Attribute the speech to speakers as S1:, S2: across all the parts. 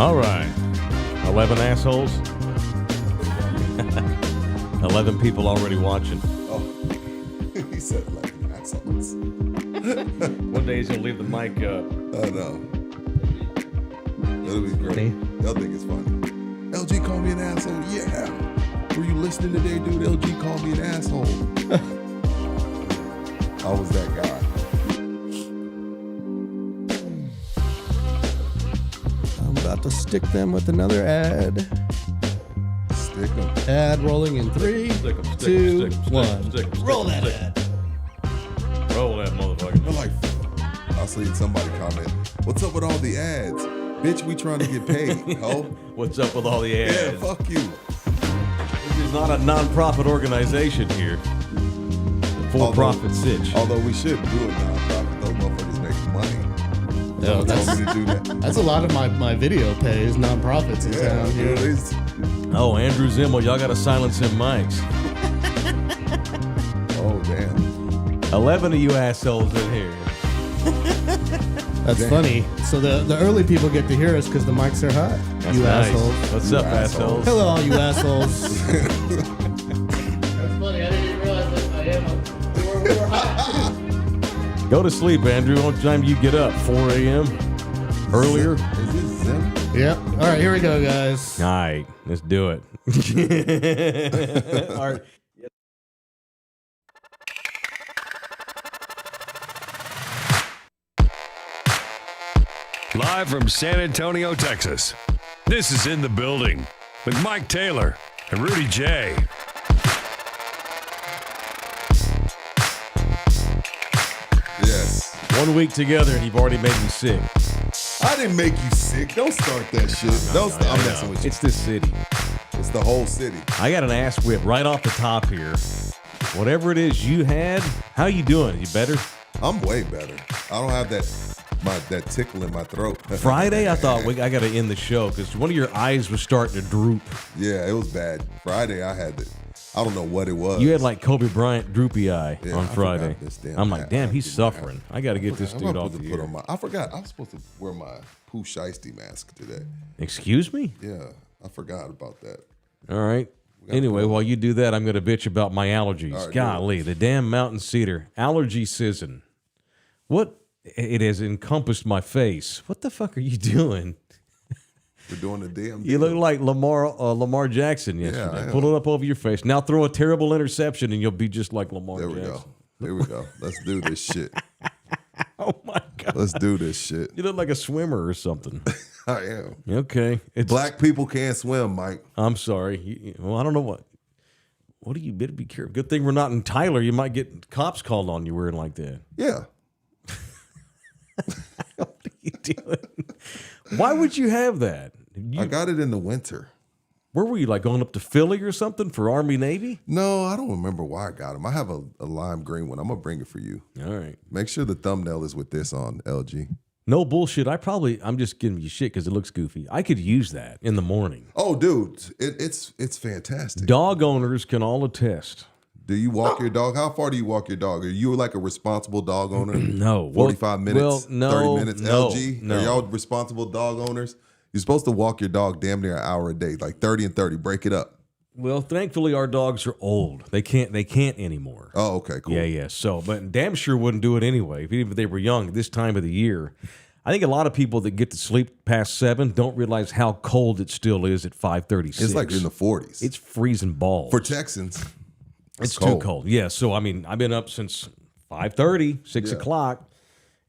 S1: All right. 11 assholes. 11 people already watching.
S2: Oh, he said 11 assholes.
S1: One day he's going to leave the mic up.
S2: I know. It'll be great. They'll think it's funny. LG called me an asshole. Yeah. Were you listening today, dude? LG called me an asshole. I was that guy.
S3: I'm about to stick them with another ad.
S2: Stick them.
S3: Ad rolling in 3, 2, 1. Roll that ad.
S1: Roll that motherfucker.
S2: They're like, I seen somebody comment, what's up with all the ads? Bitch, we trying to get paid, ho.
S1: What's up with all the ads?
S2: Yeah, fuck you.
S1: This is not a non-profit organization here. For-profit sitch.
S2: Although we should do a non-profit, those motherfuckers make money.
S3: No,
S2: Told me to do that.
S3: that's a lot of my video pays, nonprofits in town here.
S1: Oh, Andrew Zimmel, y'all got to silence him mics.
S2: Oh, damn.
S1: 11 of you assholes in here.
S3: That's funny. So the early people get to hear us because the mics are hot.
S1: That's
S3: you
S1: nice.
S3: assholes.
S1: What's up, assholes?
S3: Hello, all you assholes.
S4: That's funny. I didn't even realize that I am. We're hot.
S1: Go to sleep, Andrew. What time you get up? 4 a.m.? Earlier?
S2: Is this Zim?
S3: Yep. All right, here we go, guys.
S1: All right, let's do it. All right.
S5: Live from San Antonio, Texas. This is In the Building with Mike Taylor and Rudy J.
S2: Yes.
S1: 1 week together and you've already made me sick.
S2: I didn't make you sick. Don't start that shit. I'm messing with you.
S1: It's this city.
S2: It's the whole city.
S1: I got an ass whip right off the top here. Whatever it is you had, how you doing? You better?
S2: I'm way better. I don't have that tickle in my throat.
S1: Friday, I thought I got to end the show because one of your eyes was starting to droop.
S2: Yeah, it was bad. Friday, I don't know what it was.
S1: You had like Kobe Bryant droopy eye
S2: Yeah,
S1: on
S2: I
S1: Friday.
S2: forgot this damn
S1: I'm like,
S2: hat.
S1: damn,
S2: I
S1: he's
S2: keep my hat.
S1: suffering. I got to get this
S2: I'm
S1: dude
S2: supposed
S1: off
S2: to
S1: the
S2: put
S1: air.
S2: on I forgot. I was supposed to wear my Pooh Shiesty mask today.
S1: Excuse me?
S2: Yeah, I forgot about that.
S1: All right. Anyway, while you do that, I'm going to bitch about my allergies.
S2: All right,
S1: Golly, the damn mountain cedar. Allergy season. What? It has encompassed my face. What the fuck are you doing?
S2: We're doing the damn
S1: You look like Lamar Jackson yesterday.
S2: I am.
S1: Pull it up over your face. Now throw a terrible interception and you'll be just like Lamar
S2: There we
S1: Jackson.
S2: go. There we go. Let's do this shit.
S1: Oh, my God.
S2: Let's do this shit.
S1: You look like a swimmer or something.
S2: I am.
S1: Okay.
S2: Black people can't swim, Mike.
S1: I'm sorry. Well, I don't know what. What do you better be careful? Good thing we're not in Tyler. You might get cops called on you wearing like that.
S2: Yeah.
S1: What are you doing? Why would you have that?
S2: I got it in the winter.
S1: Where were you, like going up to Philly or something for Army Navy?
S2: No, I don't remember why I got them. I have a lime green one. I'm going to bring it for you.
S1: All right.
S2: Make sure the thumbnail is with this on, LG.
S1: No bullshit. I'm just giving you shit because it looks goofy. I could use that in the morning.
S2: Oh, dude, it's fantastic.
S1: Dog owners can all attest.
S2: Do you walk your dog? How far do you walk your dog? Are you like a responsible dog owner?
S1: No.
S2: 45 minutes?
S1: no,
S2: 30 minutes?
S1: no,
S2: LG?
S1: no.
S2: Are y'all responsible dog owners? You're supposed to walk your dog damn near an hour a day, like 30 and 30. Break it up.
S1: Well, thankfully our dogs are old. They can't anymore.
S2: Oh, okay, cool.
S1: Yeah. So, but damn sure wouldn't do it anyway, even if they were young at this time of the year. I think a lot of people that get to sleep past 7 don't realize how cold it still is at 5:36.
S2: It's like in the 40s.
S1: It's freezing balls.
S2: For Texans.
S1: It's too cold. Yeah. So, I mean, I've been up since 5:30, 6 o'clock,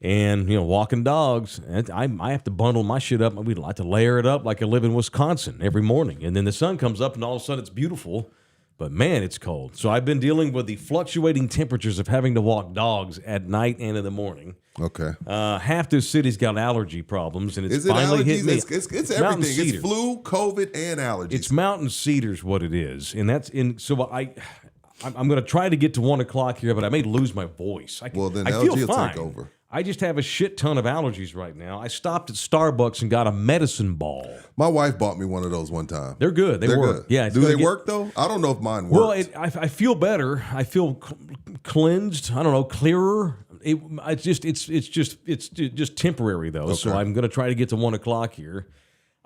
S1: and, walking dogs. And I have to bundle my shit up. We like to layer it up like I live in Wisconsin every morning. And then the sun comes up, and all of a sudden it's beautiful. But, man, it's cold. So I've been dealing with the fluctuating temperatures of having to walk dogs at night and in the morning.
S2: Okay.
S1: Half this city's got allergy problems, and it's
S2: Is it
S1: finally
S2: allergies?
S1: hit me.
S2: It's
S1: mountain
S2: everything.
S1: cedar.
S2: It's flu, COVID, and allergies.
S1: It's mountain cedar's what it is, and that's in. So I'm going to try to get to 1 o'clock here, but I may lose my voice.
S2: Well, then
S1: I
S2: LG
S1: feel
S2: will
S1: fine.
S2: take over.
S1: I just have a shit ton of allergies right now. I stopped at Starbucks and got a medicine ball.
S2: My wife bought me one of those one time.
S1: They're good. They work.
S2: Good.
S1: Yeah.
S2: Do they work though? I don't know if mine
S1: Well,
S2: works.
S1: I feel better. I feel cleansed. I don't know, clearer. It's just temporary though. Okay. So I'm going to try to get to 1 o'clock here.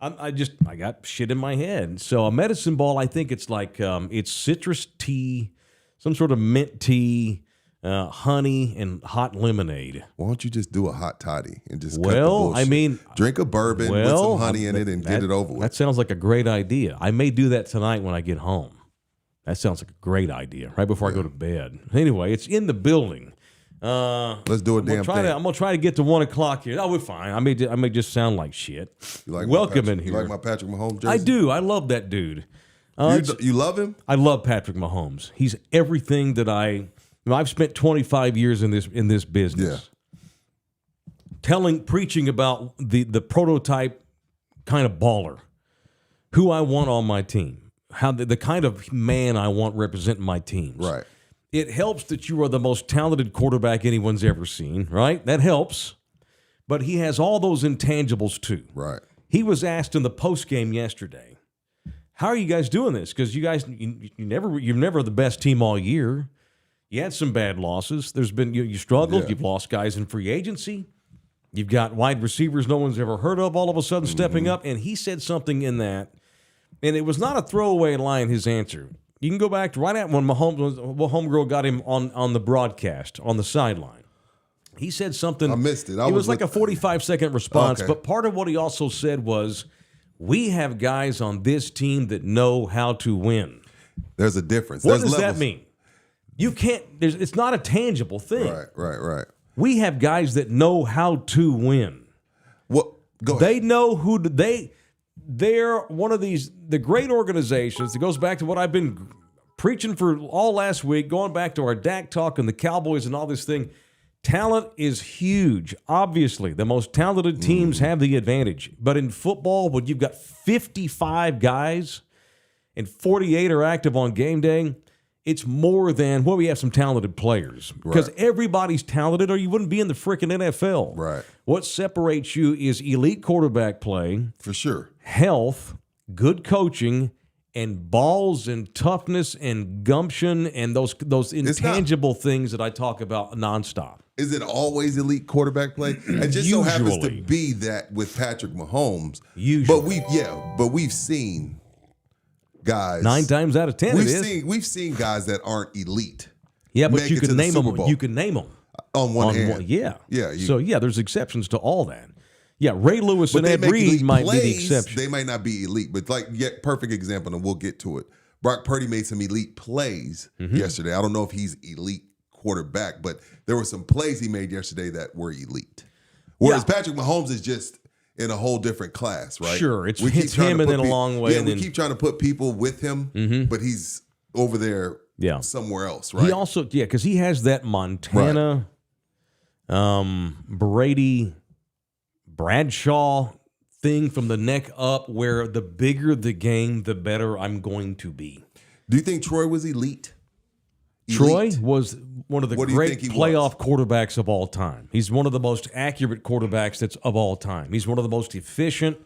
S1: I got shit in my head. So a medicine ball, I think it's like it's citrus tea, some sort of mint tea, honey, and hot lemonade.
S2: Why don't you just do a hot toddy and just cut the bullshit?
S1: I mean,
S2: drink a bourbon with some honey in it and get it over with.
S1: That sounds like a great idea. I may do that tonight when I get home. That sounds like a great idea, right before I go to bed. Anyway, it's in the building.
S2: Let's do a damn thing.
S1: I'm gonna try to get to 1 o'clock here. Oh, we're fine. I may just sound like shit.
S2: You like
S1: Welcome in here.
S2: You like my Patrick Mahomes jersey?
S1: I do. I love that dude.
S2: You love him?
S1: I love Patrick Mahomes. He's everything that I've spent 25 years in this business. Yeah. Preaching about the prototype kind of baller, who I want on my team, how the kind of man I want representing my teams.
S2: Right.
S1: It helps that you are the most talented quarterback anyone's ever seen, right? That helps. But he has all those intangibles too.
S2: Right.
S1: He was asked in the post game yesterday, "How are you guys doing this? Because you're never the best team all year. You had some bad losses. There's been you struggled. You've lost guys in free agency. You've got wide receivers no one's ever heard of all of a sudden stepping up." And he said something in that, and it was not a throwaway line. His answer. You can go back to right at when homegirl got him on the broadcast on the sideline. He said something.
S2: I missed it.
S1: It was like a 45-second response. Okay. But part of what he also said was, "We have guys on this team that know how to win."
S2: There's a difference.
S1: What does that mean? You can't. It's not a tangible thing.
S2: Right.
S1: We have guys that know how to win.
S2: What? Go ahead.
S1: They know who They're one of the great organizations that goes back to what I've been preaching for all last week, going back to our DAC talk and the Cowboys and all this thing. Talent is huge. Obviously, the most talented teams have the advantage. But in football, when you've got 55 guys and 48 are active on game day, it's more than, we have some talented players. Because everybody's talented or you wouldn't be in the freaking NFL.
S2: Right.
S1: What separates you is elite quarterback play.
S2: For sure.
S1: Health, good coaching, and balls and toughness and gumption and those intangible things that I talk about nonstop.
S2: Is it always elite quarterback play? It just so happens to be that with Patrick Mahomes.
S1: Usually.
S2: But we've seen guys
S1: 9 times out of 10
S2: we've seen guys that aren't elite.
S1: Yeah, but you can name them. You can name them
S2: on one hand.
S1: Yeah.
S2: So
S1: there's exceptions to all that. Yeah, Ray Lewis and Ed Reed might be the exception.
S2: They might not be elite, but perfect example, and we'll get to it. Brock Purdy made some elite plays yesterday. I don't know if he's elite quarterback, but there were some plays he made yesterday that were elite. Whereas Patrick Mahomes is just in a whole different class, right?
S1: Sure, it's him and then a long way.
S2: Yeah, we keep trying to put people with him, but he's over there somewhere else, right?
S1: He also, because he has that Montana, Brady, Bradshaw thing from the neck up where the bigger the game, the better I'm going to be.
S2: Do you think Troy was elite?
S1: Troy was one of the great playoff quarterbacks of all time. He's one of the most accurate quarterbacks of all time. He's one of the most efficient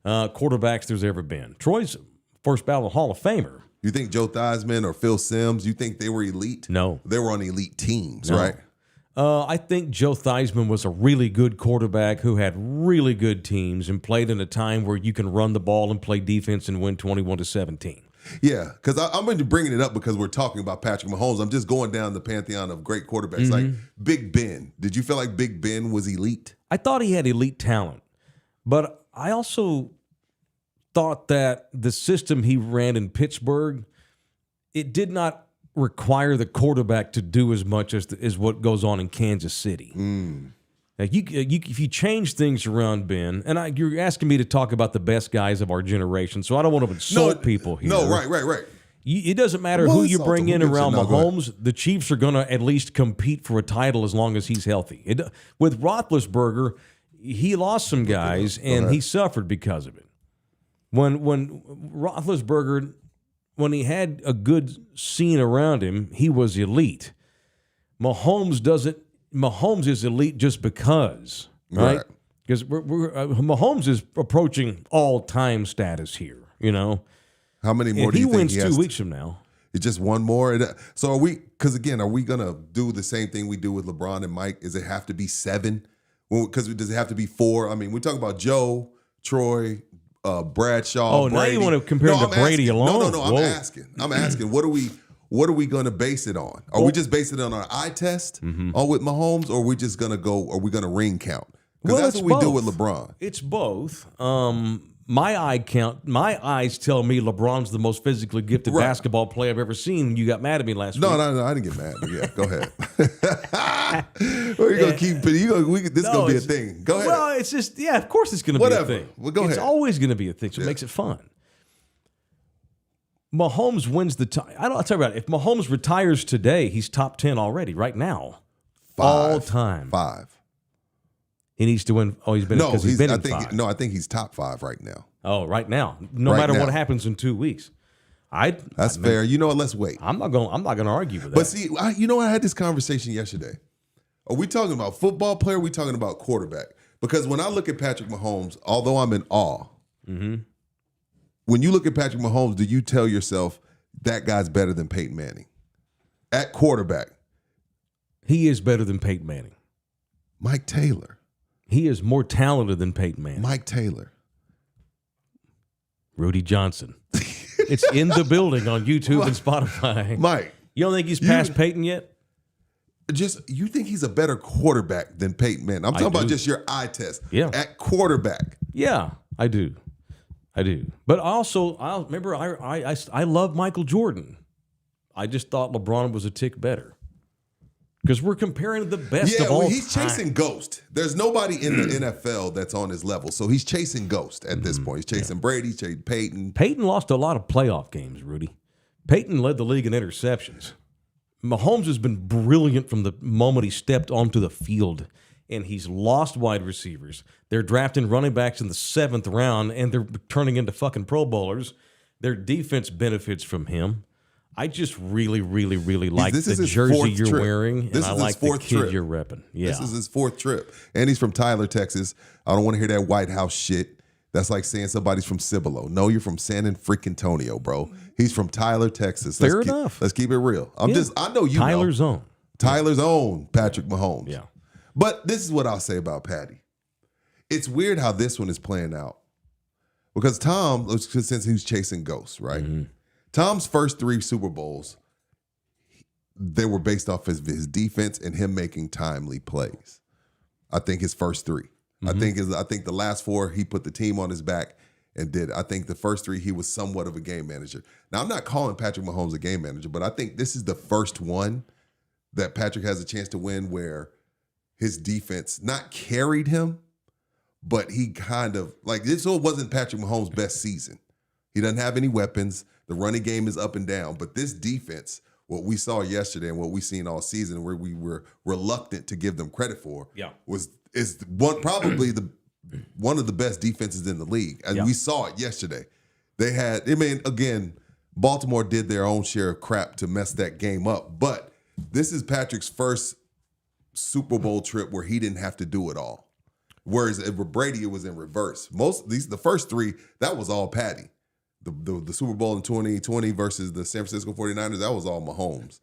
S1: quarterbacks there's ever been. Troy's first ballot Hall of Famer.
S2: You think Joe Theismann or Phil Simms, you think they were elite?
S1: No.
S2: They were on elite teams, right?
S1: I think Joe Theismann was a really good quarterback who had really good teams and played in a time where you can run the ball and play defense and win 21-17.
S2: Yeah, because I'm going to bringing it up because we're talking about Patrick Mahomes. I'm just going down the pantheon of great quarterbacks. Like Big Ben. Did you feel like Big Ben was elite?
S1: I thought he had elite talent, but I also thought that the system he ran in Pittsburgh, it did not require the quarterback to do as much as what goes on in Kansas City. Like if you change things around, Ben, and you're asking me to talk about the best guys of our generation, so I don't want to insult people here.
S2: No, right.
S1: It doesn't matter who you bring in around Mahomes. The Chiefs are going to at least compete for a title as long as he's healthy. With Roethlisberger, he lost some guys, and he suffered because of it. When Roethlisberger, when he had a good scene around him, he was elite. Mahomes is elite just because, right? Because Mahomes is approaching all-time status here,
S2: How many more do you think
S1: he wins 2 weeks from now?
S2: It's just one more? So are we going to do the same thing we do with LeBron and Mike? Does it have to be 7? Because does it have to be 4? I mean, we talk about Joe, Troy, Bradshaw.
S1: Oh,
S2: Brady.
S1: now you want to compare him to Brady alone?
S2: No. I'm asking. What are we going to base it on? Are we just basing it on our eye test or with Mahomes, or are we just going to go? Are we going to ring count? Because that's what we do with LeBron.
S1: It's both. My eyes tell me LeBron's the most physically gifted basketball player I've ever seen. You got mad at me last week.
S2: No, I didn't get mad. But yeah, go ahead. We're gonna keep. This is gonna be a thing. Go ahead.
S1: Well, it's just of course it's gonna be a thing.
S2: Well, go ahead.
S1: It's always gonna be a thing. So it makes it fun. Mahomes wins the time. I'll tell you about it. If Mahomes retires today, he's top 10 already right now.
S2: 5.
S1: All time.
S2: 5.
S1: He needs to win. Oh, he's been because he's been in 5.
S2: No, I think he's top 5 right now.
S1: Oh, right now. No matter what happens in 2 weeks.
S2: That's fair. You know what? Let's wait.
S1: I'm not gonna argue with that.
S2: But see, you know what? I had this conversation yesterday. Are we talking about football player? Or are we talking about quarterback? Because when I look at Patrick Mahomes, although I'm in awe, when you look at Patrick Mahomes, do you tell yourself that guy's better than Peyton Manning? At quarterback.
S1: He is better than Peyton Manning.
S2: Mike Taylor.
S1: He is more talented than Peyton Manning.
S2: Mike Taylor.
S1: Rudy Johnson. It's in the building on YouTube and Spotify.
S2: Mike.
S1: You don't think he's past Peyton yet?
S2: You think he's a better quarterback than Peyton Manning? I'm talking about just your eye test.
S1: Yeah.
S2: At quarterback.
S1: Yeah, I do. But also, I remember I love Michael Jordan. I just thought LeBron was a tick better. Because we're comparing the best of all time.
S2: He's chasing Ghost. There's nobody in the NFL that's on his level. So he's chasing Ghost at this point. He's chasing Brady, he's chasing Peyton.
S1: Peyton lost a lot of playoff games, Rudy. Peyton led the league in interceptions. Mahomes has been brilliant from the moment he stepped onto the field, and he's lost wide receivers. They're drafting running backs in the 7th round, and they're turning into fucking Pro Bowlers. Their defense benefits from him. I just really, really, really like the jersey you're wearing, and I like the kid you're repping. Yeah.
S2: This is his 4th trip. And he's from Tyler, Texas. I don't want to hear that White House shit. That's like saying somebody's from Cibolo. No, you're from San Antonio, bro. He's from Tyler, Texas.
S1: Fair enough.
S2: Let's keep it real. I know you
S1: Tyler's
S2: know. Tyler's own Patrick Mahomes.
S1: Yeah.
S2: But this is what I'll say about Patty. It's weird how this one is playing out. Because Tom, since he was chasing ghosts, right? Mm-hmm. Tom's first 3 Super Bowls, they were based off his defense and him making timely plays. I think his first 3. Mm-hmm. I think the last 4 he put the team on his back and did. I think the first 3 he was somewhat of a game manager. Now I'm not calling Patrick Mahomes a game manager, but I think this is the first one that Patrick has a chance to win where his defense not carried him, but he kind of like this. So it wasn't Patrick Mahomes' best season. He doesn't have any weapons. The running game is up and down, but this defense, what we saw yesterday and what we've seen all season, where we were reluctant to give them credit for, is one of the best defenses in the league, and we saw it yesterday. They had, again, Baltimore did their own share of crap to mess that game up, but this is Patrick's first Super Bowl trip where he didn't have to do it all. Whereas with Brady, it was in reverse. The first 3, that was all Patty. The Super Bowl in 2020 versus the San Francisco 49ers, that was all Mahomes.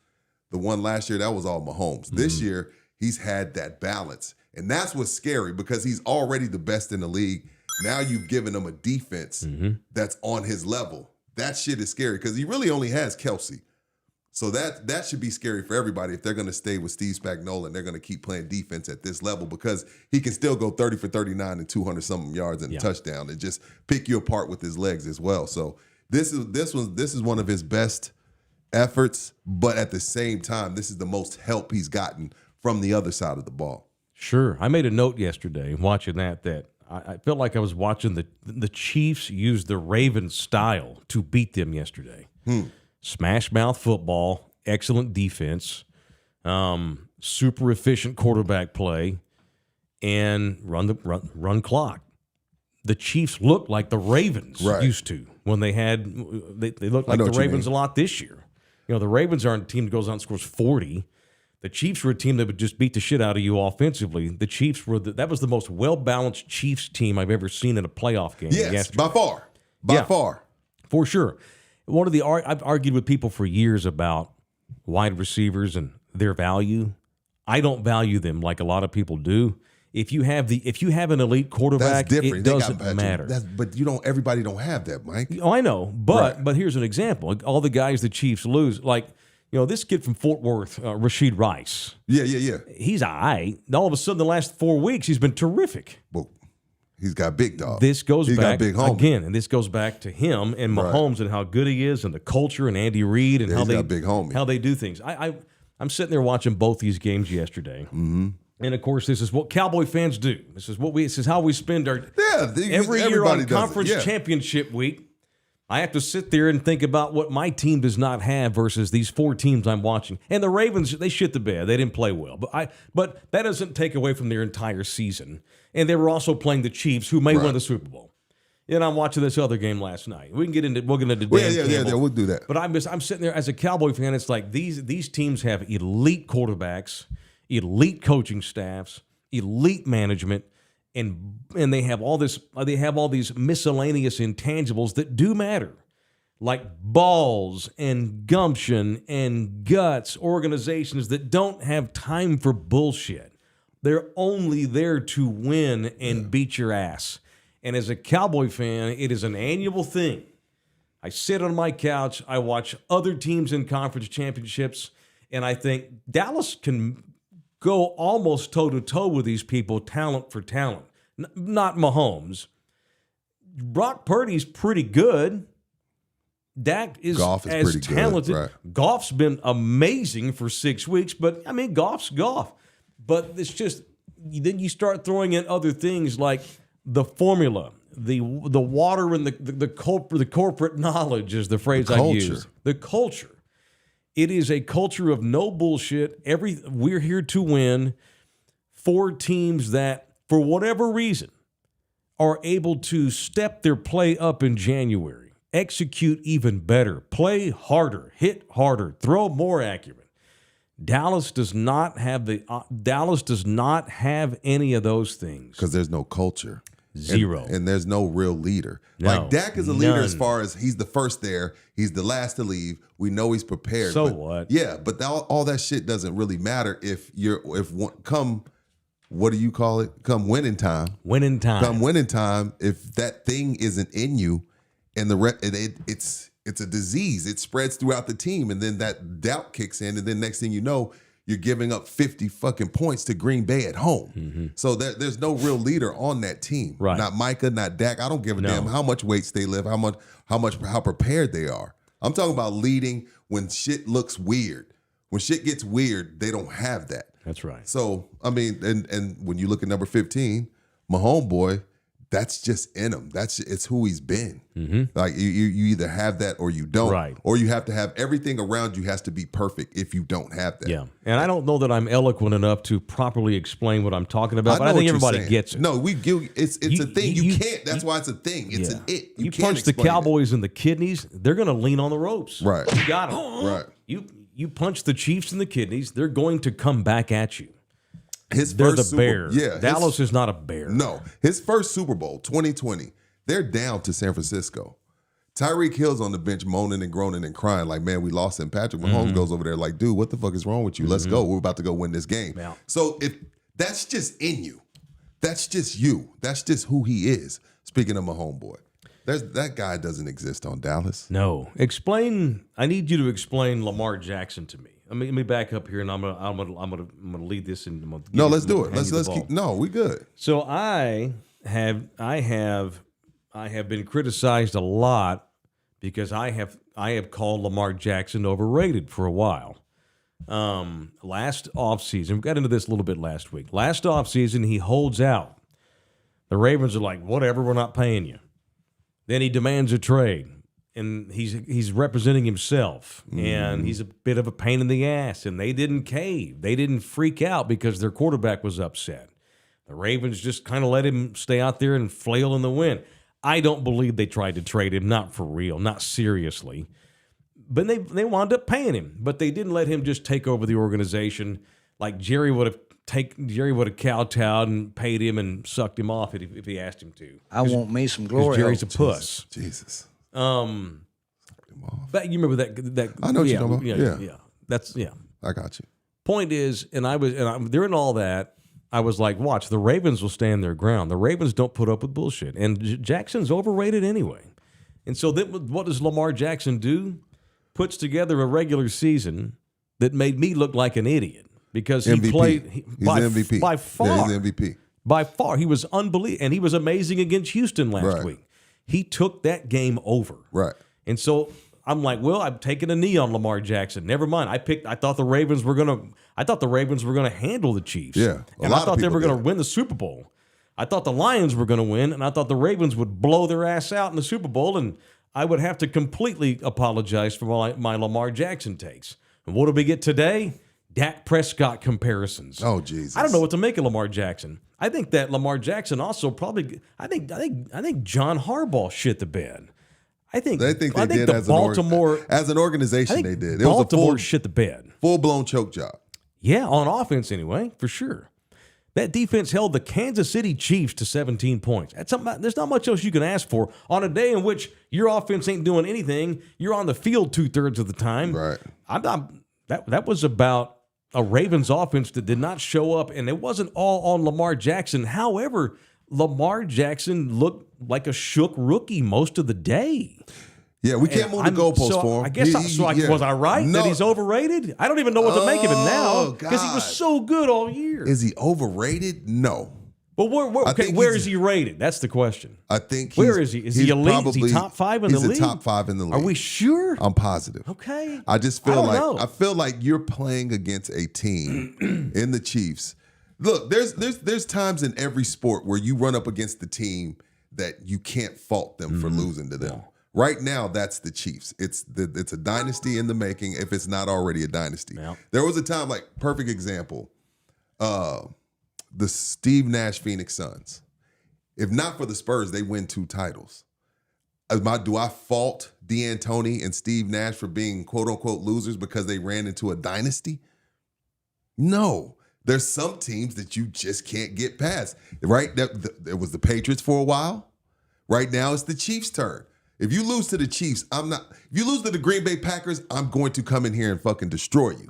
S2: The one last year, that was all Mahomes. Mm-hmm. This year, he's had that balance. And that's what's scary because he's already the best in the league. Now you've given him a defense that's on his level. That shit is scary because he really only has Kelsey. So that should be scary for everybody if they're going to stay with Steve Spagnuolo and they're going to keep playing defense at this level because he can still go 30 for 39 and 200-something yards and a touchdown and just pick you apart with his legs as well. So this is one of his best efforts, but at the same time, this is the most help he's gotten from the other side of the ball.
S1: Sure. I made a note yesterday watching that I felt like I was watching the Chiefs use the Ravens style to beat them yesterday. Smash mouth football, excellent defense, super efficient quarterback play, and run clock. The Chiefs looked like the Ravens used to when they looked like the Ravens a lot this year. You know, the Ravens aren't a team that goes out and scores 40. The Chiefs were a team that would just beat the shit out of you offensively. The Chiefs that was the most well-balanced Chiefs team I've ever seen in a playoff game.
S2: Yes, by far. By far.
S1: For sure. I've argued with people for years about wide receivers and their value. I don't value them like a lot of people do. if you have an elite quarterback,
S2: That's different.
S1: it doesn't matter.
S2: But everybody don't have that, Mike.
S1: Oh, I know, but here's an example. All the guys the Chiefs lose, like this kid from Fort Worth, Rashid Rice.
S2: Yeah.
S1: He's all right. All of a sudden, the last 4 weeks, he's been terrific.
S2: Well, he's got big dog.
S1: This goes
S2: He's
S1: back
S2: got big homie.
S1: again, and this goes back to him and Mahomes and how good he is, and the culture, and Andy Reid, and
S2: he's got big homie.
S1: how they do things. I'm sitting there watching both these games yesterday. Mm-hmm. And of course, this is what Cowboy fans do. This is how we spend our every year on conference championship week. I have to sit there and think about what my team does not have versus these 4 teams I'm watching. And the Ravens, they shit the bed. They didn't play well, but that doesn't take away from their entire season. And they were also playing the Chiefs, who may win the Super Bowl. And I'm watching this other game last night. We'll get into Dan Campbell.
S2: We'll do that.
S1: But I'm sitting there as a Cowboy fan. It's like these teams have elite quarterbacks, elite coaching staffs, elite management, and they have all this. They have all these miscellaneous intangibles that do matter, like balls and gumption and guts. Organizations that don't have time for bullshit. They're only there to win and beat your ass. And as a Cowboy fan, it is an annual thing. I sit on my couch, I watch other teams in conference championships, and I think Dallas can go almost toe-to-toe with these people, talent for talent. Not Mahomes. Brock Purdy's pretty good. Dak is as talented. Right. Goff's been amazing for 6 weeks, but, I mean, Goff's Goff. But it's just, then you start throwing in other things like the formula, the water and the corporate knowledge is the phrase I use. The culture. It is a culture of no bullshit. We're here to win. 4 teams that, for whatever reason, are able to step their play up in January, execute even better, play harder, hit harder, throw more accurate. Dallas does not have any of those things
S2: because there's no culture.
S1: Zero.
S2: And there's no real leader. Like Dak is a leader as far as he's the first there, he's the last to leave. We know he's prepared.
S1: So what?
S2: Yeah, but all that shit doesn't really matter what do you call it? Come winning time. Come winning time. If that thing isn't in you, and it's a disease. It spreads throughout the team, and then that doubt kicks in, and then next thing you know, you're giving up 50 fucking points to Green Bay at home. Mm-hmm. So there's no real leader on that team.
S1: Right.
S2: Not Micah, not Dak. I don't give a damn how much weights they lift, how prepared they are. I'm talking about leading when shit looks weird. When shit gets weird, they don't have that.
S1: That's right.
S2: So, I mean, and when you look at number 15, my homeboy, that's just in him. It's who he's been. Mm-hmm. Like you either have that or you don't.
S1: Right.
S2: Or you have to have everything around you has to be perfect if you don't have that.
S1: Yeah. And I don't know that I'm eloquent enough to properly explain what I'm talking about, but I think everybody gets it.
S2: No, it's a thing. You can't. That's why it's a thing. It's an it.
S1: You punch the Cowboys in the kidneys, they're going to lean on the ropes.
S2: Right.
S1: You got them.
S2: Right.
S1: You punch the Chiefs in the kidneys, they're going to come back at you.
S2: They're the
S1: bear. Yeah, Dallas is not a bear.
S2: No. His first Super Bowl, 2020, they're down to San Francisco. Tyreek Hill's on the bench moaning and groaning and crying like, man, we lost him. Patrick Mahomes goes over there like, dude, what the fuck is wrong with you? Let's go. We're about to go win this game.
S1: Yeah.
S2: So if that's just in you, that's just you. That's just who he is. Speaking of my homeboy. That guy doesn't exist on Dallas.
S1: No. I need you to explain Lamar Jackson to me. Let me back up here, and I'm gonna lead this in.
S2: No, let's do it. Let's keep. No, we good.
S1: So I have been criticized a lot because I have called Lamar Jackson overrated for a while. Last offseason, we got into this a little bit last week. Last offseason, he holds out. The Ravens are like, whatever, we're not paying you. Then he demands a trade, and he's representing himself, and he's a bit of a pain in the ass, and they didn't cave. They didn't freak out because their quarterback was upset. The Ravens just kind of let him stay out there and flail in the wind. I don't believe they tried to trade him, not for real, not seriously. But they wound up paying him, but they didn't let him just take over the organization like Jerry would have kowtowed and paid him and sucked him off if he asked him to.
S6: I want me some glory.
S1: Jerry's a puss.
S2: Jesus.
S1: But you remember that?
S2: I know what you're talking about.
S1: Yeah. That's.
S2: I got you.
S1: Point is, and during all that, I was like, watch, the Ravens will stand their ground. The Ravens don't put up with bullshit. And Jackson's overrated anyway. And so then what does Lamar Jackson do? Puts together a regular season that made me look like an idiot because he
S2: MVP.
S1: played
S2: He's MVP.
S1: by far.
S2: Yeah, he's MVP.
S1: By far. He was unbelievable. And he was amazing against Houston last week. He took that game over.
S2: Right.
S1: And so I'm like, well, I'm taking a knee on Lamar Jackson. Never mind. I thought the Ravens were gonna handle the Chiefs.
S2: Yeah.
S1: And I thought they were gonna win the Super Bowl. I thought the Lions were gonna win, and I thought the Ravens would blow their ass out in the Super Bowl, and I would have to completely apologize for my Lamar Jackson takes. And what do we get today? Dak Prescott comparisons.
S2: Oh, Jesus.
S1: I don't know what to make of Lamar Jackson. I think that Lamar Jackson also probably. I think John Harbaugh shit the bed. I think they did
S2: as
S1: Baltimore
S2: as an organization. They did. It
S1: Baltimore
S2: was a
S1: shit the bed.
S2: full-blown choke job.
S1: Yeah, on offense anyway, for sure. That defense held the Kansas City Chiefs to 17 points. There's not much else you can ask for on a day in which your offense ain't doing anything. You're on the field 2/3 of the time.
S2: Right.
S1: That was about a Ravens offense that did not show up, and it wasn't all on Lamar Jackson. However, Lamar Jackson looked like a shook rookie most of the day.
S2: Yeah, we can't move the goalposts for him.
S1: I guess was I right that he's overrated? I don't even know what to make of him now because he was so good all year.
S2: Is he overrated? No.
S1: But where is he rated? That's the question.
S2: I think
S1: where is he? Is he elite? Is he top 5 in the league?
S2: He's a top 5 in the league.
S1: Are we sure?
S2: I'm positive.
S1: Okay.
S2: I just feel like you're playing against a team in the Chiefs. Look, there's times in every sport where you run up against the team that you can't fault them for losing to them. Yeah. Right now, that's the Chiefs. It's a dynasty in the making if it's not already a dynasty. Yeah. There was a time, like, perfect example, the Steve Nash Phoenix Suns. If not for the Spurs, they win 2 titles. Do I fault D'Antoni and Steve Nash for being quote-unquote losers because they ran into a dynasty? No. There's some teams that you just can't get past, right? There was the Patriots for a while. Right now, it's the Chiefs' turn. If you lose to the Chiefs, if you lose to the Green Bay Packers, I'm going to come in here and fucking destroy you.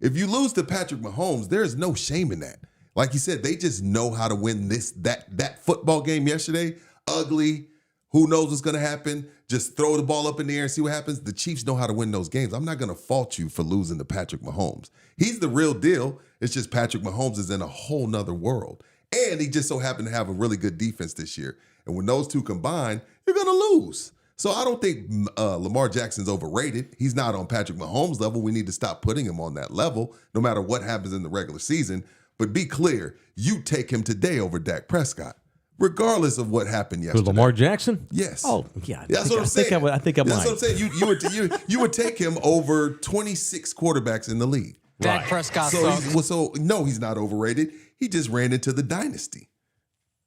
S2: If you lose to Patrick Mahomes, there is no shame in that. Like you said, they just know how to win that football game yesterday. Ugly. Who knows what's going to happen? Just throw the ball up in the air and see what happens. The Chiefs know how to win those games. I'm not going to fault you for losing to Patrick Mahomes. He's the real deal. It's just Patrick Mahomes is in a whole nother world. And he just so happened to have a really good defense this year. And when those two combine, you're going to lose. So I don't think Lamar Jackson's overrated. He's not on Patrick Mahomes' level. We need to stop putting him on that level, no matter what happens in the regular season. But be clear, you take him today over Dak Prescott, regardless of what happened yesterday.
S1: With Lamar Jackson?
S2: Yes.
S1: Oh, yeah.
S2: That's what I'm saying.
S1: I think I might.
S2: That's what I'm saying. You would take him over 26 quarterbacks in the league.
S6: Dak Prescott.
S2: So no, he's not overrated. He just ran into the dynasty.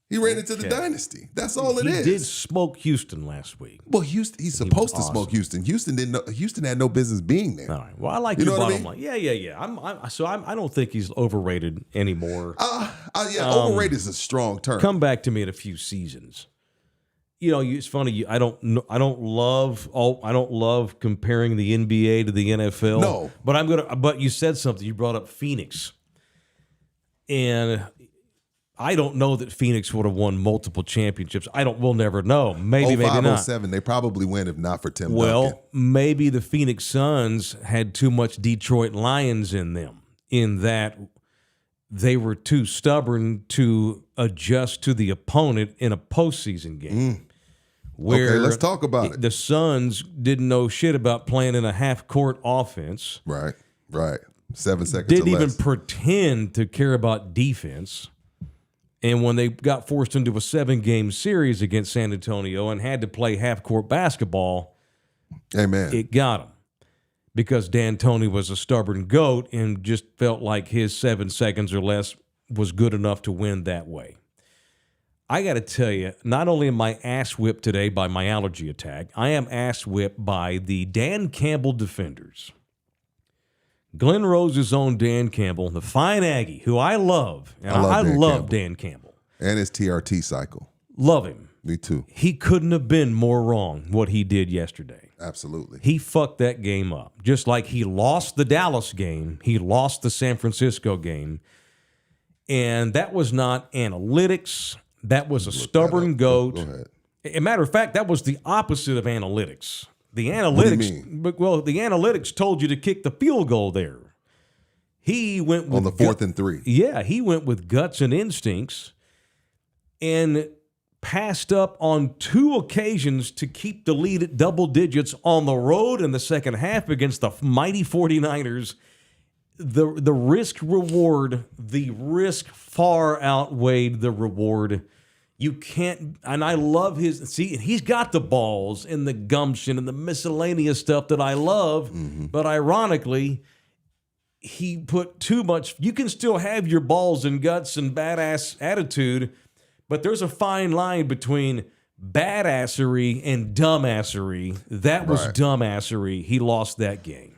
S2: He ran into the dynasty. That's all it is.
S1: He did smoke Houston last week.
S2: Well, he's supposed to smoke Houston. Houston had no business being there.
S1: All right. Well, I like your bottom line. Yeah. I don't think he's overrated anymore.
S2: Overrated is a strong term.
S1: Come back to me in a few seasons. It's funny. I don't love comparing the NBA to the NFL.
S2: No,
S1: But you said something. You brought up Phoenix, and I don't know that Phoenix would have won multiple championships. We'll never know. Maybe not.
S2: 07, they probably win if not for Tim Duncan.
S1: Well, maybe the Phoenix Suns had too much Detroit Lions in them, in that they were too stubborn to adjust to the opponent in a postseason game.
S2: Okay, let's talk about it.
S1: The Suns didn't know shit about playing in a half-court offense.
S2: Right. 7 seconds
S1: Didn't
S2: or less.
S1: even pretend to care about defense. And when they got forced into a 7-game series against San Antonio and had to play half-court basketball, it got them. Because D'Antoni was a stubborn goat and just felt like his 7 seconds or less was good enough to win that way. I got to tell you, not only am I ass-whipped today by my allergy attack, I am ass-whipped by the Dan Campbell defenders. Glenn Rose's own Dan Campbell, the fine Aggie, who I love. And I love Dan Campbell.
S2: And his TRT cycle.
S1: Love him.
S2: Me too.
S1: He couldn't have been more wrong what he did yesterday.
S2: Absolutely.
S1: He fucked that game up. Just like he lost the Dallas game, he lost the San Francisco game. And that was not analytics. That was a stubborn goat.
S2: Go ahead.
S1: As a matter of fact, that was the opposite of analytics. The analytics,
S2: What do you mean?
S1: Well, the analytics told you to kick the field goal there. He went with
S2: On the 4th and 3.
S1: Yeah, he went with guts and instincts and passed up on 2 occasions to keep the lead at double digits on the road in the second half against the mighty 49ers. The risk far outweighed the reward. You can't, and I love he's got the balls and the gumption and the miscellaneous stuff that I love, but ironically, he put too much. You can still have your balls and guts and badass attitude, but there's a fine line between badassery and dumbassery. That was dumbassery. He lost that game.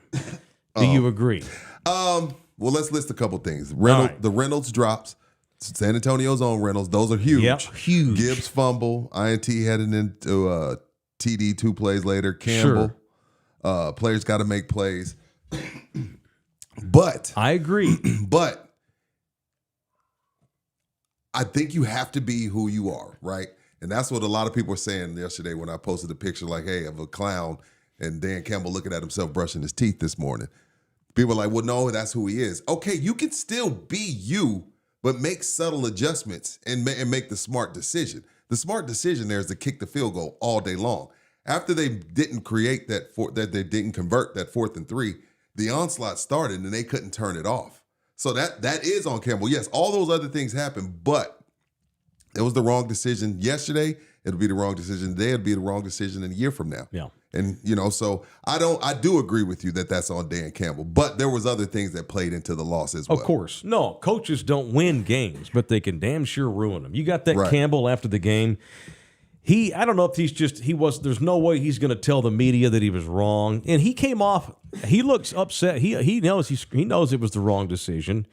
S1: Do you agree?
S2: Well, let's list a couple things. The Reynolds drops. San Antonio's own Reynolds. Those are huge.
S1: Yep, huge.
S2: Gibbs fumble. INT heading into TD 2 plays later. Campbell. Players got to make plays. But
S1: I agree.
S2: But I think you have to be who you are, right? And that's what a lot of people were saying yesterday when I posted a picture like, hey, of a clown and Dan Campbell looking at himself brushing his teeth this morning. People are like, well, no, that's who he is. Okay, you can still be you, but make subtle adjustments and make the smart decision. The smart decision there is to kick the field goal all day long. After they didn't create that they didn't convert that 4th and 3, the onslaught started and they couldn't turn it off. So that is on Campbell. Yes, all those other things happened, but it was the wrong decision yesterday. It'll be the wrong decision today. It'll be the wrong decision in a year from now.
S1: Yeah.
S2: And, so I do agree with you that that's on Dan Campbell, but there was other things that played into the loss as well.
S1: Of course. No, coaches don't win games, but they can damn sure ruin them. You got that Campbell after the game. I don't know if there's no way he's going to tell the media that he was wrong. And he came off, he looks upset. He knows it was the wrong decision.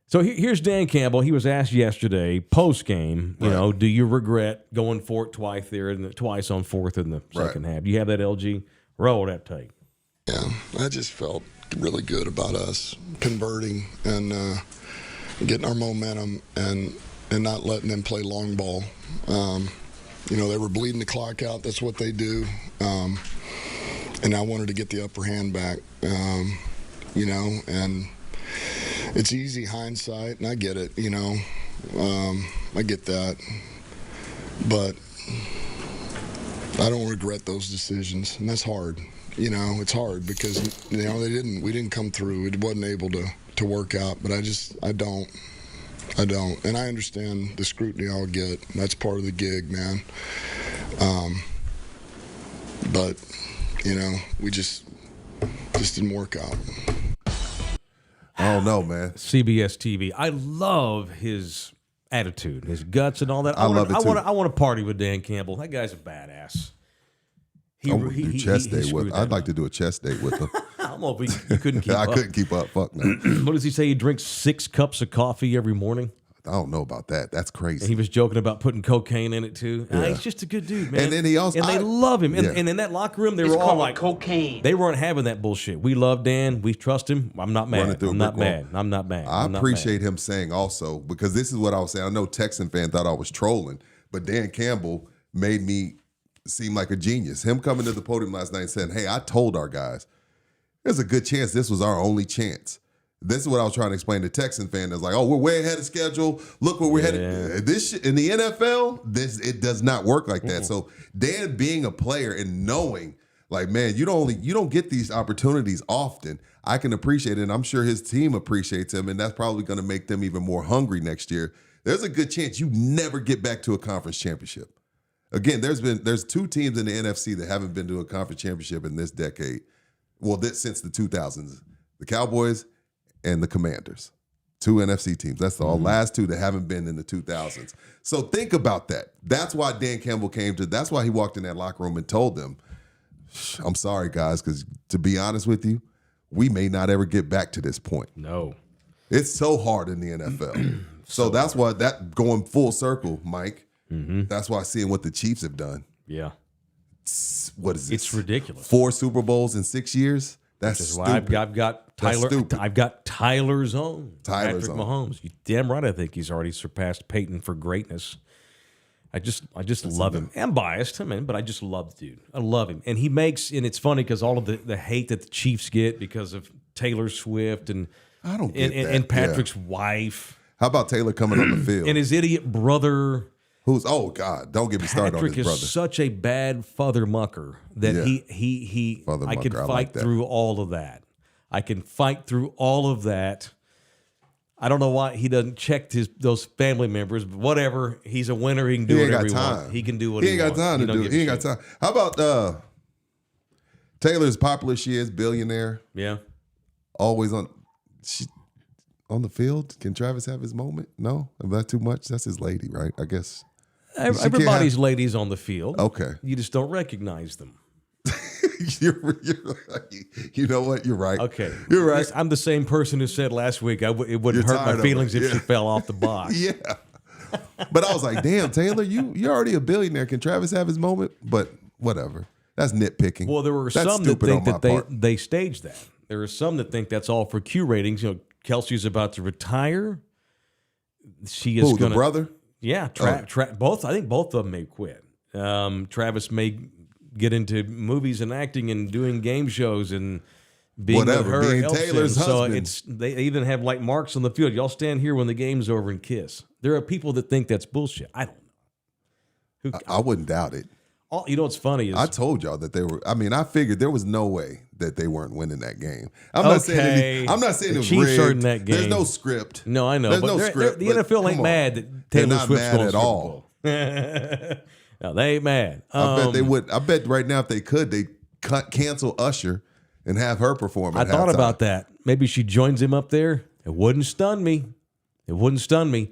S1: So here's Dan Campbell. He was asked yesterday, post-game, do you regret going for it twice there and twice on 4th in the second half? Do you have that, LG? Roll that tape.
S6: Yeah, I just felt really good about us converting and getting our momentum and not letting them play long ball. They were bleeding the clock out. That's what they do. And I wanted to get the upper hand back, and it's easy hindsight, and I get it, I get that. But I don't regret those decisions, and that's hard. It's hard because, we didn't come through. It wasn't able to work out, but I don't. And I understand the scrutiny I'll get. That's part of the gig, man. But, we just didn't work out.
S2: I don't know, man.
S1: CBS TV. I love his attitude, his guts, and all that.
S2: I love it too.
S1: I want to party with Dan Campbell. That guy's a badass.
S2: I'd like to do a chest date with him.
S1: I don't know if you couldn't keep up.
S2: I couldn't keep up. Fuck no.
S1: What does he say? He drinks 6 cups of coffee every morning.
S2: I don't know about that. That's crazy.
S1: And he was joking about putting cocaine in it too.
S2: Yeah.
S1: He's just a good dude, man.
S2: And then he also,
S1: they love him. And in that locker room, they were all like
S4: cocaine.
S1: They weren't having that bullshit. We love Dan. We trust him. I'm not mad. I'm not mad.
S2: I appreciate him saying also, because this is what I was saying. I know Texan fan thought I was trolling, but Dan Campbell made me seem like a genius. Him coming to the podium last night and saying, hey, I told our guys, there's a good chance this was our only chance. This is what I was trying to explain to Texan fan. That's like, oh, we're way ahead of schedule. Look where we're headed. This in the NFL, it does not work like that. So Dan being a player and knowing, like, man, you don't get these opportunities often. I can appreciate it, and I'm sure his team appreciates him, and that's probably going to make them even more hungry next year. There's a good chance you never get back to a conference championship. Again, there's 2 teams in the NFC that haven't been to a conference championship in this decade. Well, since the 2000s, the Cowboys and the Commanders. 2 NFC teams. That's the last 2 that haven't been in the 2000s. So think about that. That's why Dan Campbell that's why he walked in that locker room and told them, I'm sorry, guys, because to be honest with you, we may not ever get back to this point.
S1: No.
S2: It's so hard in the NFL. So that's why that going full circle, Mike, that's why seeing what the Chiefs have done.
S1: Yeah.
S2: What is this?
S1: It's ridiculous.
S2: 4 Super Bowls in 6 years. That's
S1: Which is
S2: stupid.
S1: why I've got
S2: That's
S1: Tyler.
S2: stupid.
S1: I've got Tyler's own
S2: Tyler's
S1: Patrick
S2: own.
S1: Mahomes. You damn right. I think he's already surpassed Peyton for greatness. I just love him. I'm biased, but I just love the dude. I love him, and he makes. And it's funny because all of the hate that the Chiefs get because of Taylor Swift and
S2: I don't get that.
S1: and Patrick's wife
S2: How about Taylor coming on the field?
S1: and his idiot brother.
S2: Who's God? Don't get me started
S1: Patrick
S2: on his
S1: is
S2: brother.
S1: such a bad father mucker that
S2: Yeah.
S1: he
S2: Father
S1: I can
S2: mucker, I
S1: fight
S2: like that.
S1: through all of that. I can fight through all of that. I don't know why he doesn't check those family members, but whatever. He's a winner. He can do
S2: He ain't
S1: whatever
S2: got
S1: he
S2: time.
S1: wants. He can do what
S2: He
S1: he
S2: ain't got
S1: wants.
S2: time to
S1: don't
S2: do.
S1: give
S2: He
S1: a
S2: ain't got
S1: shit.
S2: time. How about Taylor? As popular as she is, billionaire,
S1: Yeah.
S2: always on the field. Can Travis have his moment? No, is that too much? That's his lady, right? I guess. can't
S1: Everybody's
S2: have-
S1: ladies on the field.
S2: Okay.
S1: You just don't recognize them.
S2: You know what? You're right.
S1: Okay.
S2: You're right.
S1: I'm the same person who said last week it wouldn't
S2: You're
S1: hurt
S2: tired
S1: my
S2: of
S1: feelings
S2: her.
S1: if she
S2: Yeah.
S1: fell off the box.
S2: Yeah. But I was like, damn, Taylor, you're already a billionaire. Can Travis have his moment? But whatever. That's nitpicking.
S1: Well, there were
S2: That's
S1: some that
S2: stupid
S1: think
S2: on my
S1: that
S2: part.
S1: they staged that. There are some that think that's all for Q ratings. You know, Kelsey's about to retire. She is
S2: Who, the
S1: going to
S2: brother?
S1: Yeah, both. I think both of them may quit. Travis may get into movies and acting and doing game shows and being
S2: Whatever,
S1: with her
S2: being
S1: helps
S2: Taylor's
S1: him. So
S2: husband.
S1: they even have like Marx on the field. Y'all stand here when the game's over and kiss. There are people that think that's bullshit. I don't know.
S2: I wouldn't doubt it.
S1: You know what's funny is
S2: I told y'all that they were. I mean, I figured there was no way that they weren't winning that game. I'm not saying
S1: The
S2: it was
S1: Chiefs
S2: rigged.
S1: are in that
S2: There's
S1: game.
S2: no script.
S1: No, I know.
S2: There's
S1: but
S2: no script.
S1: the
S2: but
S1: NFL
S2: come
S1: ain't
S2: on.
S1: mad that
S2: They're
S1: Taylor
S2: not
S1: Swift's
S2: mad
S1: going
S2: at
S1: to Super
S2: all.
S1: Bowl. No, they ain't mad.
S2: I bet they would. I bet right now if they could, they cancel Usher and have her perform.
S1: I
S2: At
S1: thought
S2: halftime.
S1: about that. Maybe she joins him up there. It wouldn't stun me. It wouldn't stun me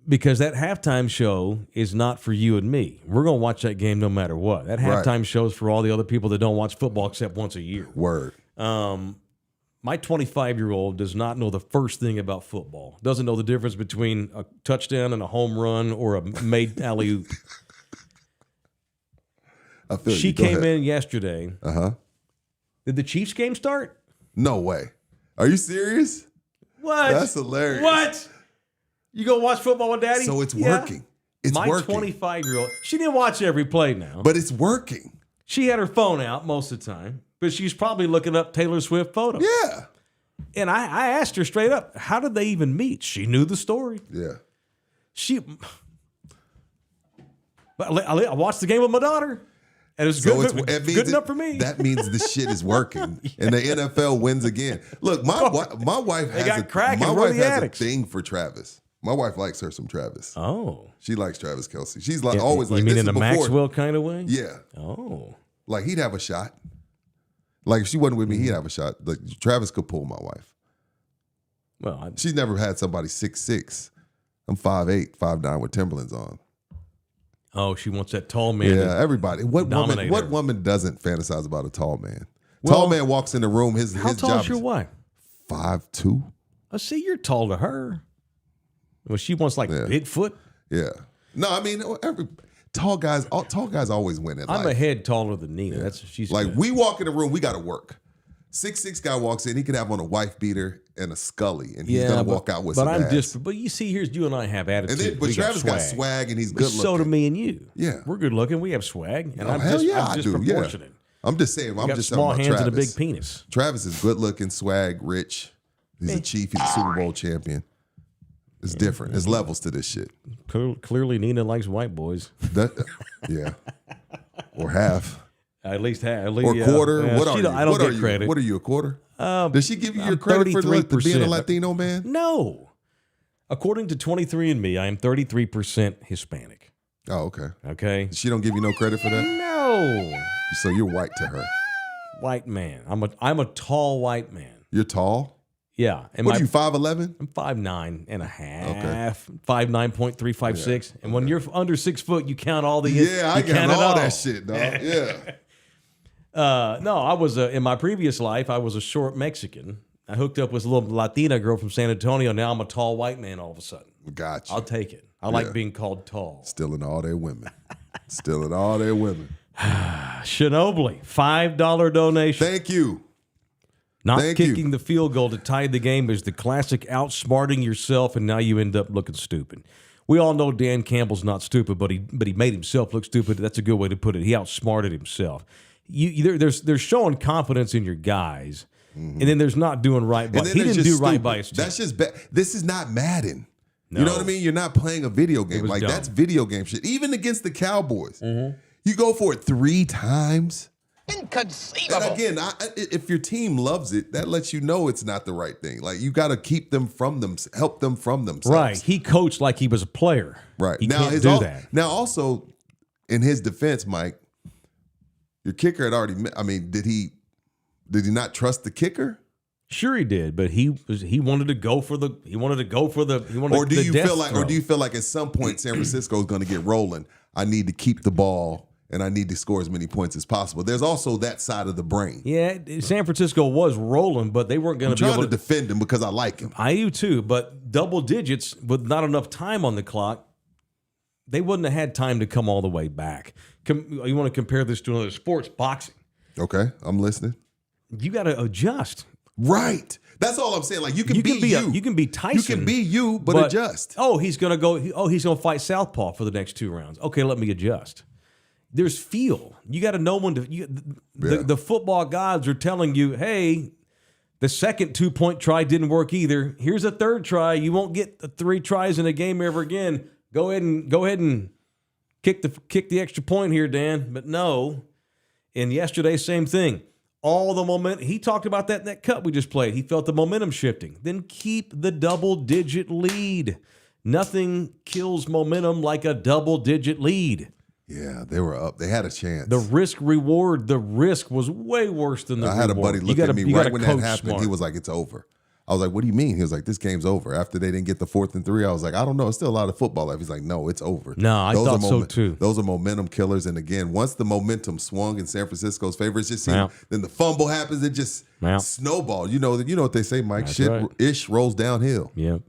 S1: because that halftime show is not for you and me. We're going to watch that game no matter what. That
S2: Right.
S1: halftime show is for all the other people that don't watch football except once a year.
S2: Word.
S1: My 25-year-old does not know the first thing about football. Doesn't know the difference between a touchdown and a home run or a made alley-oop.
S2: I feel
S1: She
S2: you. Go
S1: came
S2: ahead.
S1: in yesterday.
S2: Uh-huh.
S1: Did the Chiefs game start?
S2: No way. Are you serious?
S1: What?
S2: That's hilarious.
S1: What? You go watch football with Daddy?
S2: So it's
S1: Yeah.
S2: working. It's
S1: My
S2: working.
S1: 25-year-old, she didn't watch every play now.
S2: But it's working.
S1: She had her phone out most of the time, but she's probably looking up Taylor Swift photos.
S2: Yeah.
S1: And I asked her straight up, how did they even meet? She knew the story.
S2: Yeah.
S1: But I watched the game with my daughter, and it was
S2: So
S1: good,
S2: it means
S1: good enough for me.
S2: That means the shit is working, and the NFL wins again. Look, my wife has
S1: got cracking.
S2: my
S1: We're
S2: wife
S1: the
S2: has
S1: addicts.
S2: a thing for Travis. My wife likes her some Travis.
S1: Oh.
S2: She likes Travis Kelce. She's like always
S1: You
S2: like.
S1: mean
S2: this
S1: in a
S2: is before-
S1: Maxwell kind of way?
S2: Yeah,
S1: Oh.
S2: like he'd have a shot. Like if she wasn't with me, he'd have a shot. Like Travis could pull my wife.
S1: Well,
S2: She's never had somebody 6'6". I'm 5'8", 5'9" with Timberlands on.
S1: she wants that tall man.
S2: Yeah, everybody. What
S1: dominate
S2: woman? What
S1: her.
S2: woman doesn't fantasize about a tall man?
S1: Well,
S2: Tall man walks in the room. His
S1: How
S2: his
S1: tall
S2: job
S1: is your
S2: is
S1: wife?
S2: 5'2".
S1: I see you're tall to her. Well, she wants like Bigfoot.
S2: Yeah. No, I mean every tall guys always win in
S1: I'm
S2: life.
S1: a head taller than Nina. That's she's
S2: Like
S1: good.
S2: we walk in the room, we got to work. 6'6" guy walks in, he could have on a wife beater and a Scully, and he's gonna walk out with
S1: but
S2: some
S1: I'm
S2: ass.
S1: but you see, here's you and I have attitude.
S2: And then, but
S1: We
S2: Travis got swag and he's
S1: But
S2: good
S1: so do
S2: looking.
S1: me and you.
S2: Yeah.
S1: we're good looking. We have swag, and
S2: Oh,
S1: I'm
S2: hell
S1: just,
S2: yeah,
S1: I'm
S2: I
S1: just
S2: do. Yeah.
S1: proportionate.
S2: I'm just saying.
S1: We
S2: I'm
S1: got
S2: just
S1: small
S2: talking
S1: hands
S2: about
S1: and a
S2: Travis.
S1: big penis.
S2: Travis is good looking, swag, rich. He's a chief. He's a Super Bowl champion. It's different. There's levels to this shit.
S1: Clearly, Nina likes white boys.
S2: Yeah. Or half.
S1: At least half.
S2: Or quarter. What are you?
S1: I don't
S2: what
S1: get
S2: are you?
S1: credit.
S2: What are you, a quarter? Does she give you your
S1: I'm
S2: credit for being a
S1: 33%.
S2: Latino man?
S1: No. According to 23andMe, I am 33% Hispanic.
S2: Oh, okay.
S1: Okay.
S2: She don't give you no credit for that?
S1: No.
S2: So you're white to her.
S1: White man. I'm a tall white man.
S2: You're tall?
S1: Yeah. And
S2: What are you, 5'11"?
S1: I'm 5'9" and a half. 5'9.356. And when you're under 6 foot, you count all the
S2: Yeah, I
S1: you count
S2: got
S1: it
S2: all that shit, dog. Yeah.
S1: No, I was in my previous life, I was a short Mexican. I hooked up with a little Latina girl from San Antonio. Now I'm a tall white man all of a sudden.
S2: Gotcha.
S1: I'll take it. I like being called tall.
S2: Stealing all their women. Stealing all their women.
S1: Shinobly, $5 donation.
S2: Thank you.
S1: Not
S2: Thank
S1: kicking
S2: you.
S1: the field goal to tie the game is the classic outsmarting yourself, and now you end up looking stupid. We all know Dan Campbell's not stupid, but he made himself look stupid. That's a good way to put it. He outsmarted himself. There's showing confidence in your guys, and then there's not doing right by. He didn't do right by his team.
S2: That's just bad. This is not Madden. No. You know what I mean? You're not playing a video game. Like, that's video game shit. Even against the Cowboys, you go for it 3 times.
S7: Inconceivable.
S2: And again, if your team loves it, that lets you know it's not the right thing. Like, you got to keep them from them, help them from themselves.
S1: Right. He coached like he was a player.
S2: Right.
S1: He
S2: now,
S1: can't do that.
S2: Now, also, in his defense, Mike, your kicker had already. I mean, did he not trust the kicker?
S1: Sure, he did, but he wanted to go for the.
S2: Or do you feel like at some point San Francisco is going to get rolling? I need to keep the ball. And I need to score as many points as possible. There's also that side of the brain.
S1: Yeah, San Francisco was rolling, but they weren't going to be able
S2: to defend him because I like him.
S1: I do too, but double digits with not enough time on the clock, they wouldn't have had time to come all the way back. You want to compare this to another sports, boxing.
S2: Okay, I'm listening.
S1: You got to adjust.
S2: Right. That's all I'm saying. Like, you can be you.
S1: You can be Tyson.
S2: You can be you, but adjust.
S1: Oh, he's going to go. He's going to fight southpaw for the next 2 rounds. Okay, let me adjust. There's feel. You got to know when to. The football gods are telling you, hey, the second 2-point try didn't work either. Here's a third try. You won't get 3 tries in a game ever again. Go ahead and kick the extra point here, Dan. But no. And yesterday, same thing. All the momentum. He talked about that in that cut we just played. He felt the momentum shifting. Then keep the double-digit lead. Nothing kills momentum like a double-digit lead.
S2: Yeah, they were up. They had a chance.
S1: The risk-reward, the risk was way worse than the reward.
S2: I had a buddy look at me right when that happened. Smart. He was like, it's over. I was like, what do you mean? He was like, this game's over. After they didn't get the 4th and 3, I was like, I don't know. It's still a lot of football left. He's like, no, it's over.
S1: No, I thought so too.
S2: Those are momentum killers. And again, once the momentum swung in San Francisco's favor, it's just then the fumble happens. It just snowballed. You know what they say, Mike?
S1: That's
S2: Shit
S1: right.
S2: rolls downhill.
S1: Yep.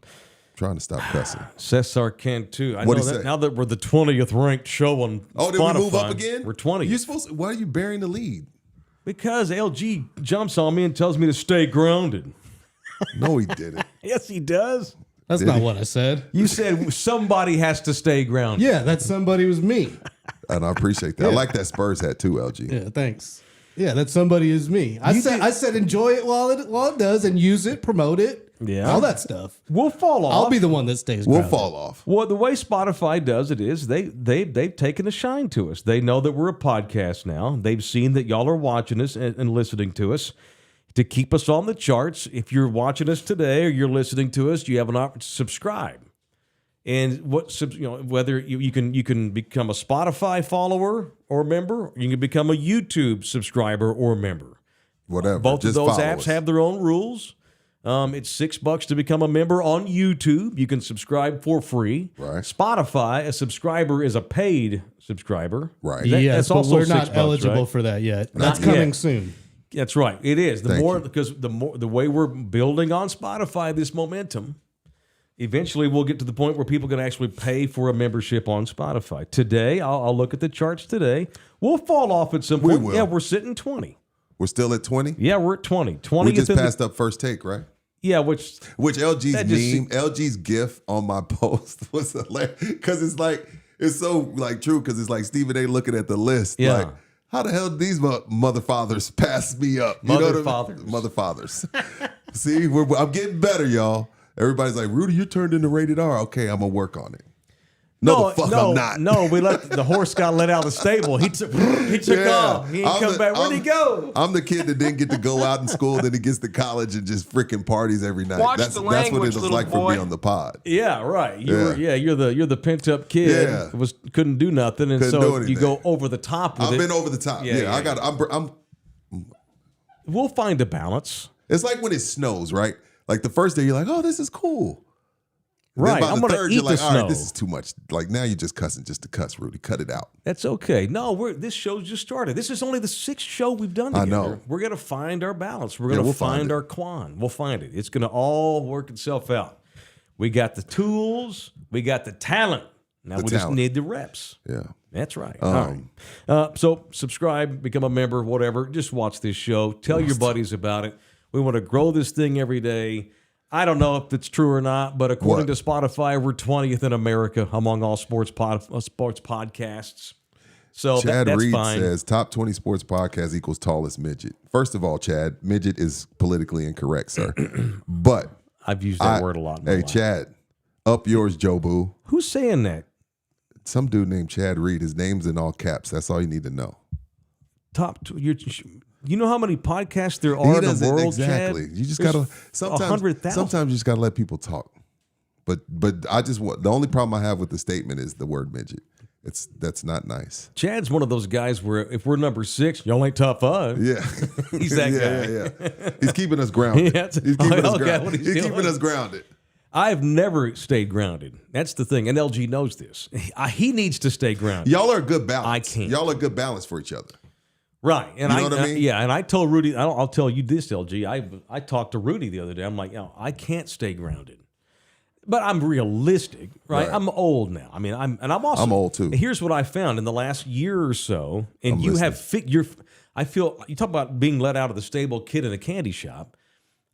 S2: Trying to stop cussing.
S1: Cesar can too. I
S2: What'd
S1: know
S2: he
S1: that
S2: say?
S1: Now that we're the 20th ranked show on
S2: Oh, did
S1: Spotify,
S2: we move up again?
S1: We're 20th.
S2: You're supposed to, why are you burying the lead?
S1: Because LG jumps on me and tells me to stay grounded.
S2: No, he didn't.
S1: Yes, he does.
S3: That's not what I said.
S1: You said somebody has to stay grounded.
S3: Yeah, that somebody was me.
S2: And I appreciate that. I like that Spurs hat too, LG.
S3: Yeah, thanks. Yeah, that somebody is me. I said enjoy it while it does and use it, promote it.
S1: Yeah.
S3: All that stuff.
S1: We'll fall off.
S3: I'll be the one that stays
S2: We'll
S3: grounded.
S2: fall off.
S1: Well, the way Spotify does it is they've taken a shine to us. They know that we're a podcast now. They've seen that y'all are watching us and listening to us to keep us on the charts. If you're watching us today or you're listening to us, you have an option to subscribe. And whether you can become a Spotify follower or member, or you can become a YouTube subscriber or member.
S2: Whatever.
S1: Both
S2: Just
S1: of those
S2: follow
S1: apps
S2: us.
S1: have their own rules. It's $6 to become a member on YouTube. You can subscribe for free.
S2: Right.
S1: Spotify, a subscriber is a paid subscriber.
S2: Right.
S3: Yes, but we're not
S1: $6,
S3: eligible
S1: right?
S3: for that yet.
S1: Not
S3: That's coming
S1: yet.
S3: soon.
S1: That's right. It is.
S2: Because
S1: the way we're building on Spotify, this momentum, eventually we'll get to the point where people can actually pay for a membership on Spotify. Today, I'll look at the charts today. We'll fall off at some point.
S2: We will.
S1: Yeah, we're sitting 20.
S2: We're still at 20?
S1: Yeah, we're at 20. 20
S2: We just passed up first take, right?
S1: Yeah, which
S2: LG's
S1: that
S2: meme,
S1: just-
S2: LG's gif on my post was hilarious because it's so like true because it's like Stephen A. looking at the list.
S1: Yeah.
S2: Like, how the hell did these mother fathers pass me up? You know what I mean?
S1: Mother-fathers.
S2: Mother fathers. See, I'm getting better, y'all. Everybody's like, Rudy, you turned into rated R. Okay, I'm gonna work on it. No, the fuck I'm not.
S1: No, the horse got let out of the stable. He took off. He ain't come back. Where'd he go?
S2: I'm the kid that didn't get to go out in school, then he gets to college and just freaking parties every night.
S7: Watch
S2: That's
S7: the
S2: what it
S7: language,
S2: was
S7: little
S2: like for
S7: boy.
S2: me on the pod.
S1: Yeah, right.
S2: Yeah.
S1: You're the pent up kid.
S2: Yeah.
S1: who couldn't do nothing, and
S2: Couldn't
S1: so
S2: do anything.
S1: you go over the top with
S2: I've
S1: it.
S2: been over the top.
S1: Yeah. We'll find a balance.
S2: It's like when it snows, right? Like the first day, you're like, "Oh, this is cool." And then
S1: Right.
S2: by
S1: I'm
S2: the
S1: going
S2: third,
S1: to
S2: you're
S1: eat
S2: like,
S1: the
S2: "All
S1: snow.
S2: right, this is too much." Like now, you're just cussing just to cuss, Rudy. Cut it out.
S1: That's okay. No, this show's just started. This is only the 6th show we've done together.
S2: I know.
S1: We're going to find our balance. We're going to
S2: we'll find
S1: find
S2: it.
S1: our quan. We'll find it. It's going to all work itself out. We got the tools. We got the talent. Now we just
S2: talent.
S1: need the reps.
S2: Yeah.
S1: That's right. All right. So subscribe, become a member, whatever. Just watch this show. Tell your buddies about it. We want to grow this thing every day. I don't know if it's true or not, but according to Spotify, we're 20th in America among all sports podcasts. So
S2: Chad
S1: that's
S2: Reed
S1: fine.
S2: says top 20 sports podcast equals tallest midget. First of all, Chad, midget is politically incorrect, sir. But
S1: I've used that word a lot. In my life.
S2: Chad, up yours, Joe Boo.
S1: Who's saying that?
S2: Some dude named Chad Reed. His name's in all caps. That's all you need to know.
S1: You know how many podcasts there are in the world,
S2: exactly.
S1: Chad?
S2: You just
S1: There's
S2: gotta sometimes
S1: 100,000.
S2: Sometimes you just gotta let people talk. But the only problem I have with the statement is the word midget. That's not nice.
S1: Chad's one of those guys where if we're number 6, y'all ain't top 5.
S2: Yeah,
S1: He's that guy.
S2: Yeah. He's keeping us grounded.
S1: Yeah,
S2: he's keeping us
S1: okay,
S2: grounded.
S1: what he's
S2: He's
S1: doing.
S2: keeping us grounded.
S1: I've never stayed grounded. That's the thing. And LG knows this. He needs to stay grounded.
S2: Y'all are a good balance.
S1: I can't.
S2: Y'all are a good balance for each other.
S1: Right. And
S2: You know what I mean?
S1: Yeah. And I told Rudy, I'll tell you this, LG. I talked to Rudy the other day. I'm like, I can't stay grounded. But I'm realistic, right? I'm old now. I mean, I'm also
S2: I'm old too.
S1: Here's what I found in the last year or so, and
S2: I'm
S1: you
S2: listening.
S1: have I feel you talk about being let out of the stable, kid in a candy shop.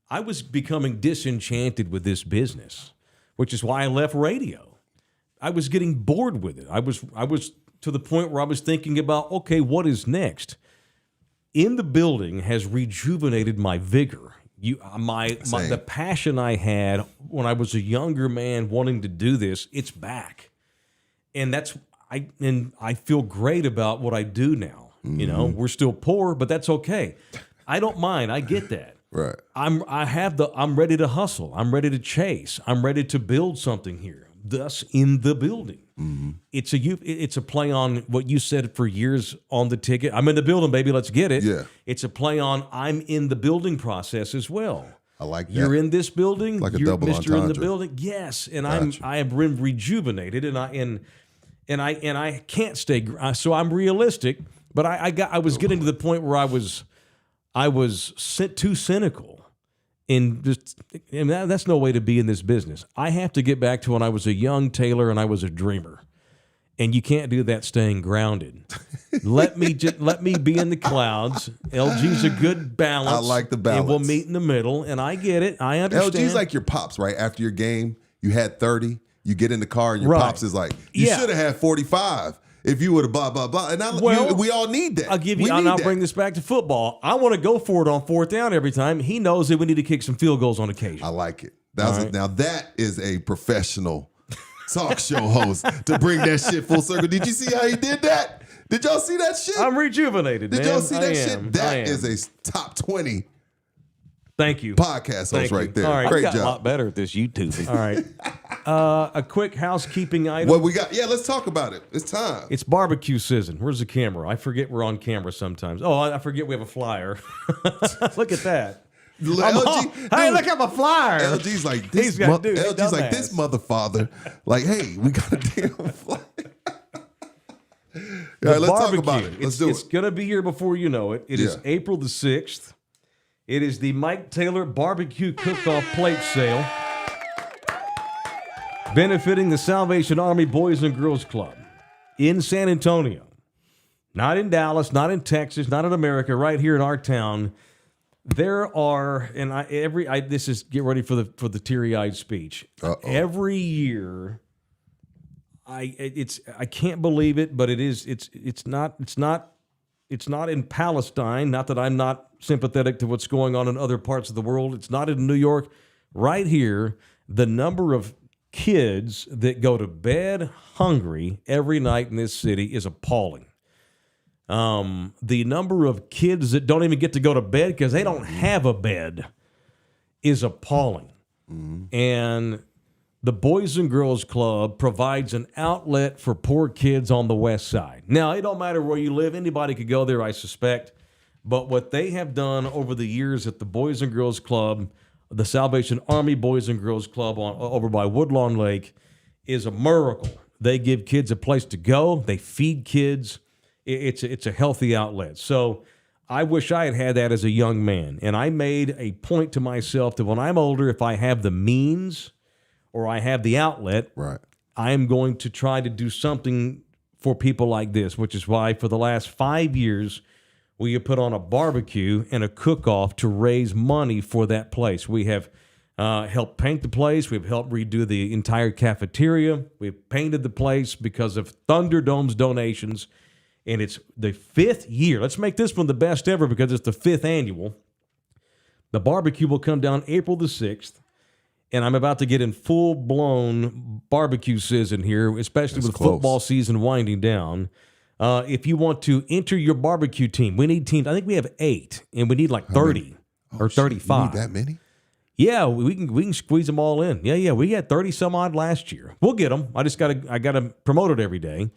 S1: I was becoming disenchanted with this business, which is why I left radio. I was getting bored with it. I was to the point where I was thinking about, okay, what is next? In the Building has rejuvenated my vigor. The passion I had when I was a younger man wanting to do this, it's back. And I feel great about what I do now.
S2: Mm-hmm.
S1: You know, we're still poor, but that's okay. I don't mind. I get that.
S2: Right.
S1: I'm ready to hustle. I'm ready to chase. I'm ready to build something here. Thus, in the building.
S2: Mm-hmm.
S1: It's a play on what you said for years on the ticket. I'm in the building, baby. Let's get it.
S2: Yeah.
S1: It's a play on I'm in the building process as well.
S2: I like that.
S1: You're in this building.
S2: Like a
S1: you're
S2: double
S1: Mr. in the
S2: entendre.
S1: building. Yes, and
S2: Gotcha.
S1: I am rejuvenated, and I can't stay. So I'm realistic, but I was getting to the point where I was too cynical. And that's no way to be in this business. I have to get back to when I was a young Taylor and I was a dreamer, and you can't do that staying grounded. Let me be in the clouds. LG's a good balance.
S2: I like the balance.
S1: And we'll meet in the middle, and I get it. I understand.
S2: LG's like your pops, right? After your game, you had 30. You get in the car, and your
S1: Right.
S2: pops is like, you
S1: Yeah.
S2: should have had 45 if you would have blah, blah, blah. And we all need that.
S1: I'll give you,
S2: We
S1: and
S2: need
S1: I'll
S2: that.
S1: bring this back to football. I want to go for it on 4th down every time. He knows that we need to kick some field goals on occasion.
S2: I like it.
S1: Right.
S2: Now that is a professional talk show host to bring that shit full circle. Did you see how he did that? Did y'all see that shit?
S1: I'm rejuvenated,
S2: Did
S1: man.
S2: y'all see that
S1: I
S2: shit?
S1: am.
S2: That
S1: I am.
S2: is a top 20
S1: Thank you.
S2: podcast
S1: Thank
S2: host
S1: you.
S2: right there.
S1: All right,
S2: Great
S1: you got a lot
S2: job.
S1: better at this YouTube. All right. A quick housekeeping item.
S2: What we got? Yeah, let's talk about it. It's time.
S1: It's barbecue season. Where's the camera? I forget we're on camera sometimes. Oh, I forget we have a flyer. Look at that. Hey, look at my flyer.
S2: LG's like this.
S1: He's got dude,
S2: LG's like this motherfather. Like, hey, we got a damn flyer. All right, let's talk about it. Let's do
S1: It's
S2: it.
S1: going to be here before you know it. It is
S2: Yeah.
S1: April the 6th. It is the Mike Taylor Barbecue Cook-Off Plate Sale, benefiting the Salvation Army Boys and Girls Club in San Antonio. Not in Dallas, not in Texas, not in America, right here in our town. There are, and this is, get ready for the teary-eyed speech.
S2: Uh-oh.
S1: Every year, I can't believe it, but it's not in Palestine. Not that I'm not sympathetic to what's going on in other parts of the world. It's not in New York. Right here, the number of kids that go to bed hungry every night in this city is appalling. The number of kids that don't even get to go to bed because they don't have a bed is appalling. And the Boys and Girls Club provides an outlet for poor kids on the West Side. Now, it don't matter where you live. Anybody could go there, I suspect. But what they have done over the years at the Boys and Girls Club, the Salvation Army Boys and Girls Club over by Woodlawn Lake, is a miracle. They give kids a place to go. They feed kids. It's a healthy outlet. So I wish I had that as a young man. And I made a point to myself that when I'm older, if I have the means or I have the outlet,
S2: Right.
S1: I am going to try to do something for people like this, which is why for the last 5 years, we have put on a barbecue and a cook-off to raise money for that place. We have helped paint the place. We've helped redo the entire cafeteria. We've painted the place because of Thunderdome's donations. And it's the 5th year. Let's make this one the best ever because it's the 5th annual. The barbecue will come down April the 6th. And I'm about to get in full-blown barbecue season here, especially with football season winding down. If you want to enter your barbecue team, we need teams. I think we have 8, and we need like 30 or 35.
S2: You need that many?
S1: Yeah, we can squeeze them all in. Yeah, we had 30 some odd last year. We'll get them. I gotta promote it every day.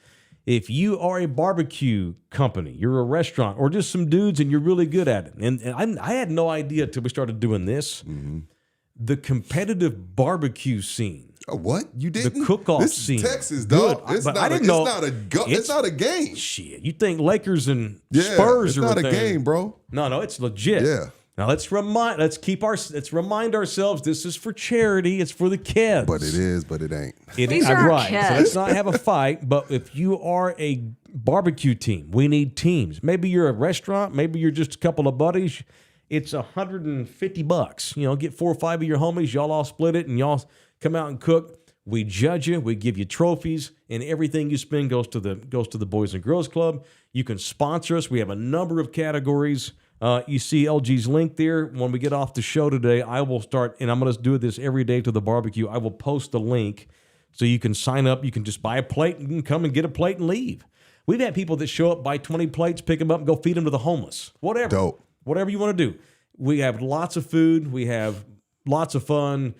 S1: If you are a barbecue company, you're a restaurant, or just some dudes and you're really good at it, and I had no idea until we started doing this, the competitive barbecue scene.
S2: What? You didn't?
S1: The cook-off
S2: this
S1: scene.
S2: Is Texas, dog. It's not a game.
S1: Shit, you think Lakers and
S2: Yeah,
S1: Spurs
S2: it's
S1: are
S2: not a game, bro.
S1: No, it's legit.
S2: Yeah.
S1: Now let's remind ourselves this is for charity. It's for the kids.
S2: But it is, but it ain't.
S7: These are our
S1: right.
S7: kids.
S1: So let's not have a fight. But if you are a barbecue team, we need teams. Maybe you're a restaurant. Maybe you're just a couple of buddies. It's $150. You know, get 4 or 5 of your homies. Y'all all split it, and y'all come out and cook. We judge you. We give you trophies, and everything you spend goes to the Boys and Girls Club. You can sponsor us. We have a number of categories. You see LG's link there. When we get off the show today, I will start, and I'm going to do this every day to the barbecue. I will post the link so you can sign up. You can just buy a plate and you can come and get a plate and leave. We've had people that show up, buy 20 plates, pick them up, and go feed them to the homeless. Whatever.
S2: Dope.
S1: Whatever you want to do. We have lots of food. We have lots of fun.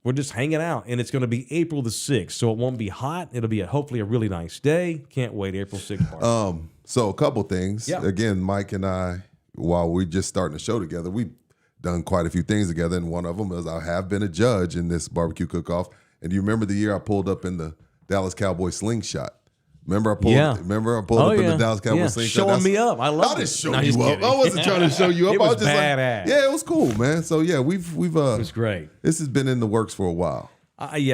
S1: We're just hanging out, and it's going to be April the 6th, so it won't be hot. It'll be hopefully a really nice day. Can't wait, April 6th party.
S2: So a couple things.
S1: Yeah.
S2: Again, Mike and I, while we're just starting the show together, we've done quite a few things together, and one of them is I have been a judge in this barbecue cook-off. And do you remember the year I pulled up in the Dallas Cowboys slingshot? Remember I pulled up in the Dallas Cowboys slingshot?
S1: Showing me up. I love it.
S2: I didn't show you up. I wasn't trying to show you up.
S1: It was
S2: I was just
S1: badass.
S2: like, yeah, it was cool, man. So yeah, we've
S1: It was great.
S2: This has been in the works for a while.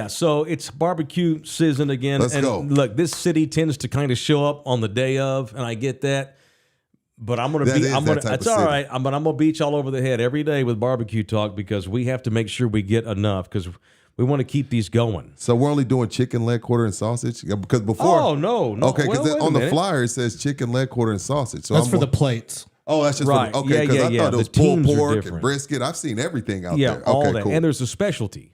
S1: So it's barbecue season again.
S2: Let's go.
S1: Look, this city tends to kind of show up on the day of, and I get that. But I'm gonna be. That's all right. But I'm gonna beat you all over the head every day with barbecue talk because we have to make sure we get enough because we want to keep these going.
S2: So we're only doing chicken, leg quarter, and sausage? Yeah, because before.
S1: Oh no.
S2: Okay, because
S1: well,
S2: on the flyer it says chicken, leg quarter, and sausage. So
S3: That's for the plates.
S2: Oh, that's just
S1: right.
S2: Okay, because I thought it was
S1: the
S2: pulled
S1: teams are
S2: pork
S1: different.
S2: and brisket. I've seen everything out
S1: Yeah,
S2: there.
S1: all
S2: Okay,
S1: that.
S2: cool.
S1: And there's a specialty.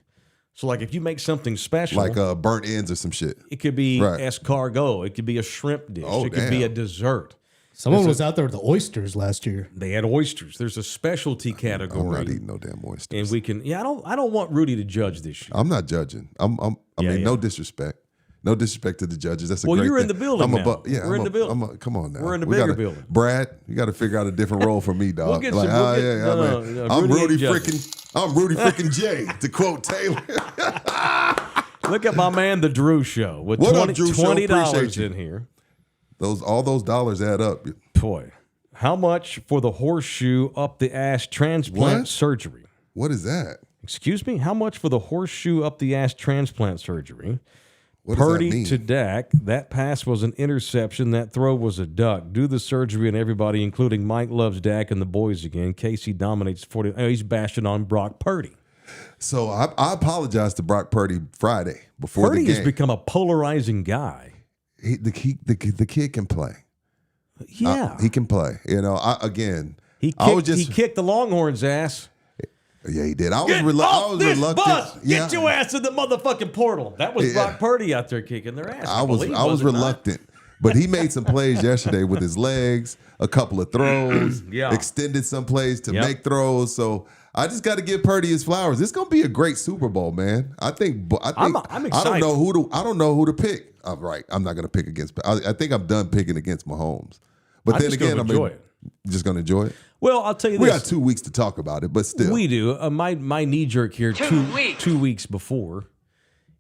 S1: So like if you make something special,
S2: like burnt ends or some shit.
S1: it could be escargot. It could be a shrimp dish.
S2: Oh,
S1: it could be a dessert.
S3: Someone was out there with the oysters last year.
S1: They had oysters. There's a specialty category.
S2: I'm not eating no damn oysters.
S1: And we can. Yeah, I don't want Rudy to judge this year.
S2: I'm not judging. I mean, no disrespect. No disrespect to the judges. That's a great thing.
S1: Well, you're in the building now.
S2: We're
S1: in the building.
S2: Come on now.
S1: We're in the bigger building.
S2: Brad, you got to figure out a different role for me, dog.
S1: We'll get
S2: I'm Rudy freaking J, to quote Taylor.
S1: Look at my man, the Drew Show, with
S2: What up, Drew Show?
S1: $20
S2: Appreciate you.
S1: in here.
S2: All those dollars add up.
S1: Boy, how much for the horseshoe up the ass transplant surgery?
S2: What is that?
S1: Excuse me? How much for the horseshoe up the ass transplant surgery?
S2: What does that
S1: Purdy
S2: mean?
S1: to Dak. That pass was an interception. That throw was a duck. Do the surgery, and everybody, including Mike, loves Dak and the boys again. Casey dominates 40. Oh, he's bashing on Brock Purdy.
S2: So I apologize to Brock Purdy Friday before
S1: Purdy
S2: the game.
S1: has become a polarizing guy.
S2: The kid can play.
S1: Yeah,
S2: he can play. You know,
S1: he kicked the Longhorns' ass.
S2: Yeah, he did. I was
S1: Get
S2: reluctant.
S1: Bus. Get your ass in the motherfucking portal. That was Brock Purdy out there kicking their ass.
S2: I was reluctant, but he made some plays yesterday with his legs, a couple of throws, extended some plays to make throws. So I just got to give Purdy his flowers. It's going to be a great Super Bowl, man. I'm excited. I don't know who to pick. I'm right. I'm not going to pick against. I think I'm done picking against Mahomes. But then again, I'm just going to enjoy it.
S1: Well, I'll tell you this.
S2: We got 2 weeks to talk about it, but still.
S1: We do. My knee jerk here 2 weeks before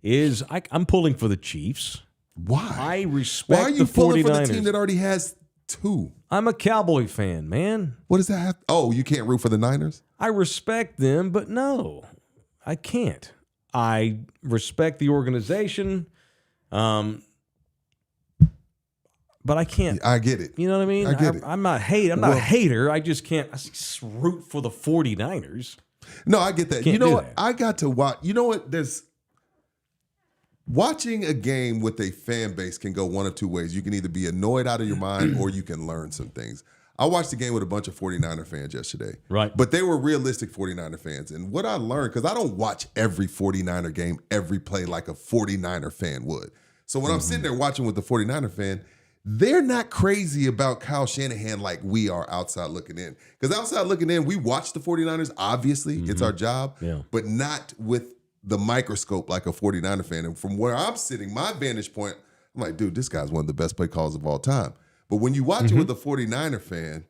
S1: is I'm pulling for the Chiefs.
S2: Why?
S1: I respect
S2: Why are you
S1: the 49ers.
S2: pulling for the team that already has 2?
S1: I'm a Cowboy fan, man.
S2: What does that have? Oh, you can't root for the Niners?
S1: I respect them, but no, I can't. I respect the organization. but I can't.
S2: I get it.
S1: You know what I mean?
S2: I get it.
S1: I'm not a hater. I just can't root for the 49ers.
S2: No, I get that.
S1: Can't
S2: You know
S1: do
S2: what?
S1: that.
S2: I got to watch. You know what? There's watching a game with a fan base can go one of two ways. You can either be annoyed out of your mind or you can learn some things. I watched the game with a bunch of 49er fans yesterday.
S1: Right.
S2: But they were realistic 49er fans. And what I learned, because I don't watch every 49er game, every play like a 49er fan would. So when I'm sitting there watching with the 49er fan, they're not crazy about Kyle Shanahan like we are outside looking in. Because outside looking in, we watch the 49ers, obviously. It's our job.
S1: Yeah.
S2: But not with the microscope like a 49er fan. And from where I'm sitting, my vantage point, I'm like, dude, this guy's one of the best play calls of all time. But when you watch it with a 49er fan,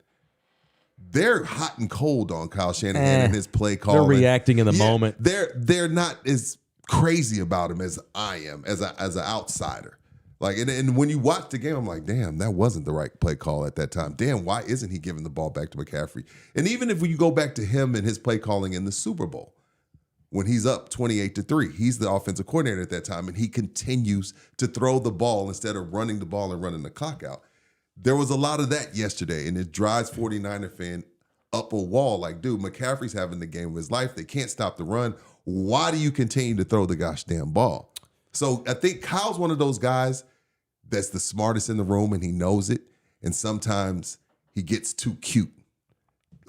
S2: they're hot and cold on Kyle Shanahan and his play call.
S1: They're reacting in the moment.
S2: They're not as crazy about him as I am as an outsider. Like, and when you watch the game, I'm like, damn, that wasn't the right play call at that time. Damn, why isn't he giving the ball back to McCaffrey? And even if you go back to him and his play calling in the Super Bowl, when he's up 28-3, he's the offensive coordinator at that time, and he continues to throw the ball instead of running the ball and running the clock out. There was a lot of that yesterday, and it drives 49er fan up a wall. Like, dude, McCaffrey's having the game of his life. They can't stop the run. Why do you continue to throw the gosh damn ball? So I think Kyle's one of those guys that's the smartest in the room, and he knows it. And sometimes he gets too cute.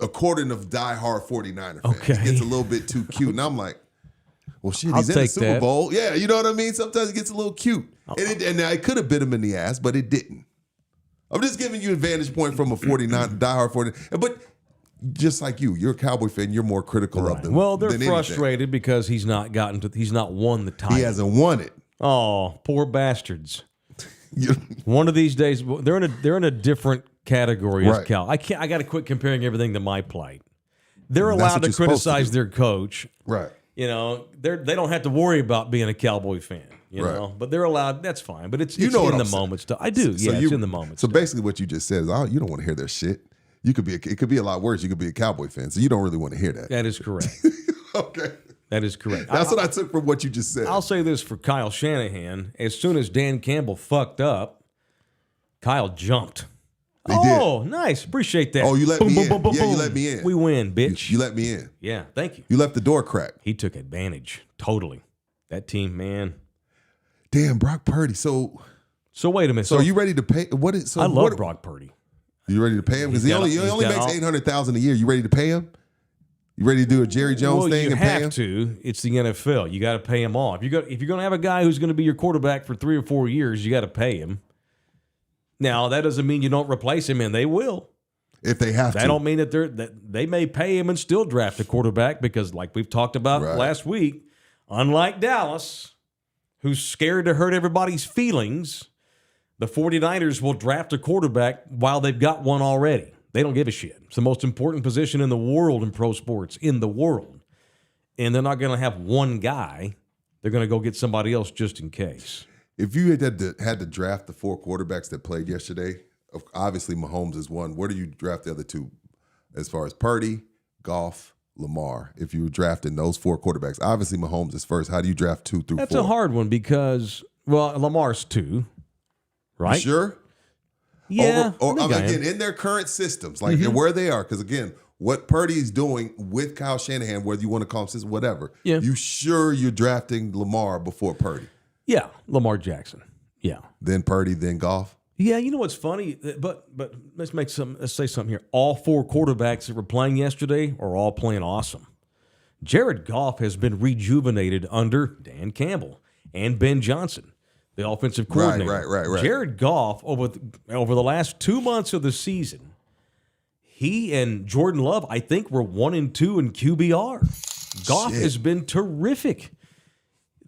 S2: According to diehard 49er fans,
S1: Okay.
S2: he gets a little bit too cute. And I'm like, well, shit,
S1: I'll
S2: he's in the
S1: take
S2: Super
S1: that.
S2: Bowl. Yeah, you know what I mean? Sometimes it gets a little cute. And it could have bit him in the ass, but it didn't. I'm just giving you a vantage point from a 49 diehard 49. But just like you're a Cowboy fan, you're more critical of them.
S1: Well, they're
S2: than
S1: frustrated because he's not won the title.
S2: anything. He hasn't won it.
S1: Oh, poor bastards.
S2: You-
S1: One of these days, they're in a different category as
S2: Right.
S1: Cal. I got to quit comparing everything to my plight. They're
S2: That's
S1: allowed
S2: what
S1: to
S2: you're supposed to
S1: criticize
S2: do.
S1: their coach.
S2: Right.
S1: You know, they don't have to worry about being a Cowboy fan. You
S2: Right.
S1: know, but they're allowed. That's fine. But it's
S2: You know what
S1: in
S2: I'm
S1: the
S2: saying.
S1: moment stuff. I do. It's in the moment.
S2: So basically, what you just said is, you don't want to hear their shit. It could be a lot worse. You could be a Cowboy fan, so you don't really want to hear that.
S1: That is correct.
S2: Okay.
S1: That is correct.
S2: That's what I took from what you just said.
S1: I'll say this for Kyle Shanahan. As soon as Dan Campbell fucked up, Kyle jumped.
S2: He did.
S1: Oh, nice. Appreciate that.
S2: Oh, you let
S1: Boom,
S2: me
S1: boom,
S2: in.
S1: boom, boom,
S2: Yeah, you
S1: boom.
S2: let me in.
S1: We win, bitch.
S2: You let me in.
S1: Yeah, thank you.
S2: You left the door cracked.
S1: He took advantage. Totally. That team, man.
S2: Damn, Brock Purdy. So
S1: wait a minute.
S2: are you ready to pay? What is? So
S1: I love
S2: what,
S1: Brock Purdy.
S2: You ready to pay him? Because
S1: He's
S2: he only
S1: got
S2: makes
S1: all-
S2: $800,000 a year. You ready to pay him? You ready to do a Jerry Jones
S1: Well,
S2: thing
S1: you
S2: and pay him?
S1: have to. It's the NFL. You got to pay him off. If you're going to have a guy who's going to be your quarterback for 3 or 4 years, you got to pay him. Now, that doesn't mean you don't replace him, and they will.
S2: If they have
S1: That
S2: to.
S1: don't mean that they may pay him and still draft a quarterback because, like we've talked about
S2: Right.
S1: last week, unlike Dallas, who's scared to hurt everybody's feelings, the 49ers will draft a quarterback while they've got one already. They don't give a shit. It's the most important position in the world in pro sports, in the world. And they're not going to have one guy. They're going to go get somebody else just in case.
S2: If you had to draft the 4 quarterbacks that played yesterday, obviously Mahomes is one. Where do you draft the other 2? As far as Purdy, Goff, Lamar. If you were drafting those 4 quarterbacks, obviously Mahomes is first. How do you draft 2 through 4?
S1: That's a hard one because, well, Lamar's 2, right?
S2: You sure?
S1: Yeah.
S2: Or
S1: I think I am.
S2: again, in their current systems, like where they are, because again, what Purdy is doing with Kyle Shanahan, whether you want to call him system, whatever,
S1: Yeah.
S2: you sure you're drafting Lamar before Purdy?
S1: Yeah, Lamar Jackson. Yeah.
S2: Then Purdy, then Goff?
S1: Yeah, you know what's funny? But let's say something here. All 4 quarterbacks that were playing yesterday are all playing awesome. Jared Goff has been rejuvenated under Dan Campbell and Ben Johnson, the offensive coordinator.
S2: Right.
S1: Jared Goff, over the last 2 months of the season, he and Jordan Love, I think, were 1 and 2 in QBR. Goff
S2: Shit.
S1: has been terrific.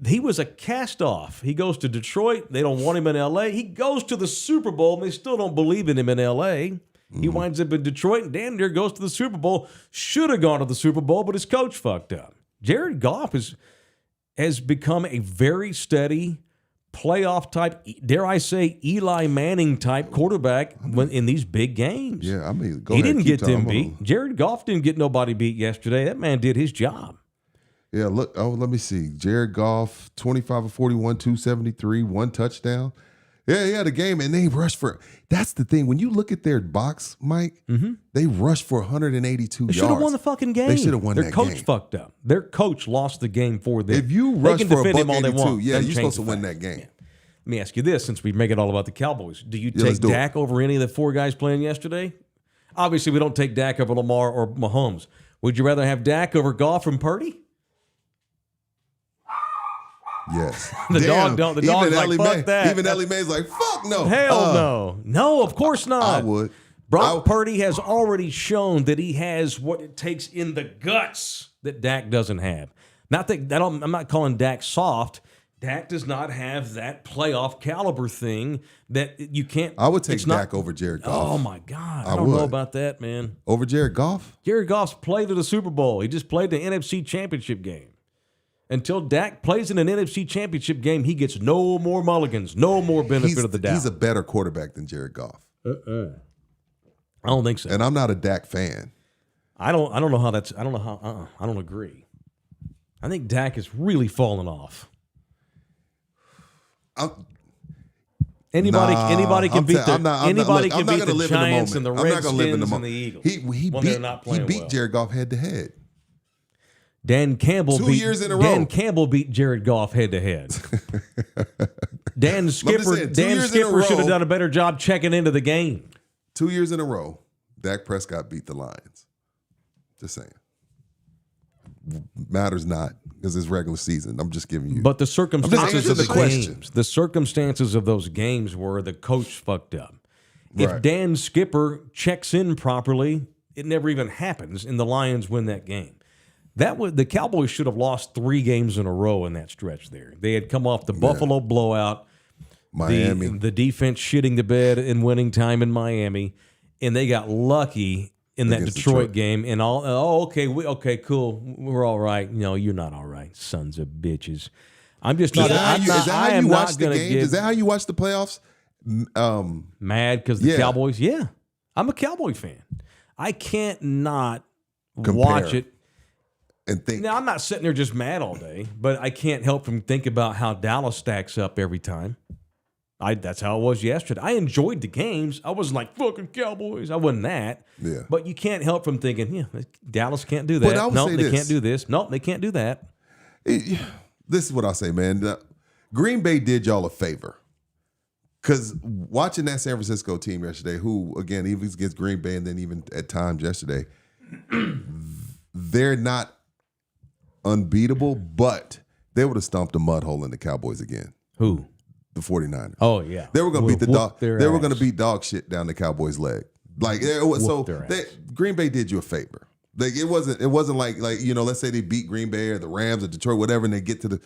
S1: He was a cast-off. He goes to Detroit. They don't want him in L.A. He goes to the Super Bowl, and they still don't believe in him in L.A. He winds up in Detroit, and damn near goes to the Super Bowl. Should have gone to the Super Bowl, but his coach fucked up. Jared Goff has become a very steady playoff type, dare I say, Eli Manning type quarterback in these big games.
S2: Yeah, I mean,
S1: He didn't get them beat. Jared Goff didn't get nobody beat yesterday. That man did his job.
S2: Yeah, look. Oh, let me see. Jared Goff, 25 of 41, 273, 1 touchdown. Yeah, he had a game, and they rushed for. That's the thing. When you look at their box, Mike, they rushed for 182 yards.
S1: They should have won the fucking game.
S2: They should have won
S1: Their
S2: that
S1: coach
S2: game.
S1: fucked up. Their coach lost the game for them.
S2: If you
S1: They
S2: rush
S1: can
S2: for a
S1: defend him
S2: buck
S1: all they
S2: 82,
S1: want.
S2: yeah,
S1: Doesn't
S2: you're
S1: change
S2: supposed to
S1: the
S2: win
S1: fact.
S2: that game.
S1: Yeah. Let me ask you this, since we make it all about the Cowboys. Do you
S2: let's
S1: take
S2: do it.
S1: Dak over any of the 4 guys playing yesterday? Obviously, we don't take Dak over Lamar or Mahomes. Would you rather have Dak over Goff and Purdy?
S2: Yes.
S1: The dog's like, fuck that.
S2: Even Ellie Mae's like, fuck no.
S1: Hell no. No, of course not.
S2: I would.
S1: Brock Purdy has already shown that he has what it takes in the guts that Dak doesn't have. Not that I'm not calling Dak soft. Dak does not have that playoff caliber thing that you can't.
S2: I would take Dak over Jared Goff.
S1: Oh my God. I don't know about that, man.
S2: Over Jared Goff?
S1: Jared Goff's played at the Super Bowl. He just played the NFC Championship game. Until Dak plays in an NFC Championship game, he gets no more mulligans, no more benefit of the doubt.
S2: He's a better quarterback than Jared Goff.
S1: I don't think so.
S2: And I'm not a Dak fan.
S1: I don't know how that's. I don't know how. I don't agree. I think Dak has really fallen off. Anybody can beat the Giants and the Redskins and the Eagles.
S2: He beat Jared Goff head to head.
S1: Dan Campbell
S2: 2 years in a row.
S1: Dan Campbell beat Jared Goff head to head. Dan Skipper should have done a better job checking into the game.
S2: 2 years in a row, Dak Prescott beat the Lions. Just saying. Matters not because it's regular season. I'm just giving you.
S1: But the circumstances of the
S2: question.
S1: games, the circumstances of those games were the coach fucked up. If
S2: Right.
S1: Dan Skipper checks in properly, it never even happens, and the Lions win that game. The Cowboys should have lost 3 games in a row in that stretch there. They had come off the Buffalo blowout,
S2: Miami. Mm.
S1: the defense shitting the bed in winning time in Miami, and they got lucky in that Detroit game. And okay, cool, we're all right. No, you're not all right, sons of bitches. I'm just not.
S2: Is that how you watch the games? Is that how you watch the playoffs?
S1: Mad because the Cowboys? Yeah, I'm a Cowboy fan. I can't not watch it.
S2: And think.
S1: Now, I'm not sitting there just mad all day, but I can't help from think about how Dallas stacks up every time. That's how it was yesterday. I enjoyed the games. I wasn't like, fucking Cowboys. I wasn't that.
S2: Yeah.
S1: But you can't help from thinking, Dallas can't do that. No, they can't do this. No, they can't do that.
S2: This is what I say, man. Green Bay did y'all a favor. Because watching that San Francisco team yesterday, who, again, even against Green Bay and then even at times yesterday, they're not unbeatable, but they would have stomped a mud hole in the Cowboys again.
S1: Who?
S2: The 49ers.
S1: Oh, yeah.
S2: They were going to beat the dog. They were going to
S1: ass.
S2: beat dog shit down the Cowboys' leg. Like Green Bay did you a favor. Like it wasn't like let's say they beat Green Bay or the Rams or Detroit, whatever, and they get to the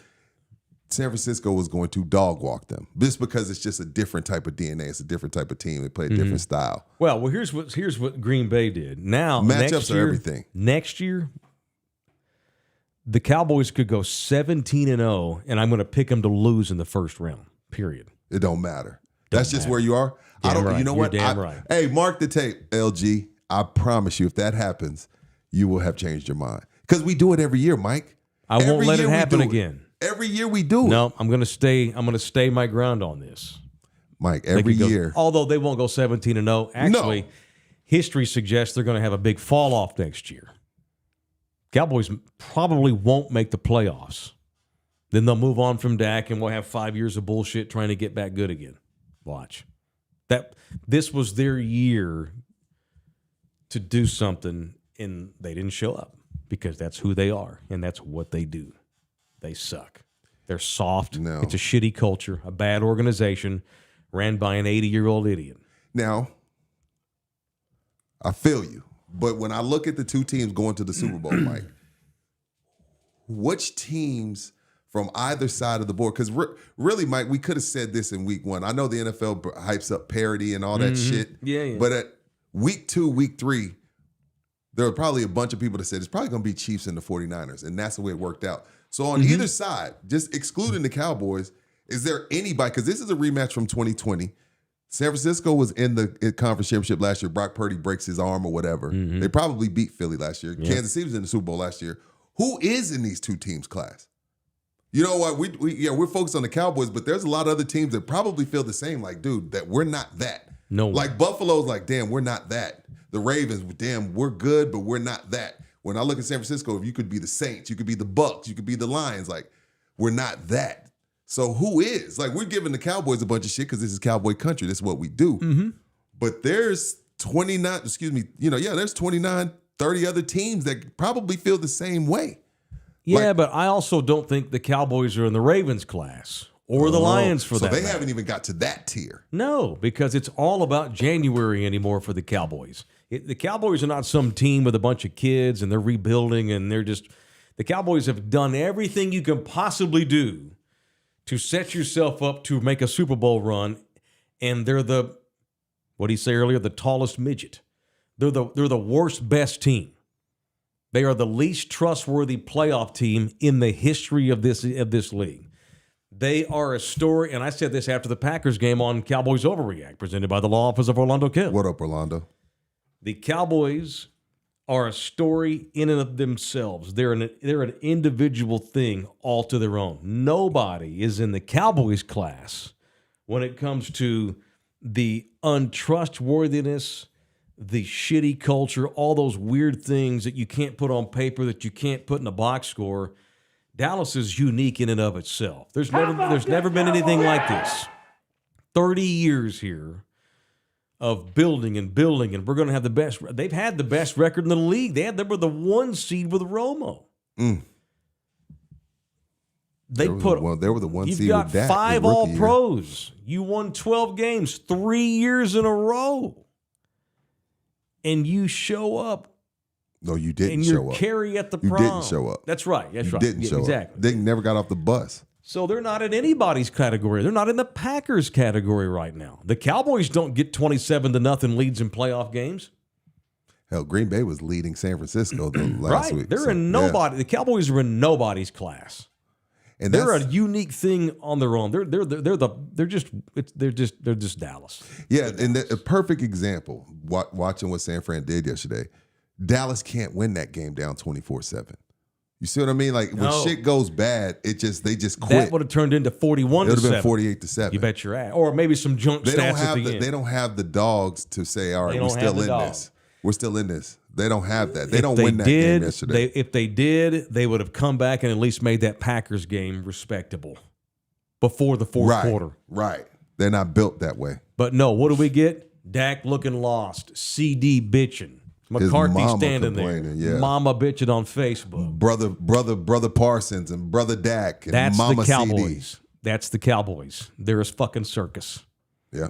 S2: San Francisco was going to dog walk them. Just because it's just a different type of DNA. It's a different type of team. They play a different style.
S1: Well, here's what Green Bay did. Now,
S2: matchups are everything.
S1: Next year, the Cowboys could go 17-0, and I'm going to pick them to lose in the first round. Period.
S2: It don't matter. That's just where you are.
S1: Right.
S2: You know what?
S1: You're damn right.
S2: Hey, mark the tape, LG. I promise you, if that happens, you will have changed your mind. Because we do it every year, Mike.
S1: I won't let it happen again.
S2: Every year we do it.
S1: No, I'm going to stay my ground on this.
S2: Mike, every year.
S1: Although they won't go 17-0. Actually, history suggests they're going to have a big fall off next year. Cowboys probably won't make the playoffs. Then they'll move on from Dak, and we'll have 5 years of bullshit trying to get back good again. Watch. This was their year to do something, and they didn't show up because that's who they are, and that's what they do. They suck. They're soft.
S2: No.
S1: It's a shitty culture, a bad organization ran by an 80-year-old idiot.
S2: Now, I feel you. But when I look at the two teams going to the Super Bowl, Mike, which teams from either side of the board? Because really, Mike, we could have said this in week 1. I know the NFL hypes up parity and all that shit.
S1: Yeah.
S2: But at week 2, week 3, there were probably a bunch of people that said it's probably going to be Chiefs and the 49ers. And that's the way it worked out. So on either side, just excluding the Cowboys, is there anybody? Because this is a rematch from 2020. San Francisco was in the conference championship last year. Brock Purdy breaks his arm or whatever. They probably beat Philly last year. Kansas City was in the Super Bowl last year. Who is in these two teams' class? You know what? We're focused on the Cowboys, but there's a lot of other teams that probably feel the same. Like, dude, that we're not that.
S1: No.
S2: Like Buffalo's like, damn, we're not that. The Ravens, damn, we're good, but we're not that. When I look at San Francisco, if you could be the Saints, you could be the Bucks, you could be the Lions. Like, we're not that. So who is? Like, we're giving the Cowboys a bunch of shit because this is Cowboy country. This is what we do.
S1: Mm-hmm.
S2: But there's 29, there's 29, 30 other teams that probably feel the same way.
S1: Yeah, but I also don't think the Cowboys are in the Ravens class or the Lions for that.
S2: So they
S1: matter.
S2: haven't even got to that tier.
S1: No, because it's all about January anymore for the Cowboys. The Cowboys are not some team with a bunch of kids and they're rebuilding and the Cowboys have done everything you can possibly do to set yourself up to make a Super Bowl run, and they're what did he say earlier? The tallest midget. They're the worst best team. They are the least trustworthy playoff team in the history of this league. They are a story, and I said this after the Packers game on Cowboys Overreact, presented by the law office of Orlando Kill.
S2: What up, Orlando?
S1: The Cowboys are a story in and of themselves. They're an individual thing all to their own. Nobody is in the Cowboys class when it comes to the untrustworthiness, the shitty culture, all those weird things that you can't put on paper, that you can't put in a box score. Dallas is unique in and of itself. There's never been anything like this. 30 years here of building, and we're going to have the best. They've had the best record in the league. They were the 1 seed with Romo. They were the 1 seed. You've got
S2: with Dak,
S1: 5 All-Pros. You won 12 games 3 years in a row. And you show up.
S2: No, you didn't
S1: and
S2: show
S1: you're
S2: up.
S1: Carry at the
S2: You
S1: prom.
S2: didn't show up.
S1: That's right.
S2: You didn't show
S1: exactly.
S2: up. They never got off the bus.
S1: So they're not in anybody's category. They're not in the Packers category right now. The Cowboys don't get 27-0 leads in playoff games.
S2: Hell, Green Bay was leading San Francisco last week.
S1: They're in nobody. Yeah. The Cowboys are in nobody's class. And they're a unique thing on their own. They're just Dallas.
S2: Yeah, and a perfect example. Watching what San Fran did yesterday, Dallas can't win that game down 24-7. You see what I mean? Like when shit goes bad, they just quit.
S1: That would have turned into 41-7. It would have been
S2: 48-7.
S1: You bet your ass. Or maybe some junk stats at the end.
S2: They don't have the dogs to say, all right, we're still in this. We're still in this. They don't have that. They don't win that game yesterday.
S1: If they did, they would have come back and at least made that Packers game respectable before the fourth quarter.
S2: Right. They're not built that way.
S1: But no, what do we get? Dak looking lost. CD bitching. McCarthy standing there.
S2: Yeah.
S1: Mama bitching on Facebook.
S2: Brother Parsons and brother Dak and
S1: That's
S2: Mama
S1: the Cowboys.
S2: CD.
S1: That's the Cowboys. They're a fucking circus.
S2: Yeah.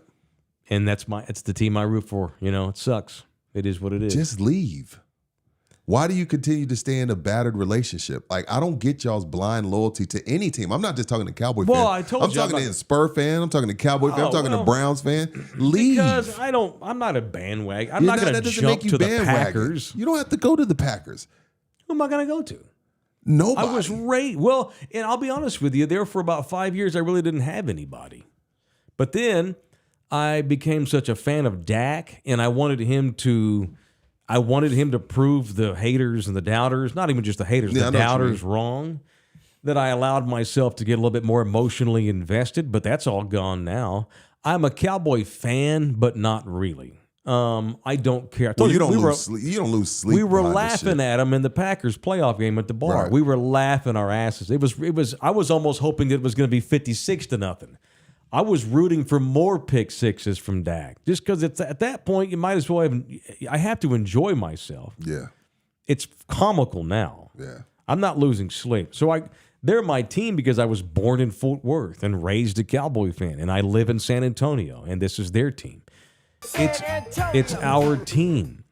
S1: And it's the team I root for. You know, it sucks. It is what it is.
S2: Just leave. Why do you continue to stay in a battered relationship? Like, I don't get y'all's blind loyalty to any team. I'm not just talking to Cowboy fans.
S1: I told
S2: I'm talking to Spur fan. I'm talking to Cowboy fan. I'm talking to Browns fan. Leave.
S1: Because I'm not a bandwagon. I'm not going to jump to the Packers.
S2: You don't have to go to the Packers.
S1: Who am I going to go to?
S2: Nobody.
S1: I was raised. Well, and I'll be honest with you, there for about 5 years, I really didn't have anybody. But then I became such a fan of Dak, and I wanted him to prove the haters and the doubters, not even just the haters, the doubters wrong, that I allowed myself to get a little bit more emotionally invested, but that's all gone now. I'm a Cowboy fan, but not really. I don't care.
S2: You don't lose sleep.
S1: We were laughing at them in the Packers playoff game at the bar. Right. We were laughing our asses. It was. I was almost hoping that it was going to be 56-0. I was rooting for more pick sixes from Dak, just because it's at that point you might as well I have to enjoy myself.
S2: Yeah,
S1: it's comical now.
S2: Yeah,
S1: I'm not losing sleep. So they're my team because I was born in Fort Worth and raised a Cowboy fan, and I live in San Antonio, and this is their team. It's our team.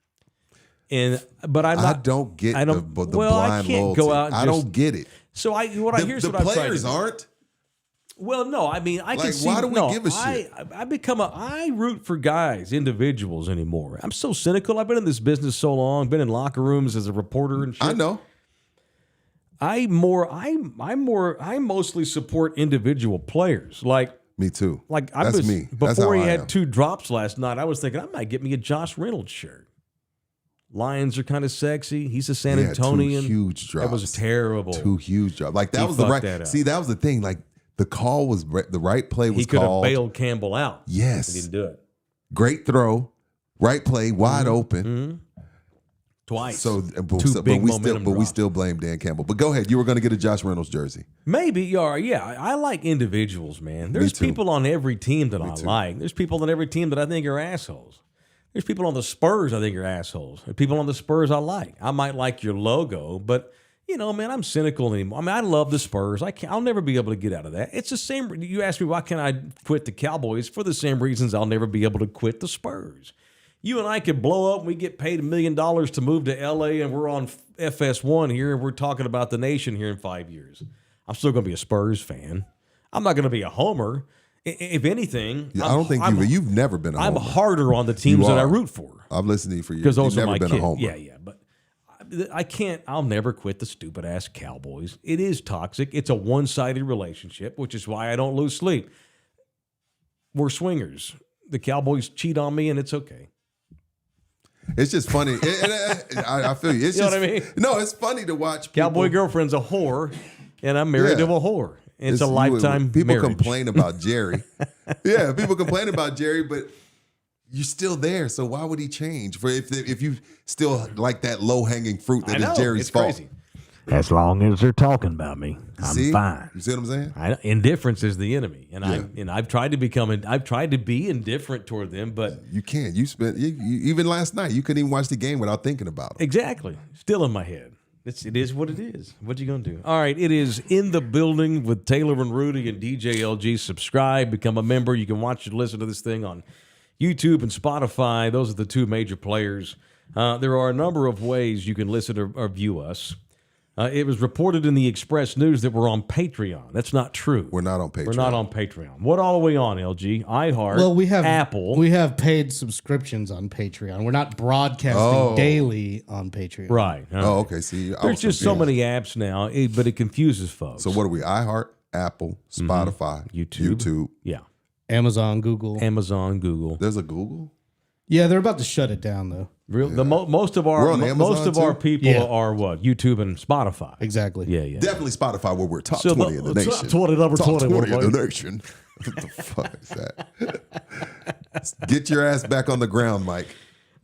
S1: But I'm not.
S2: I don't get the blind
S1: I can't
S2: loyalty.
S1: Go out.
S2: I don't get it.
S1: So here's what I'm trying to do.
S2: The players aren't.
S1: Well, no, I mean, I can see.
S2: Why do we give a shit?
S1: I root for guys, individuals anymore. I'm so cynical. I've been in this business so long. Been in locker rooms as a reporter and shit.
S2: I know.
S1: I mostly support individual players. Like
S2: me too.
S1: Like
S2: that's me.
S1: Before he had 2 drops last night, I was thinking I might get me a Josh Reynolds shirt. Lions are kind of sexy. He's a San
S2: He had
S1: Antonian.
S2: 2 huge drops.
S1: That was terrible.
S2: 2 huge drops. Like that
S1: He
S2: was the
S1: fucked that
S2: right.
S1: up.
S2: See, that was the thing. Like the call was the right play was
S1: He could have
S2: called.
S1: bailed Campbell out.
S2: Yes.
S1: He didn't do it.
S2: Great throw, right play, wide open.
S1: Twice.
S2: So, but,
S1: Two big momentum
S2: we
S1: drops.
S2: still blame Dan Campbell. But go ahead. You were going to get a Josh Reynolds jersey.
S1: Maybe you are. Yeah, I like individuals, man. There's
S2: too.
S1: people on every team that I like. There's people on every team that I think are assholes. There's people on the Spurs I think are assholes. There's people on the Spurs I like. I might like your logo, but man, I'm cynical anymore. I mean, I love the Spurs. I'll never be able to get out of that. It's the same. You ask me why can't I quit the Cowboys? For the same reasons I'll never be able to quit the Spurs. You and I could blow up and we get paid $1 million to move to LA and we're on FS1 here and we're talking about the nation here in 5 years. I'm still going to be a Spurs fan. I'm not going to be a homer. If anything,
S2: I don't think you've never been a homer.
S1: I'm harder on the teams that I root for.
S2: I've listened to you for years.
S1: Because those
S2: You've
S1: are
S2: never
S1: my
S2: been
S1: kids.
S2: a homer.
S1: Yeah, but I can't. I'll never quit the stupid ass Cowboys. It is toxic. It's a one-sided relationship, which is why I don't lose sleep. We're swingers. The Cowboys cheat on me, and it's okay.
S2: It's just funny. I feel you. It's
S1: You know
S2: just,
S1: what I mean?
S2: No, it's funny to watch people.
S1: Cowboy girlfriend's a whore, and I'm married
S2: Yeah.
S1: to a whore. It's a lifetime
S2: People
S1: marriage.
S2: complain about Jerry. Yeah, people complain about Jerry, but you're still there. So why would he change? For if you still like that low hanging fruit that
S1: I know,
S2: is Jerry's
S1: it's
S2: fault.
S1: crazy. As long as they're talking about me, I'm
S2: See?
S1: fine.
S2: You see what I'm saying?
S1: Indifference is the enemy, and
S2: Yeah.
S1: I've tried to be indifferent toward them, but
S2: You can't. You even last night you couldn't even watch the game without thinking about it.
S1: exactly, still in my head. It is what it is. What you gonna do? All right, it is In the Building with Taylor and Rudy and DJ LG. Subscribe, become a member. You can watch and listen to this thing on YouTube and Spotify. Those are the 2 major players. There are a number of ways you can listen or view us. It was reported in the Express News that we're on Patreon. That's not true.
S2: We're not on Patreon.
S1: We're not on Patreon. What all are we on, LG? iHeart,
S3: Well, we have
S1: Apple.
S3: We have paid subscriptions on Patreon. We're not broadcasting daily on Patreon.
S1: Right.
S2: Oh, okay. See, I
S1: There's
S2: was
S1: just so
S2: confused.
S1: many apps now, but it confuses folks.
S2: So what are we? iHeart, Apple, Spotify, YouTube.
S1: Yeah.
S3: Amazon, Google.
S1: Amazon, Google.
S2: There's a Google.
S3: Yeah, they're about to shut it down though.
S1: Most of
S2: We're on Amazon,
S1: our
S2: too?
S1: people
S3: Yeah.
S1: are what? YouTube and Spotify.
S3: Exactly.
S1: Yeah.
S2: Definitely Spotify, where we're top
S1: So
S2: 20 in the nation.
S1: top 20, number
S2: top
S1: 20,
S2: 20 in the
S1: boy.
S2: nation. What the fuck is that? Get your ass back on the ground, Mike.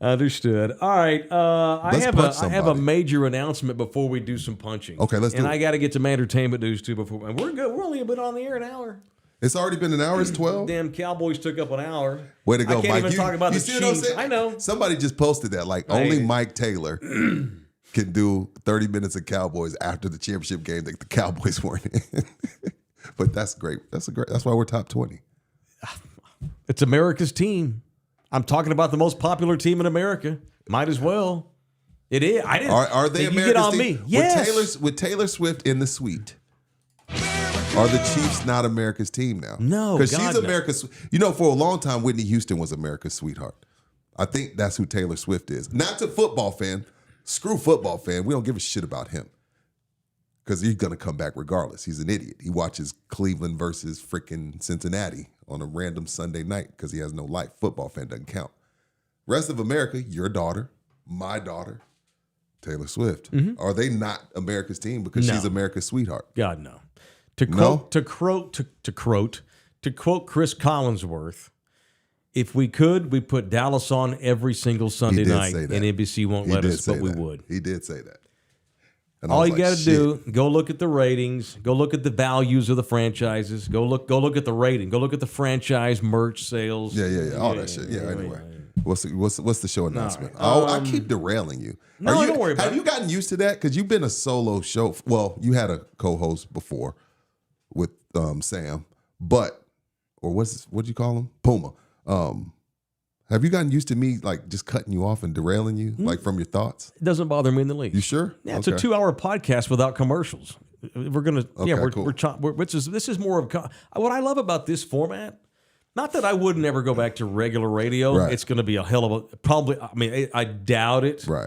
S1: Understood. All right. I
S2: Let's
S1: have
S2: punch
S1: a
S2: somebody.
S1: major announcement before we do some punching.
S2: Okay, let's do
S1: And
S2: it.
S1: I got to get some entertainment news too before. And we're good. We're only been on the air an hour.
S2: It's already been an hour. It's 12.
S1: Damn Cowboys took up an hour.
S2: Way to go,
S1: I can't
S2: Mike.
S1: even talk about the
S2: see what I'm
S1: Chiefs.
S2: saying?
S1: I know.
S2: Somebody just posted that. Like,
S1: Hey.
S2: only Mike Taylor can do 30 minutes of Cowboys after the championship game that the Cowboys weren't in. But that's great. That's why we're top 20.
S1: It's America's team. I'm talking about the most popular team in America. Might as well. It is. I didn't.
S2: Are they
S1: you
S2: America's
S1: get on
S2: team?
S1: me? Yes.
S2: With Taylor Swift in the suite. Are the Chiefs not America's team now?
S1: No,
S2: because
S1: God,
S2: she's
S1: no.
S2: America's. For a long time, Whitney Houston was America's sweetheart. I think that's who Taylor Swift is. Not to football fan. Screw football fan. We don't give a shit about him because he's gonna come back regardless. He's an idiot. He watches Cleveland versus freaking Cincinnati on a random Sunday night because he has no life. Football fan doesn't count. Rest of America, your daughter, my daughter, Taylor Swift. Are they not America's team because
S1: No.
S2: she's America's sweetheart?
S1: God, no. To
S2: No?
S1: quote Chris Collinsworth, if we could, we put Dallas on every single Sunday
S2: did
S1: night,
S2: say that.
S1: and NBC won't
S2: He
S1: let
S2: did
S1: us,
S2: say
S1: but we
S2: that.
S1: would.
S2: He did say that. And I
S1: All
S2: was
S1: you
S2: like,
S1: got to
S2: shit.
S1: do, go look at the ratings, go look at the values of the franchises, go look at the rating, go look at the franchise merch sales.
S2: Yeah. All that shit. Yeah, anyway. What's the show announcement?
S1: right.
S2: I keep derailing you.
S1: No, don't worry about
S2: Have
S1: it.
S2: you gotten used to that? Because you've been a solo show. Well, you had a co-host before with Sam, or what'd you call him? Puma. Have you gotten used to me like just cutting you off and derailing you like from your thoughts?
S1: It doesn't bother me in the least.
S2: You sure?
S1: Yeah, it's a 2-hour podcast without commercials. We're gonna,
S2: cool.
S1: this is more of what I love about this format. Not that I would never go back to regular radio.
S2: Right.
S1: It's going to be a hell of a probably. I mean, I doubt it.
S2: Right.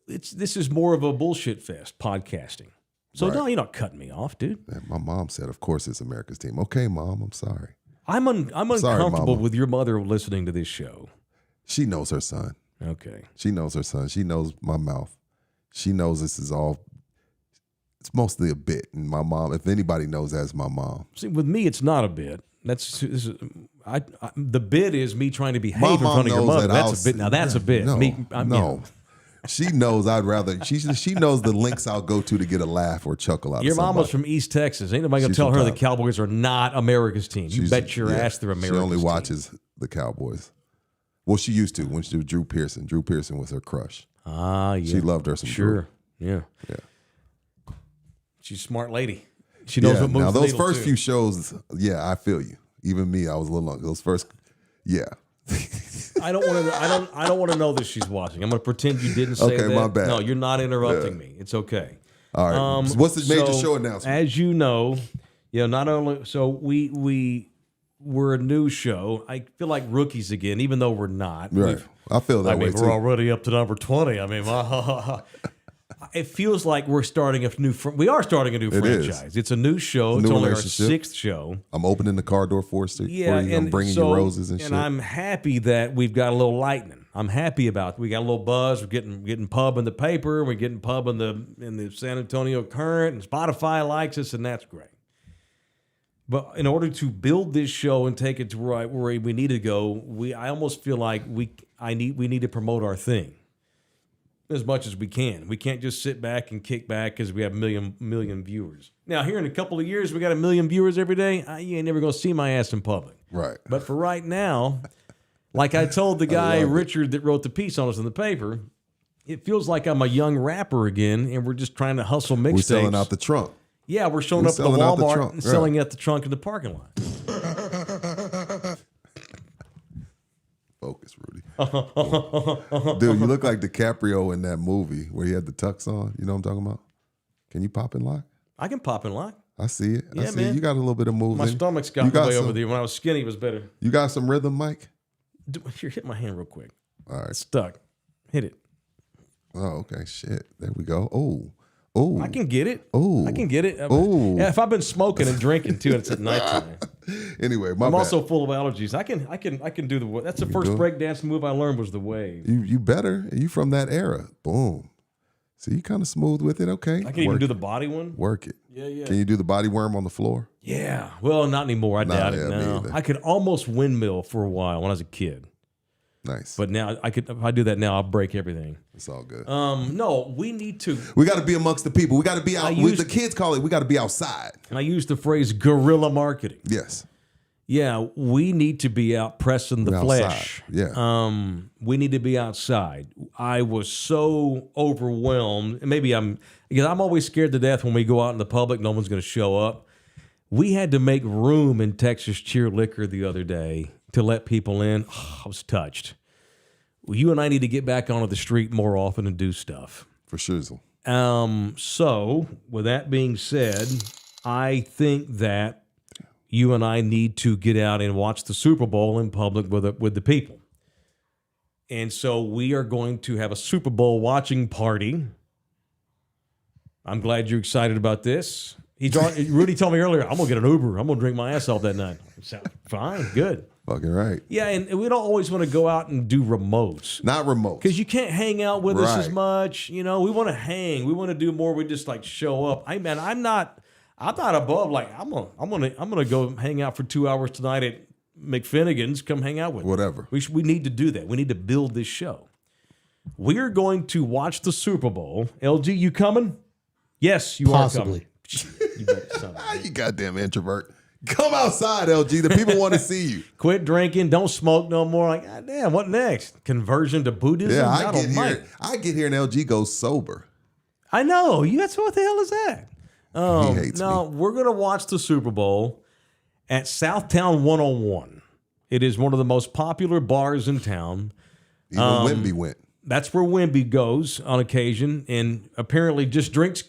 S1: This is more of a bullshit fest podcasting. So
S2: Right.
S1: no, you're not cutting me off, dude.
S2: Man, my mom said, "Of course, it's America's team." Okay, Mom, I'm sorry.
S1: I'm
S2: Sorry,
S1: uncomfortable
S2: Mama.
S1: with your mother listening to this show.
S2: She knows her son.
S1: Okay.
S2: She knows her son. She knows my mouth. She knows this is all. It's mostly a bit. And my mom, if anybody knows, that's my mom.
S1: See, with me, it's not a bit. The bit is me trying to behave
S2: My
S1: in
S2: mom
S1: front of your
S2: knows
S1: mother.
S2: that
S1: That's a bit. Now that's a bit.
S2: No,
S1: Me,
S2: no. She knows I'd rather. She knows the links I'll go to get a laugh or chuckle out
S1: Your
S2: of somebody.
S1: mom was from East Texas. Ain't nobody gonna
S2: She's
S1: tell
S2: from
S1: her the
S2: Tyler.
S1: Cowboys are not America's team. You bet your ass they're America's
S2: She only
S1: team.
S2: watches the Cowboys. Well, she used to when she was Drew Pearson. Drew Pearson was her crush.
S1: Ah, yeah.
S2: She loved her some Drew.
S1: Sure. Yeah.
S2: Yeah.
S1: She's a smart lady. She knows what moves
S2: now
S1: the
S2: those
S1: needle,
S2: first
S1: too.
S2: few shows, I feel you. Even me, I was a little long. Those first,
S1: I don't want to know that she's watching. I'm going to pretend you didn't say
S2: Okay,
S1: that.
S2: my bad.
S1: No, you're not interrupting me. It's okay.
S2: All right. What's the major
S1: so,
S2: show announcement?
S1: As you know, not only we're a new show. I feel like rookies again, even though we're not.
S2: Right. I feel that way
S1: we're
S2: too.
S1: already up to number 20. I mean, it feels like we're starting a new. We are starting a new franchise. It's a new show. It's
S2: New
S1: only our
S2: relationship.
S1: 6th show.
S2: I'm opening the car door for you.
S1: Yeah,
S2: I'm
S1: and
S2: bringing
S1: so,
S2: you roses and shit.
S1: I'm happy that we've got a little lightning. I'm happy about it. We got a little buzz. We're getting pub in the paper. We're getting pub in the San Antonio Current, and Spotify likes us, and that's great. But in order to build this show and take it to where we need to go, I almost feel like we need to promote our thing as much as we can. We can't just sit back and kick back because we have million viewers. Now, here in a couple of years, we got 1 million viewers every day. You ain't never gonna see my ass in public.
S2: Right.
S1: But for right now, like I told the guy Richard that wrote the piece on us in the paper, it feels like I'm a young rapper again, and we're just trying to hustle mixtapes.
S2: We're selling out the trunk.
S1: Yeah, we're showing
S2: We're
S1: up at the
S2: selling out the
S1: Walmart
S2: trunk,
S1: and
S2: right.
S1: selling at the trunk in the parking lot.
S2: Focus, Rudy. Dude, you look like DiCaprio in that movie where he had the tux on. You know what I'm talking about? Can you pop and lock?
S1: I can pop and lock.
S2: I see it. I
S1: Yeah,
S2: see
S1: man.
S2: it. You got a little bit of movement.
S1: My stomach's got
S2: You
S1: way
S2: some,
S1: over there. When I was skinny, it was better.
S2: You got some rhythm, Mike?
S1: Here, hit my hand real quick.
S2: All right.
S1: It's stuck. Hit it.
S2: Oh, okay. Shit. There we go. Oh.
S1: I can get it.
S2: Oh.
S1: I can get it.
S2: Oh.
S1: Yeah, if I've been smoking and drinking too, and it's at nighttime.
S2: Anyway, my
S1: I'm
S2: bad.
S1: also full of allergies. I can do the. That's the first breakdance move I learned was the wave.
S2: You better. You from that era. Boom. So you kind of smooth with it. Okay.
S1: I can even do the body one.
S2: Work it.
S1: Yeah.
S2: Can you do the body worm on the floor?
S1: Yeah. Well, not anymore. I doubt it.
S2: yeah, me
S1: No.
S2: either.
S1: I could almost windmill for a while when I was a kid.
S2: Nice.
S1: But now if I do that now, I'll break everything.
S2: It's all good.
S1: No, we need to.
S2: We got to be amongst the people. We got to be out.
S1: used-
S2: The kids call it. We got to be outside.
S1: I use the phrase guerrilla marketing.
S2: Yes.
S1: Yeah, we need to be out pressing the
S2: We're
S1: flesh.
S2: outside. Yeah.
S1: We need to be outside. I was so overwhelmed. Because I'm always scared to death when we go out in the public, no one's going to show up. We had to make room in Texas Cheer Liquor the other day to let people in. Oh, I was touched. Well, you and I need to get back onto the street more often and do stuff.
S2: For sure.
S1: So, with that being said, I think that you and I need to get out and watch the Super Bowl in public with the people. And so we are going to have a Super Bowl watching party. I'm glad you're excited about this. Rudy told me earlier, I'm going to get an Uber. I'm going to drink my ass off that night. Fine, good.
S2: Fucking right.
S1: Yeah, and we don't always want to go out and do remotes.
S2: Not remote.
S1: Because you can't hang out with us as
S2: Right.
S1: much. You know, we want to hang. We want to do more. We just like show up. I'm not above like I'm gonna go hang out for 2 hours tonight at McFinnigan's. Come hang out with me.
S2: Whatever.
S1: We need to do that. We need to build this show. We are going to watch the Super Bowl. LG, you coming? Yes, you
S3: Possibly.
S1: are coming. You better son of a bitch.
S2: You goddamn introvert. Come outside, LG. The people want to see you.
S1: Quit drinking. Don't smoke no more. Like, God damn, what next? Conversion to Buddhism?
S2: Yeah,
S1: God almighty.
S2: I get here and LG goes sober.
S1: I know. That's what the hell is that?
S2: He hates me.
S1: We're going to watch the Super Bowl at Southtown 101. It is one of the most popular bars in town.
S2: Even Wemby went.
S1: That's where Wemby goes on occasion and apparently just drinks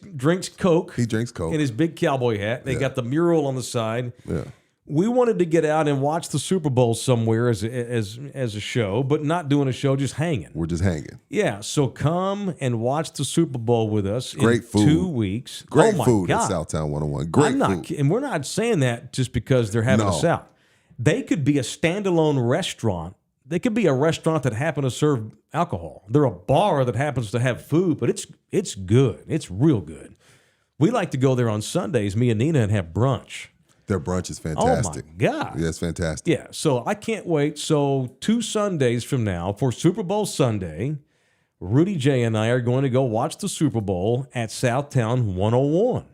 S1: Coke.
S2: He drinks Coke.
S1: In his big cowboy hat. They got the mural on the side.
S2: Yeah.
S1: We wanted to get out and watch the Super Bowl somewhere as a show, but not doing a show, just hanging.
S2: We're just hanging.
S1: Yeah, so come and watch the Super Bowl with us
S2: Great
S1: in
S2: food.
S1: 2 weeks.
S2: Great
S1: oh my
S2: food
S1: God.
S2: at Southtown 101. Great food.
S1: And we're not saying that just because they're having us out. They could be a standalone restaurant they could be a restaurant that happen to serve alcohol. They're a bar that happens to have food, but it's good. It's real good. We like to go there on Sundays, me and Nina, and have brunch.
S2: Their brunch is fantastic.
S1: Oh, my God.
S2: Yeah, it's fantastic.
S1: Yeah, so I can't wait. So 2 Sundays from now, for Super Bowl Sunday, Rudy J and I are going to go watch the Super Bowl at Southtown 101.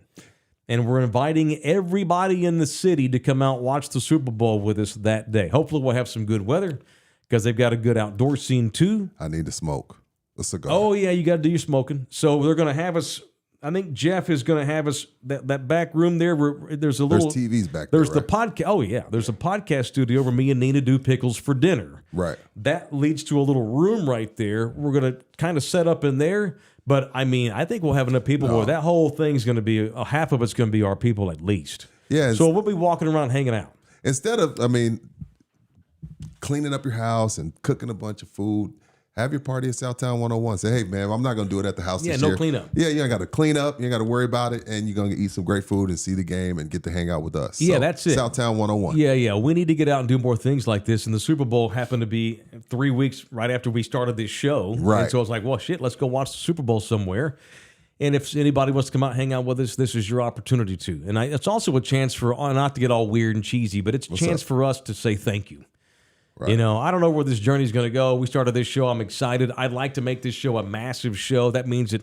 S1: And we're inviting everybody in the city to come out and watch the Super Bowl with us that day. Hopefully we'll have some good weather because they've got a good outdoor scene too.
S2: I need to smoke a cigar.
S1: Oh, yeah, you got to do your smoking. So they're going to have us. I think Jeff is going to have us that back room there. There's
S2: TVs back there.
S1: There's the podcast. Oh yeah, there's a podcast studio where me and Nina do pickles for dinner.
S2: Right.
S1: That leads to a little room right there. We're going to kind of set up in there. But I mean, I think we'll have enough people where that whole thing's going to be half of it's going to be our people at least.
S2: Yeah.
S1: So we'll be walking around hanging out
S2: instead of cleaning up your house and cooking a bunch of food. Have your party at Southtown 101. Say, hey, man, I'm not going to do it at the house this year.
S1: No cleanup.
S2: Yeah, you ain't got to clean up. You ain't got to worry about it. And you're going to eat some great food and see the game and get to hang out with us.
S1: Yeah,
S2: so,
S1: that's it.
S2: Southtown 101.
S1: Yeah. We need to get out and do more things like this. And the Super Bowl happened to be 3 weeks right after we started this show.
S2: Right.
S1: And so I was like, well, shit, let's go watch the Super Bowl somewhere. And if anybody wants to come out and hang out with us, this is your opportunity to. And it's also a chance for, not to get all weird and cheesy, but it's a chance for us to say thank you. Right. You know, I don't know where this journey is going to go. We started this show. I'm excited. I'd like to make this show a massive show. That means that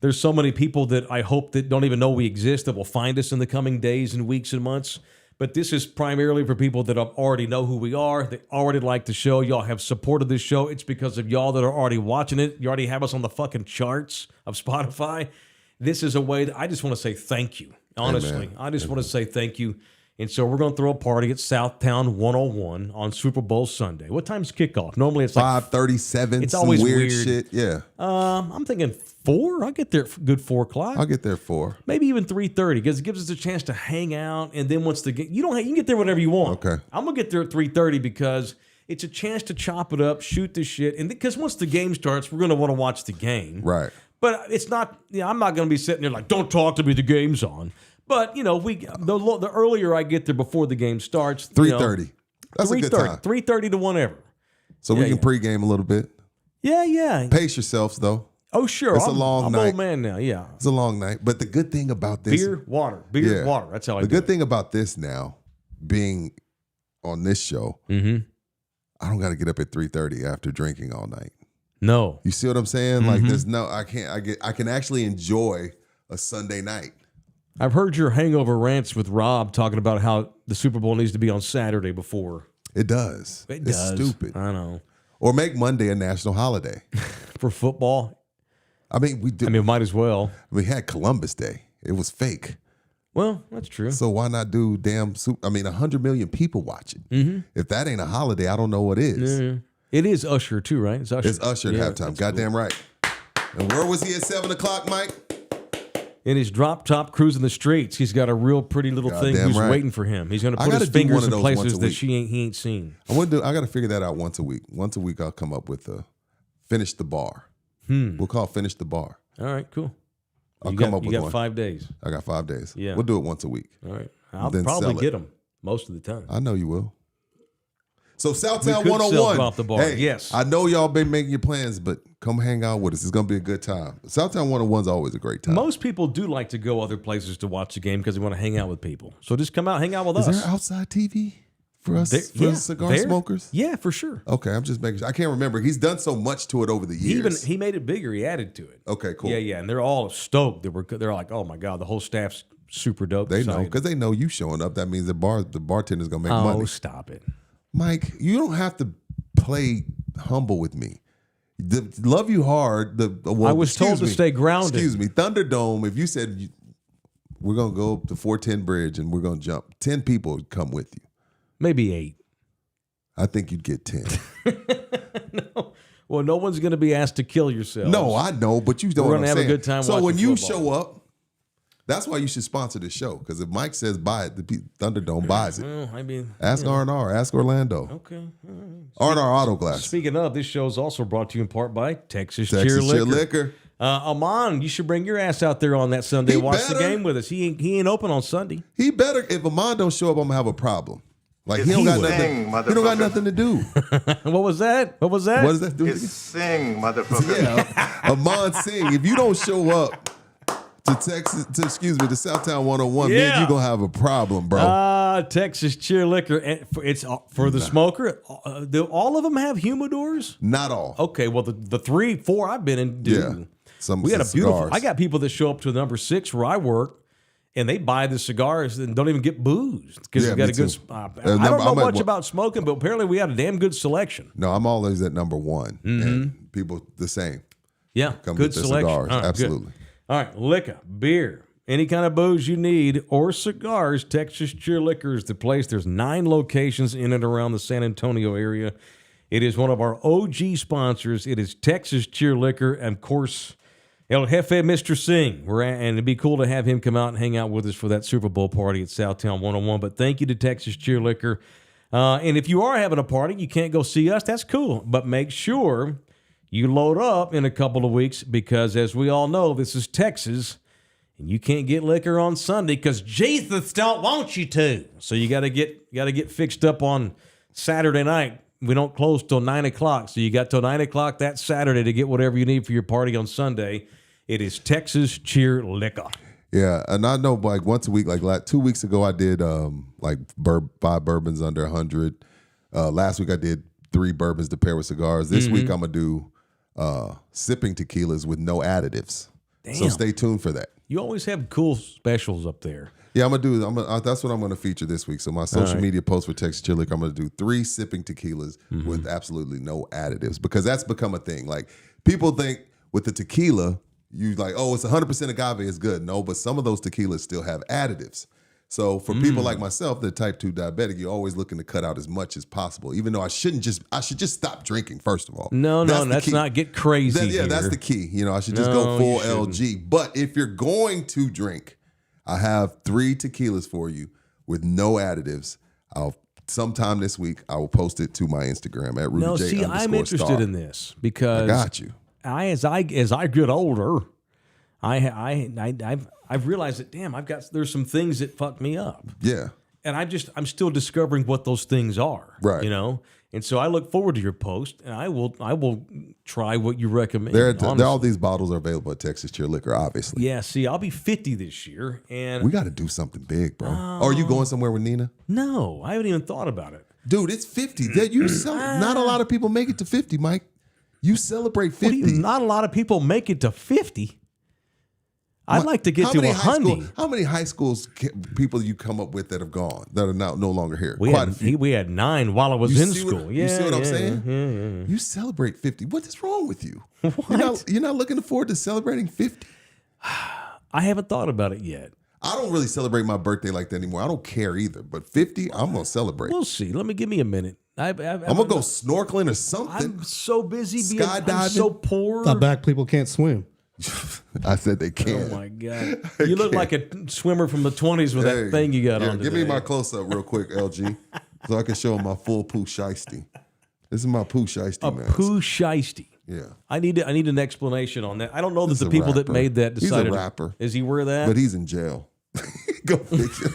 S1: there's so many people that I hope that don't even know we exist that will find us in the coming days and weeks and months. But this is primarily for people that already know who we are. They already like the show. Y'all have supported this show. It's because of y'all that are already watching it. You already have us on the fucking charts of Spotify. This is a way that I just want to say thank you. Honestly, I just want to say thank you. And so we're going to throw a party at Southtown 101 on Super Bowl Sunday. What time's kickoff? Normally it's like
S2: 5:37.
S1: It's always
S2: weird shit. Yeah.
S1: I'm thinking 4. I'll get there good 4 o'clock.
S2: I'll get there 4.
S1: Maybe even 3:30 because it gives us a chance to hang out. And then once the game, you can get there whenever you want.
S2: Okay. I'm
S1: gonna get there at 3:30 because it's a chance to chop it up, shoot the shit, and because once the game starts, we're gonna want to watch the game.
S2: Right.
S1: But it's not. I'm not gonna be sitting there like, don't talk to me. The game's on. But the earlier I get there before the game starts,
S2: 3:30. That's a good time.
S1: 3:30 to whenever.
S2: So we can pregame a little bit.
S1: Yeah.
S2: Pace yourselves though.
S1: Oh sure,
S2: it's a long night.
S1: I'm an old man now. Yeah,
S2: it's a long night. But the good thing about this,
S1: beer, water. That's how I do it.
S2: The good thing about this now, being on this show, I don't got to get up at 3:30 after drinking all night.
S1: No,
S2: you see what I'm saying? Like there's no, I can actually enjoy a Sunday night.
S1: I've heard your hangover rants with Rob talking about how the Super Bowl needs to be on Saturday before.
S2: It does. It's stupid.
S1: I know.
S2: Or make Monday a national holiday.
S1: For football?
S2: I mean, we did.
S1: Might as well.
S2: We had Columbus Day. It was fake.
S1: Well, that's true.
S2: So why not do 100 million people watch it. If that ain't a holiday, I don't know what is.
S1: Yeah. It is Usher too, right? It's
S2: Usher at halftime. Goddamn right. And where was he at 7 o'clock, Mike?
S1: In his drop top cruising the streets, he's got a real pretty little thing who's waiting for him. He's going to put his fingers in places that he ain't seen.
S2: I got to figure that out once a week. Once a week, I'll come up with Finish the Bar. We'll call Finish the Bar.
S1: All right, cool.
S2: I'll come up with one.
S1: You got 5 days.
S2: I got 5 days.
S1: Yeah.
S2: We'll do it once a week.
S1: All right. I'll probably get them most of the time.
S2: I know you will. So Southtown 101.
S1: Off the bar.
S2: Hey,
S1: yes.
S2: I know y'all been making your plans, but come hang out with us. It's going to be a good time. Southtown 101 is always a great time.
S1: Most people do like to go other places to watch the game because they want to hang out with people. So just come out, hang out with us.
S2: Is there outside TV for us, cigar smokers?
S1: Yeah, for sure.
S2: Okay, I'm just making sure. I can't remember. He's done so much to it over the years.
S1: He made it bigger. He added to it.
S2: Okay, cool.
S1: Yeah, and they're all stoked. They're like, oh my God, the whole staff's super dope.
S2: They know because they know you showing up. That means the bartender's going to make money.
S1: Oh, stop it.
S2: Mike, you don't have to play humble with me. Love you hard.
S1: I was told to stay grounded.
S2: Excuse me. Thunderdome, if you said we're going to go up to 410 Bridge and we're going to jump, 10 people would come with you.
S1: Maybe 8.
S2: I think you'd get 10.
S1: No. Well, no one's going to be asked to kill yourself.
S2: No, I know, but you don't
S1: We're going to have a good time
S2: So
S1: watching
S2: when you
S1: football.
S2: show up, that's why you should sponsor this show. Because if Mike says buy it, the Thunderdome buys it.
S1: Well,
S2: ask R&R. Ask Orlando.
S1: Okay.
S2: R&R Auto Glass.
S1: Speaking of, this show is also brought to you in part by Texas Cheer Liquor. Amon, you should bring your ass out there on that Sunday. Watch the game with us. He ain't open on Sunday.
S2: He better. If Amon don't show up, I'm going to have a problem. Like he don't got nothing. He don't got nothing to do.
S1: What was that? What was that?
S2: What does that do?
S7: Sing, motherfucker.
S2: Yeah, Amon Singh. If you don't show up to Texas, to Southtown 101, man, you're gonna have a problem, bro.
S1: Texas Cheer Liquor. And it's for the smoker. Do all of them have humidors?
S2: Not all.
S1: Okay, well the 3, 4 I've been in do.
S2: Yeah.
S1: We had a beautiful.
S2: cigars.
S1: I got people that show up to number 6 where I work, and they buy the cigars and don't even get boozed because they've got a good. I don't know much about smoking, but apparently we had a damn good selection.
S2: No, I'm always at number 1, and people the same.
S1: Yeah,
S2: Come
S1: good
S2: get their
S1: selection.
S2: cigars.
S1: All right,
S2: Absolutely.
S1: Good. All right, liquor, beer, any kind of booze you need, or cigars, Texas Cheer Liquor is the place. There's 9 locations in and around the San Antonio area. It is one of our OG sponsors. It is Texas Cheer Liquor, and of course, El Jefe, Mr. Singh. And it'd be cool to have him come out and hang out with us for that Super Bowl party at Southtown 101. But thank you to Texas Cheer Liquor. And if you are having a party, you can't go see us, that's cool. But make sure you load up in a couple of weeks because, as we all know, this is Texas, and you can't get liquor on Sunday because Jesus don't want you to. So you got to get fixed up on Saturday night. We don't close till 9 o'clock, so you got till 9 o'clock that Saturday to get whatever you need for your party on Sunday. It is Texas Cheer Liquor.
S2: Yeah, and I know like once a week, like 2 weeks ago, I did 5 bourbons under 100. Last week I did 3 bourbons to pair with cigars. This week I'm gonna do sipping tequilas with no additives.
S1: Damn.
S2: So stay tuned for that.
S1: You always have cool specials up there.
S2: Yeah, that's what I'm gonna feature this week. So my social media post for Texas Cheer Liquor, I'm gonna do 3 sipping tequilas with absolutely no additives because that's become a thing. Like people think with the tequila, you like, oh, it's 100% agave is good. No, but some of those tequilas still have additives. So for people like myself, the type 2 diabetic, you're always looking to cut out as much as possible. Even though I should just stop drinking, first of all.
S1: No, let's not get crazy.
S2: That's the key. You know, I should just go full LG. But if you're going to drink, I have 3 tequilas for you with no additives. Sometime this week I will post it to my Instagram at RudyJ_star.
S1: I'm interested in this because
S2: I got you.
S1: As I get older, I've realized that there's some things that fuck me up.
S2: Yeah.
S1: And I'm still discovering what those things are.
S2: Right.
S1: You know? And so I look forward to your post, and I will try what you recommend.
S2: All these bottles are available at Texas Cheer Liquor, obviously.
S1: Yeah, see, I'll be 50 this year, and
S2: we got to do something big, bro. Are you going somewhere with Nina?
S1: No, I haven't even thought about it.
S2: Dude, it's 50. Not a lot of people make it to 50, Mike. You celebrate 50.
S1: Not a lot of people make it to 50. I'd like to get to 100.
S2: How many high schools people you come up with that have gone, that are now no longer here?
S1: We had 9 while I was in school.
S2: You see what I'm saying? Yeah. You celebrate 50. What is wrong with you?
S1: What?
S2: You're not looking forward to celebrating 50?
S1: I haven't thought about it yet.
S2: I don't really celebrate my birthday like that anymore. I don't care either. But 50, I'm going to celebrate.
S1: We'll see. Give me a minute. I'm
S2: going to go snorkeling or something.
S1: I'm so busy
S2: skydiving.
S1: I'm so poor.
S3: The back people can't swim.
S2: I said they can't.
S1: Oh my God! You look like a swimmer from the 20s with that thing you got on today.
S2: Give me my close up real quick, LG, so I can show them my full poo shiesty. This is my poo shiesty, man.
S1: Poo shiesty.
S2: Yeah.
S1: I need an explanation on that. I don't know that the people that made that decided.
S2: He's a rapper.
S1: Is he wear that?
S2: But he's in jail. Go figure.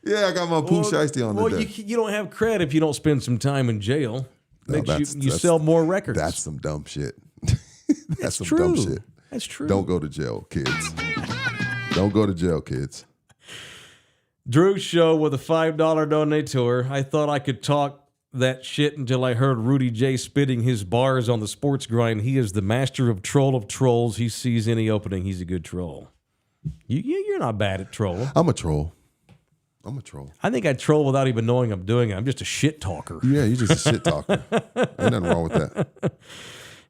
S2: Yeah, I got my poo shiesty on today.
S1: You don't have credit if you don't spend some time in jail. You sell more records.
S2: That's some dumb shit. That's some
S1: true.
S2: dumb shit.
S1: That's true.
S2: Don't go to jail, kids. Don't go to jail, kids.
S1: Drew's show with a $5 donator. I thought I could talk that shit until I heard Rudy J spitting his bars on the sports grind. He is the master of trolls. He sees any opening. He's a good troll. You're not bad at trolling.
S2: I'm a troll.
S1: I think I troll without even knowing I'm doing it. I'm just a shit talker.
S2: Yeah, you're just a shit talker. Ain't nothing wrong with that.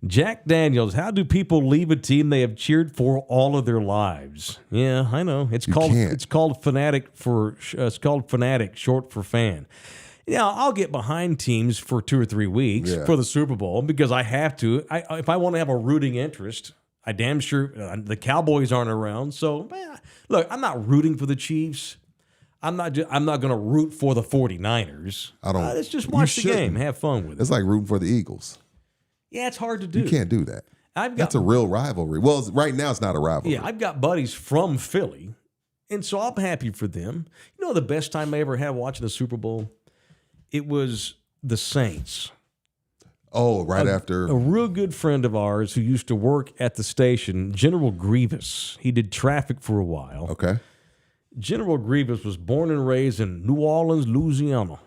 S1: Jack Daniels, how do people leave a team they have cheered for all of their lives? Yeah, I know. It's called fanatic, short for fan. Yeah, I'll get behind teams for 2 or 3 weeks for the Super Bowl because I have to. If I want to have a rooting interest, I damn sure the Cowboys aren't around. So, look, I'm not rooting for the Chiefs. I'm not going to root for the 49ers. Let's just watch the game, have fun with it.
S2: It's like rooting for the Eagles.
S1: Yeah, it's hard to do.
S2: You can't do that. That's a real rivalry. Well, right now it's not a rivalry.
S1: Yeah, I've got buddies from Philly, And so I'm happy for them. You know, the best time I ever had watching the Super Bowl? It was the Saints.
S2: Oh, right after.
S1: A real good friend of ours who used to work at the station, General Grievous. He did traffic for a while.
S2: Okay.
S1: General Grievous was born and raised in New Orleans, Louisiana.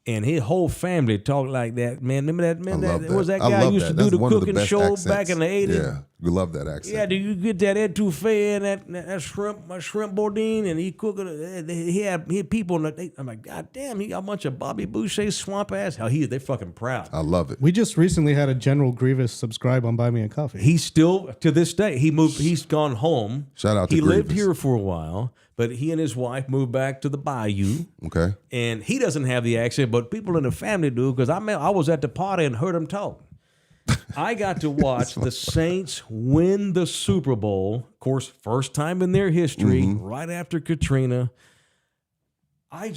S1: And his whole family talked like that, man. Remember that, man? That was that guy who used to do the cooking show back in the 80s?
S2: Yeah, we love that accent.
S1: Yeah, do you get that etouffee and that shrimp bourdain? And he cooked it. He had people in the, I'm like, God damn, he got a bunch of Bobby Boucher swamp ass. Hell, they're fucking proud.
S2: I love it.
S3: We just recently had a General Grievous subscribe on Buy Me a Coffee.
S1: He's still, to this day, he's gone home.
S2: Shout out to
S1: He lived
S2: Grievous.
S1: here for a while, but he and his wife moved back to the Bayou.
S2: Okay.
S1: And he doesn't have the accent, but people in the family do, because I was at the party and heard him talk. I got to watch the Saints win the Super Bowl, of course, first time in their history, right after Katrina. I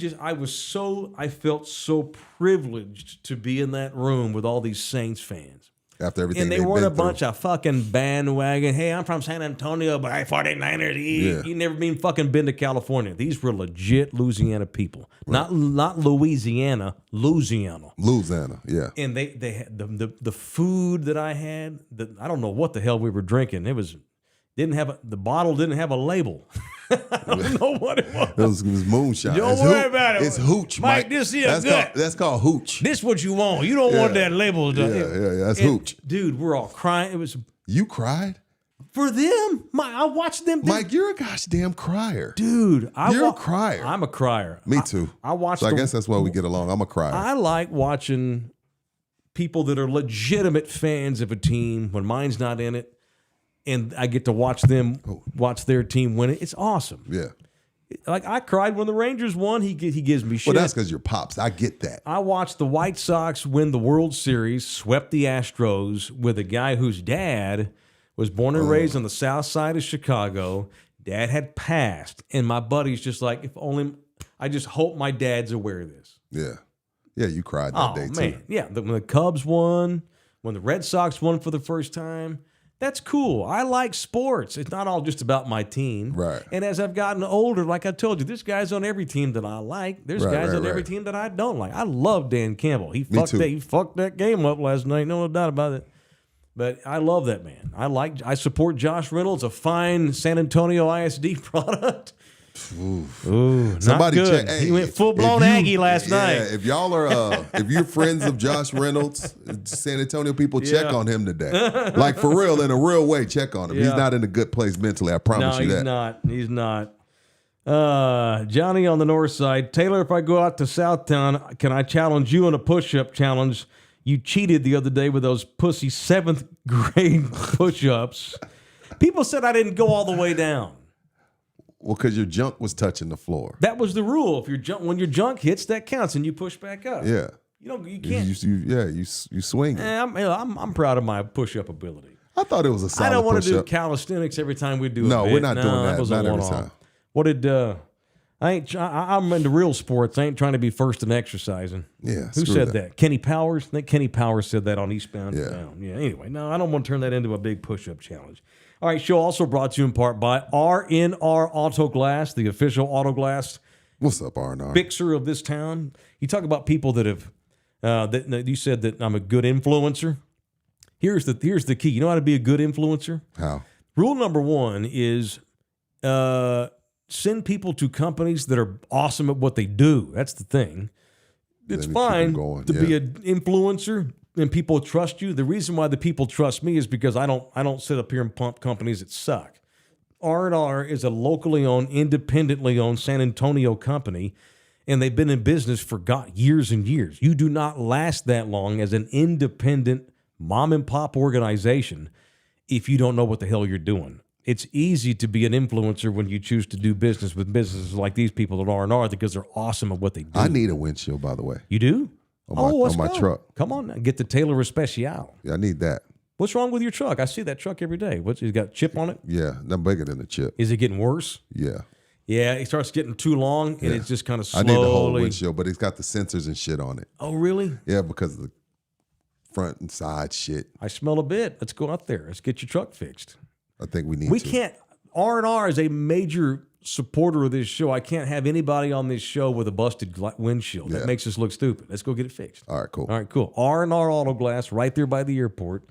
S1: felt so privileged to be in that room with all these Saints fans.
S2: After everything,
S1: And they weren't a bunch of fucking bandwagon. Hey, I'm from San Antonio, but I 49ers. You never been to California. These were legit Louisiana people, not Louisiana, Louisiana.
S2: Louisiana, yeah.
S1: And they had the food that I had. I don't know what the hell we were drinking. The bottle didn't have a label. I don't know what it was.
S2: It was moonshine.
S1: Don't worry about it.
S2: It's hooch, Mike.
S1: This here good.
S2: That's called hooch.
S1: This what you want. You don't want that label.
S2: Yeah, that's hooch.
S1: Dude, we're all crying. It was
S2: You cried?
S1: for them. I watched them.
S2: Mike, you're a gosh damn crier.
S1: Dude,
S2: You're a crier.
S1: I'm a crier.
S2: Me too.
S1: I watched.
S2: So I guess that's why we get along. I'm a crier.
S1: I like watching people that are legitimate fans of a team when mine's not in it, and I get to watch them watch their team win it. It's awesome.
S2: Yeah.
S1: Like I cried when the Rangers won. He gives me shit.
S2: Well, that's because you're pops. I get that.
S1: I watched the White Sox win the World Series, swept the Astros with a guy whose dad was born and raised on the south side of Chicago. Dad had passed, and my buddy's just like, if only I just hope my dad's aware of this.
S2: Yeah. Yeah, you cried that day too.
S1: Yeah, when the Cubs won, when the Red Sox won for the first time, that's cool. I like sports. It's not all just about my team.
S2: Right.
S1: And as I've gotten older, like I told you, there's guys on every team that I like. There's guys on every team that I don't like. I love Dan Campbell. He fucked that game up last night. No doubt about it. But I love that man. I support Josh Reynolds, a fine San Antonio ISD product. Ooh,
S2: Somebody
S1: not good.
S2: check. Hey,
S1: he went full blown Aggie last night.
S2: Yeah, if y'all are, if you're friends of Josh Reynolds, San Antonio people, check on him today. Like for real, in a real way, check on him. He's not in a good place mentally. I promise you that.
S1: No, he's not. Johnny on the north side. Taylor, if I go out to Southtown, can I challenge you in a push-up challenge? You cheated the other day with those pussy 7th grade push-ups. People said I didn't go all the way down.
S2: Well, because your junk was touching the floor.
S1: That was the rule. When your junk hits, that counts, and you push back up.
S2: Yeah.
S1: You can't.
S2: You swing.
S1: I'm proud of my push-up ability.
S2: I thought it was a solid push-up.
S1: I don't want to do calisthenics every time we do.
S2: No,
S1: a bit.
S2: we're not doing that.
S1: Was
S2: not
S1: a
S2: every
S1: one-off.
S2: time.
S1: What did I'm into real sports. I ain't trying to be first in exercising.
S2: Yeah.
S1: Who said that? Kenny Powers? I think Kenny Powers said that on Eastbound and Down. Yeah. Anyway, no, I don't want to turn that into a big push-up challenge. All right, show also brought to you in part by RNR Auto Glass, the official auto glass.
S2: What's up, RNR?
S1: Fixer of this town. You talk about people that have, that you said that I'm a good influencer. Here's the key. You know how to be a good influencer?
S2: How?
S1: Rule number 1 is send people to companies that are awesome at what they do. That's the thing. It's fine to be an influencer and people trust you. The reason why the people trust me is because I don't sit up here and pump companies that suck. R&R is a locally owned, independently owned San Antonio company, and they've been in business for years and years. You do not last that long as an independent mom and pop organization if you don't know what the hell you're doing. It's easy to be an influencer when you choose to do business with businesses like these people at R&R because they're awesome at what they do.
S2: I need a windshield, by the way.
S1: You do?
S2: On my truck.
S1: Come on, now. Get the Taylor Especial.
S2: Yeah, I need that.
S1: What's wrong with your truck? I see that truck every day. It's got a chip on it?
S2: Yeah, I'm bigger than the chip.
S1: Is it getting worse?
S2: Yeah.
S1: Yeah, it starts getting too long, and it's just kind of slowly.
S2: I need the whole windshield, but it's got the sensors and shit on it.
S1: Oh, really?
S2: Yeah, because of the front and side shit.
S1: I smell a bit. Let's go out there. Let's get your truck fixed.
S2: I think we need
S1: We
S2: to.
S1: can't. R&R is a major supporter of this show. I can't have anybody on this show with a busted windshield.
S2: Yeah.
S1: That makes us look stupid. Let's go get it fixed.
S2: All right, cool.
S1: All right, cool. R&R Auto Glass right there by the airport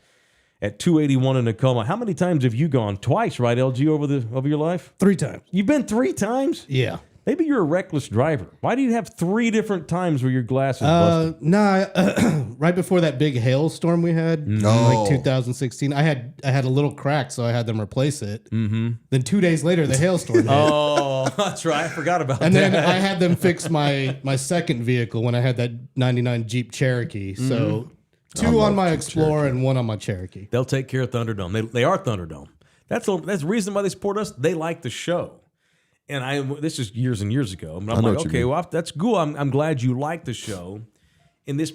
S1: at 281 in Tacoma. How many times have you gone? Twice, right, LG, over your life?
S3: 3 times.
S1: You've been 3 times?
S3: Yeah.
S1: Maybe you're a reckless driver. Why do you have 3 different times where your glass is busted?
S3: Right before that big hailstorm we had, like 2016, I had a little crack, so I had them replace it. Mm-hmm. Then 2 days later, the hailstorm hit.
S1: Oh, that's right. I forgot about
S3: And
S1: that.
S3: then I had them fix my second vehicle when I had that 99 Jeep Cherokee. So 2 on my Explorer and 1 on my Cherokee.
S1: They'll take care of Thunderdome. They are Thunderdome. That's the reason why they support us. They like the show. And this is years and years ago. But I'm like, okay, well, that's cool. I'm glad you like the show. And this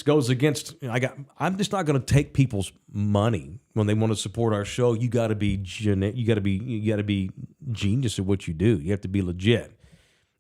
S1: goes against. I'm just not going to take people's money when they want to support our show. You got to be you got to be genius at what you do. You have to be legit,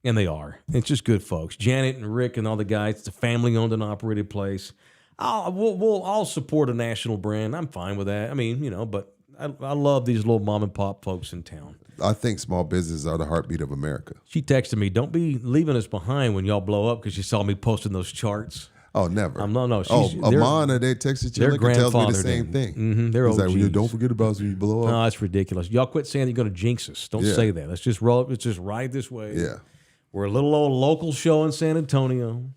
S1: and they are. It's just good folks. Janet and Rick and all the guys. It's a family-owned and operated place. I'll support a national brand. I'm fine with that. I mean, but I love these little mom and pop folks in town.
S2: I think small businesses are the heartbeat of America.
S1: She texted me, "Don't be leaving us behind when y'all blow up," because she saw me posting those charts.
S2: Oh, never.
S1: No.
S2: Amana, they texted you. Like, tells me the same thing.
S1: Mm-hmm, they're
S2: He's like,
S1: OGs.
S2: don't forget about us when you blow up.
S1: No, that's ridiculous. Y'all quit saying you're going to jinx us. Don't say that. Let's just roll. Let's just ride this way.
S2: Yeah.
S1: We're a little old local show in San Antonio.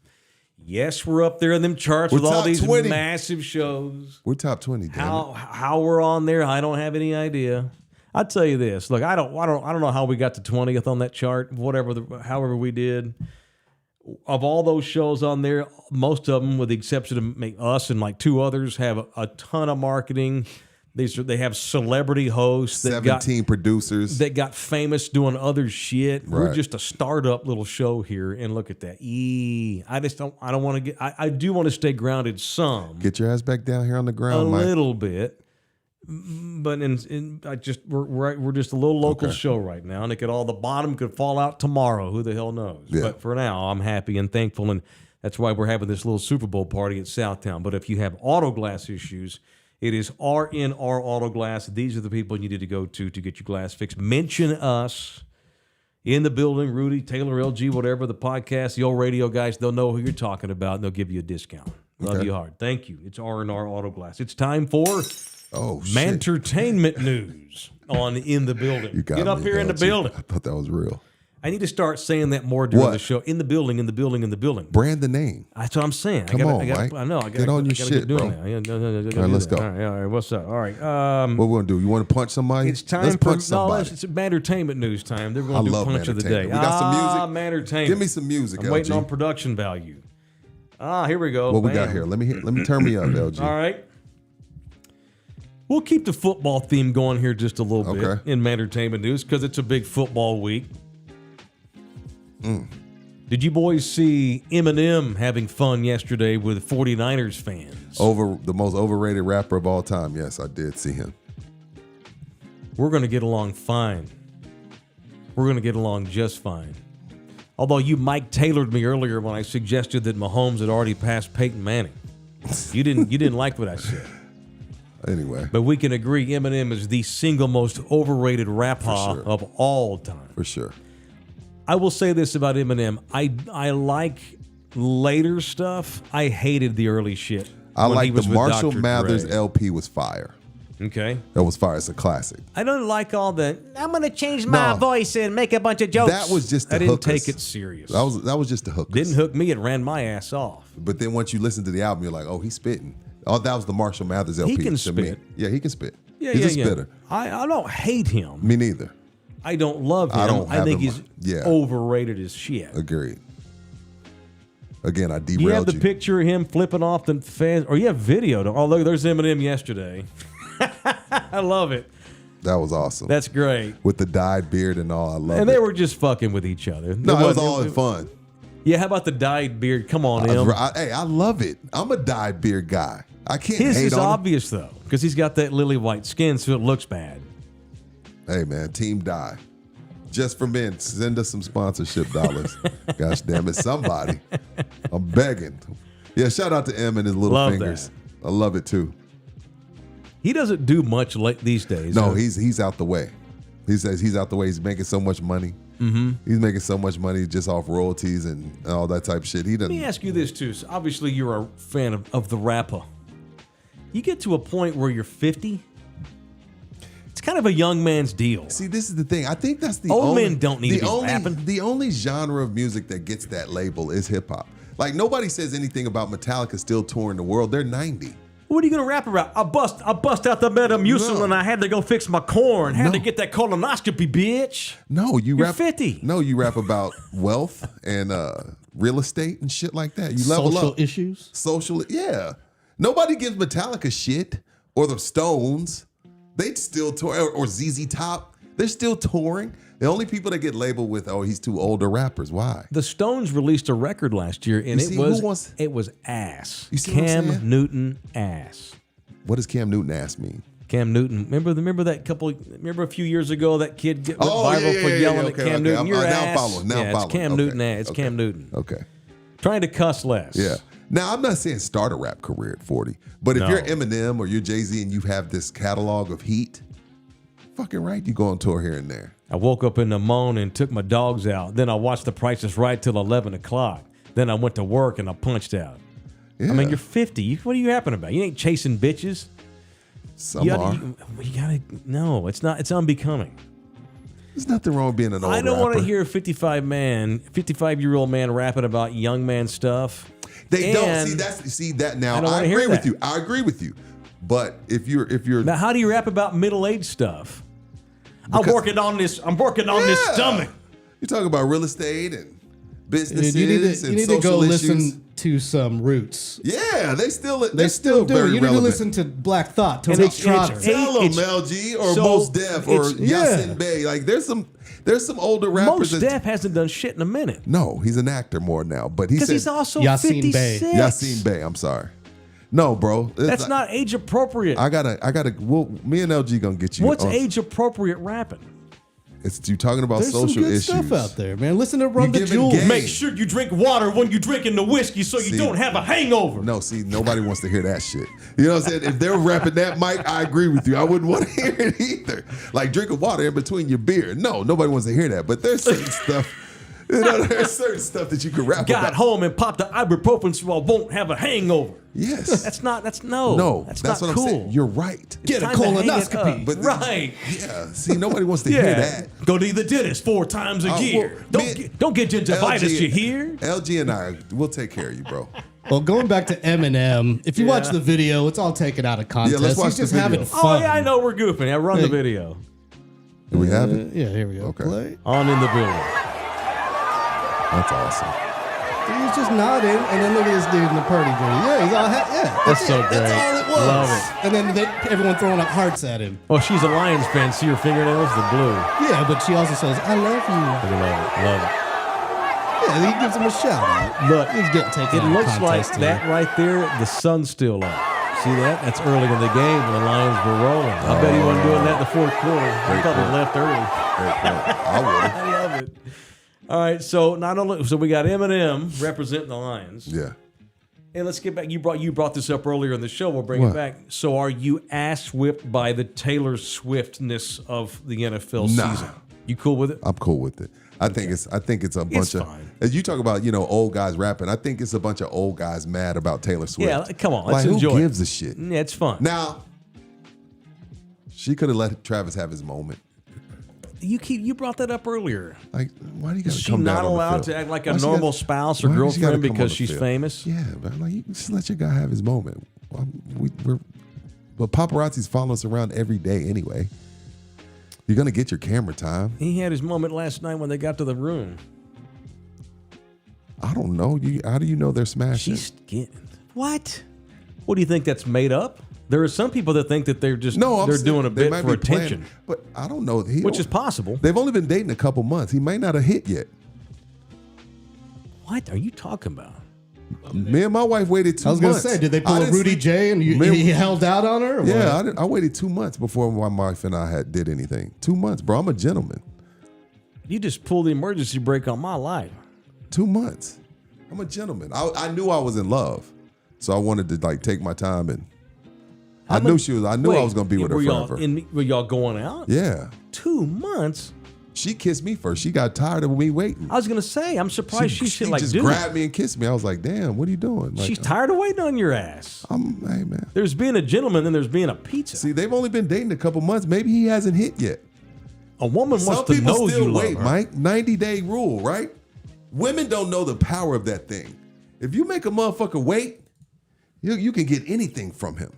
S1: Yes, we're up there in them charts with all these
S2: 20.
S1: massive shows.
S2: We're top 20.
S1: How we're on there, I don't have any idea. I'll tell you this. Look, I don't know how we got to 20th on that chart. However we did. Of all those shows on there, most of them, with the exception of us and like 2 others, have a ton of marketing. They have celebrity hosts.
S2: 17 producers.
S1: That got famous doing other shit.
S2: Right.
S1: We're just a startup little show here, and look at that. I don't want to get. I do want to stay grounded some.
S2: Get your ass back down here on the ground, Mike.
S1: Little bit. But we're just a little local show right now, and the bottom could fall out tomorrow. Who the hell knows?
S2: Yeah.
S1: But for now, I'm happy and thankful, and that's why we're having this little Super Bowl party at Southtown. But if you have auto glass issues, it is RNR Auto Glass. These are the people you need to go to get your glass fixed. Mention us in the building, Rudy, Taylor, LG, whatever, the podcast, the old radio guys. They'll know who you're talking about, and they'll give you a discount. Love you hard. Thank you. It's RNR Auto Glass. It's time for Mantertainment News on In the Building.
S2: You got
S1: Get up
S2: me,
S1: here
S2: LG.
S1: in the building.
S2: I thought that was real.
S1: I need to start saying that more during the show. In the building, in the building, in the building.
S2: Brand the name.
S1: That's what I'm saying.
S2: Come on, Mike.
S1: I know.
S2: Get on your shit, bro.
S1: All
S2: right, let's go.
S1: All right. What's up? All right.
S2: What we going to do? You want to punch somebody?
S1: It's time
S2: Let's
S1: for
S2: punch somebody.
S1: it's Mantertainment News time. They're going to do
S2: love
S1: punch of the day.
S2: Mantertainment. We got some music?
S1: Mantertainment.
S2: Give me some music,
S1: I'm waiting
S2: LG.
S1: on production value. Here we go.
S2: What we
S1: Bam.
S2: got here? Let me turn me up, LG.
S1: All right. We'll keep the football theme going here just a little bit in Mantertainment News because it's a big football week. Did you boys see Eminem having fun yesterday with 49ers fans?
S2: The most overrated rapper of all time. Yes, I did see him.
S1: We're going to get along fine. We're going to get along just fine. Although you Mike Taylored me earlier when I suggested that Mahomes had already passed Peyton Manning. You didn't like what I said.
S2: Anyway.
S1: But we can agree Eminem is the single most overrated rapper of all time.
S2: For sure.
S1: I will say this about Eminem. I like later stuff. I hated the early shit.
S2: I like the
S1: with
S2: Marshall
S1: Dr.
S2: Mathers
S1: Dre.
S2: LP was fire.
S1: Okay.
S2: That was fire. It's a classic.
S1: I don't like all the, I'm going to change my voice and make a bunch of jokes.
S2: That was just the
S1: I didn't
S2: hook us.
S1: take it serious.
S2: That was just the hook.
S1: Didn't hook me. It ran my ass off.
S2: But then once you listen to the album, you're like, oh, he's spitting. Oh, that was the Marshall Mathers LP.
S1: He can
S2: to
S1: spit.
S2: Me. Yeah, he can spit.
S1: Yeah,
S2: he's
S1: yeah,
S2: a spitter.
S1: I don't hate him.
S2: Me neither.
S1: I don't love him. I think he's overrated as shit.
S2: Agreed. Again, I derailed
S1: you. Have the picture of him flipping off the fans, or you have video. Oh, look, there's Eminem yesterday. I love it.
S2: That was awesome.
S1: That's great.
S2: With the dyed beard and all, I love it.
S1: And they were just fucking with each other.
S2: No, it was all in fun.
S1: Yeah, how about the dyed beard? Come on, Em.
S2: Hey, I love it. I'm a dyed beard guy. I can't
S1: His
S2: hate
S1: is
S2: on
S1: obvious, though, because he's got that lily white skin, so it looks bad.
S2: Hey, man, Team Dye. Just for men, send us some sponsorship dollars. Gosh damn it, somebody. I'm begging. Yeah, shout out to M and his little fingers. I love it, too.
S1: He doesn't do much these days.
S2: No, he's out the way. He says he's out the way. He's making so much money. Mm-hmm. He's making so much money just off royalties and all that type of shit. He doesn't.
S1: Let me ask you this too. So obviously, you're a fan of the rapper. You get to a point where you're 50. It's kind of a young man's deal.
S2: See, this is the thing. I think that's the
S1: old
S2: only,
S1: men don't need to be rapping.
S2: The only genre of music that gets that label is hip hop. Like nobody says anything about Metallica still touring the world. They're 90.
S1: What are you gonna rap about? I bust out the Metamucil and I had to go fix my corn. Had to get that colonoscopy, bitch.
S2: No,
S1: You're
S2: rap
S1: 50.
S2: No, you rap about wealth and real estate and shit like that. You level
S3: Social
S2: up.
S3: issues.
S2: Social, yeah. Nobody gives Metallica shit or the Stones. They'd still tour or ZZ Top. They're still touring. The only people that get labeled with, oh, he's too old, are rappers. Why?
S1: The Stones released a record last year, and it was ass.
S2: You see what I'm saying?
S1: Cam Newton ass.
S2: What does Cam Newton ass mean?
S1: Cam Newton. Remember a few years ago that kid went viral for yelling at Cam Newton.
S2: I'm
S1: Your
S2: now
S1: ass.
S2: following. Now
S1: yeah,
S2: following.
S1: It's Cam Newton ass. It's Cam Newton.
S2: Okay.
S1: Trying to cuss less.
S2: Yeah. Now, I'm not saying start a rap career at 40, but if you're Eminem or you're Jay-Z and you have this catalog of heat, fucking right, you go on tour here and there.
S1: I woke up in the morning and took my dogs out. Then I watched The Price is Right till 11 o'clock. Then I went to work and I punched out.
S2: Yeah.
S1: I mean, you're 50. What are you rapping about? You ain't chasing bitches.
S2: Some are.
S1: No, it's not. It's unbecoming.
S2: There's nothing wrong with being an old
S1: I don't want to
S2: rapper.
S1: hear a 55-year-old man rapping about young man stuff.
S2: They don't see that now. I agree with you. I agree with you. But if you're
S1: now, how do you rap about middle-aged stuff? I'm working on this stomach.
S2: You're talking about real estate and businesses
S3: You
S2: and
S3: need to
S2: social
S3: go
S2: issues.
S3: listen to some Roots.
S2: Yeah, they're still
S3: do.
S2: very
S3: You need to
S2: relevant.
S3: listen to Black Thought, to
S1: And
S3: Rich
S1: it's-
S3: Trotter.
S2: Tell them
S1: It's-
S2: LG or
S1: so
S2: Mos Def or
S1: it's- yeah.
S2: Yasin Bey. Like there's some older rappers.
S1: Mos Def hasn't done shit in a minute.
S2: No, he's an actor more now. But he
S1: Because
S2: said
S1: he's also
S3: Yasin Bey.
S1: 56.
S2: Yasin Bey. I'm sorry. No, bro.
S1: That's not age appropriate.
S2: I gotta. Well, me and LG gonna get you.
S1: What's
S2: on-
S1: age appropriate rapping?
S2: It's you talking about
S3: There's
S2: social
S3: some good
S2: issues.
S3: stuff out there, man. Listen to Run the
S2: giving
S3: Jewels.
S2: game.
S1: Make sure you drink water when you're drinking the whiskey so you
S2: See?
S1: don't have a hangover.
S2: No, see, nobody wants to hear that shit. You know what I'm saying? If they're rapping that, Mike, I agree with you. I wouldn't want to hear it either. Like drinking water in between your beer. No, nobody wants to hear that. But there's certain stuff. You know, there's certain stuff that you can rap
S1: Got
S2: about.
S1: home and popped the ibuprofen so I won't have a hangover.
S2: Yes.
S1: That's not
S2: That's
S1: not
S2: what
S1: cool.
S2: I'm saying. You're right.
S3: Get a
S1: Time to hang it
S3: colonoscopy.
S1: up.
S2: But
S1: right.
S2: Yeah. See, nobody wants to hear that.
S1: Go to the dentist 4 times a year.
S2: well,
S1: Don't get gingivitis, you hear?
S2: LG and I, we'll take care of you, bro.
S3: Well, going back to Eminem, if you watch the video, it's all taken out of context.
S2: let's watch
S3: He's
S2: the
S3: just
S2: video.
S3: having
S1: Oh,
S3: fun.
S1: yeah, I know we're goofing. I run the
S3: Hey.
S1: video.
S2: Do we have it?
S3: Yeah, here we go.
S2: Okay.
S3: Play.
S1: On in the building.
S2: That's awesome.
S3: He's just nodding, and then look at this dude in the party video. Yeah, he's all
S1: That's so great.
S3: That's all it was.
S1: Love it.
S3: And then everyone throwing up hearts at him.
S1: Oh, she's a Lions fan. See her fingernails? The blue.
S3: Yeah, but she also says, "I love you."
S1: Love it.
S3: Yeah, he gives him a shout out.
S1: Look,
S3: He's getting taken
S1: it
S3: out of
S1: looks like
S3: context here.
S1: that right there, the sun's still up. See that? That's early in the game when the Lions were rolling. I bet he wasn't doing that in the fourth quarter. He probably left early.
S2: I would.
S1: I love it. All right, so not only we got Eminem representing the Lions.
S2: Yeah.
S1: And let's get back. You brought this up earlier in the show. We'll bring
S2: What?
S1: it back. So are you ass whipped by the Taylor Swiftness of the NFL
S2: Nah.
S1: season? You cool with it?
S2: I'm cool with it. I think it's a bunch of
S1: fine.
S2: as you talk about, old guys rapping, I think it's a bunch of old guys mad about Taylor Swift.
S1: Yeah, come on, let's
S2: like,
S1: enjoy
S2: who
S1: it.
S2: gives a shit?
S1: Yeah, it's fun.
S2: Now, she could have let Travis have his moment.
S1: You brought that up earlier.
S2: Like, why do you got
S1: Is
S2: to
S1: she
S2: come down
S1: not
S2: on the
S1: allowed
S2: field?
S1: to act like a
S2: Why she
S1: normal
S2: gotta-
S1: spouse or
S2: why does she gotta
S1: girlfriend
S2: come on
S1: because
S2: the
S1: she's
S2: field?
S1: famous?
S2: Yeah, but like, you just let your guy have his moment. But paparazzi's following us around every day anyway. You're gonna get your camera time.
S1: He had his moment last night when they got to the room.
S2: I don't know. How do you know they're smashing?
S1: She's getting what? What do you think that's made up? There are some people that think that they're just
S2: I'm
S1: they're
S2: saying
S1: doing a
S2: they
S1: bit
S2: might
S1: for
S2: be planning,
S1: attention,
S2: but I don't know.
S1: which is possible.
S2: They've only been dating a couple months. He may not have hit yet.
S1: What are you talking about?
S2: Me and my wife waited 2 months.
S3: I was going to say, did they pull
S2: I
S3: a
S2: didn't
S3: Rudy
S2: sleep-
S3: J and he held out on her? Or
S2: Yeah,
S3: what?
S2: I waited 2 months before my wife and I did anything. 2 months, bro. I'm a gentleman.
S1: You just pulled the emergency brake on my life.
S2: 2 months. I'm a gentleman. I knew I was in love, so I wanted to take my time and I knew I was gonna be with her forever.
S1: Were y'all going out?
S2: Yeah.
S1: 2 months.
S2: She kissed me first. She got tired of me waiting.
S1: I was gonna say, I'm surprised she like
S2: just
S1: do
S2: grabbed me and kissed me. I was like, damn, what are you doing? Like,
S1: she's tired of waiting on your ass.
S2: Hey man.
S1: There's being a gentleman and there's being a pizza.
S2: See, they've only been dating a couple months. Maybe he hasn't hit yet.
S1: A woman wants to know you
S2: still
S1: love
S2: wait,
S1: her.
S2: Mike. 90-day rule, right? Women don't know the power of that thing. If you make a motherfucker wait, you can get anything from him.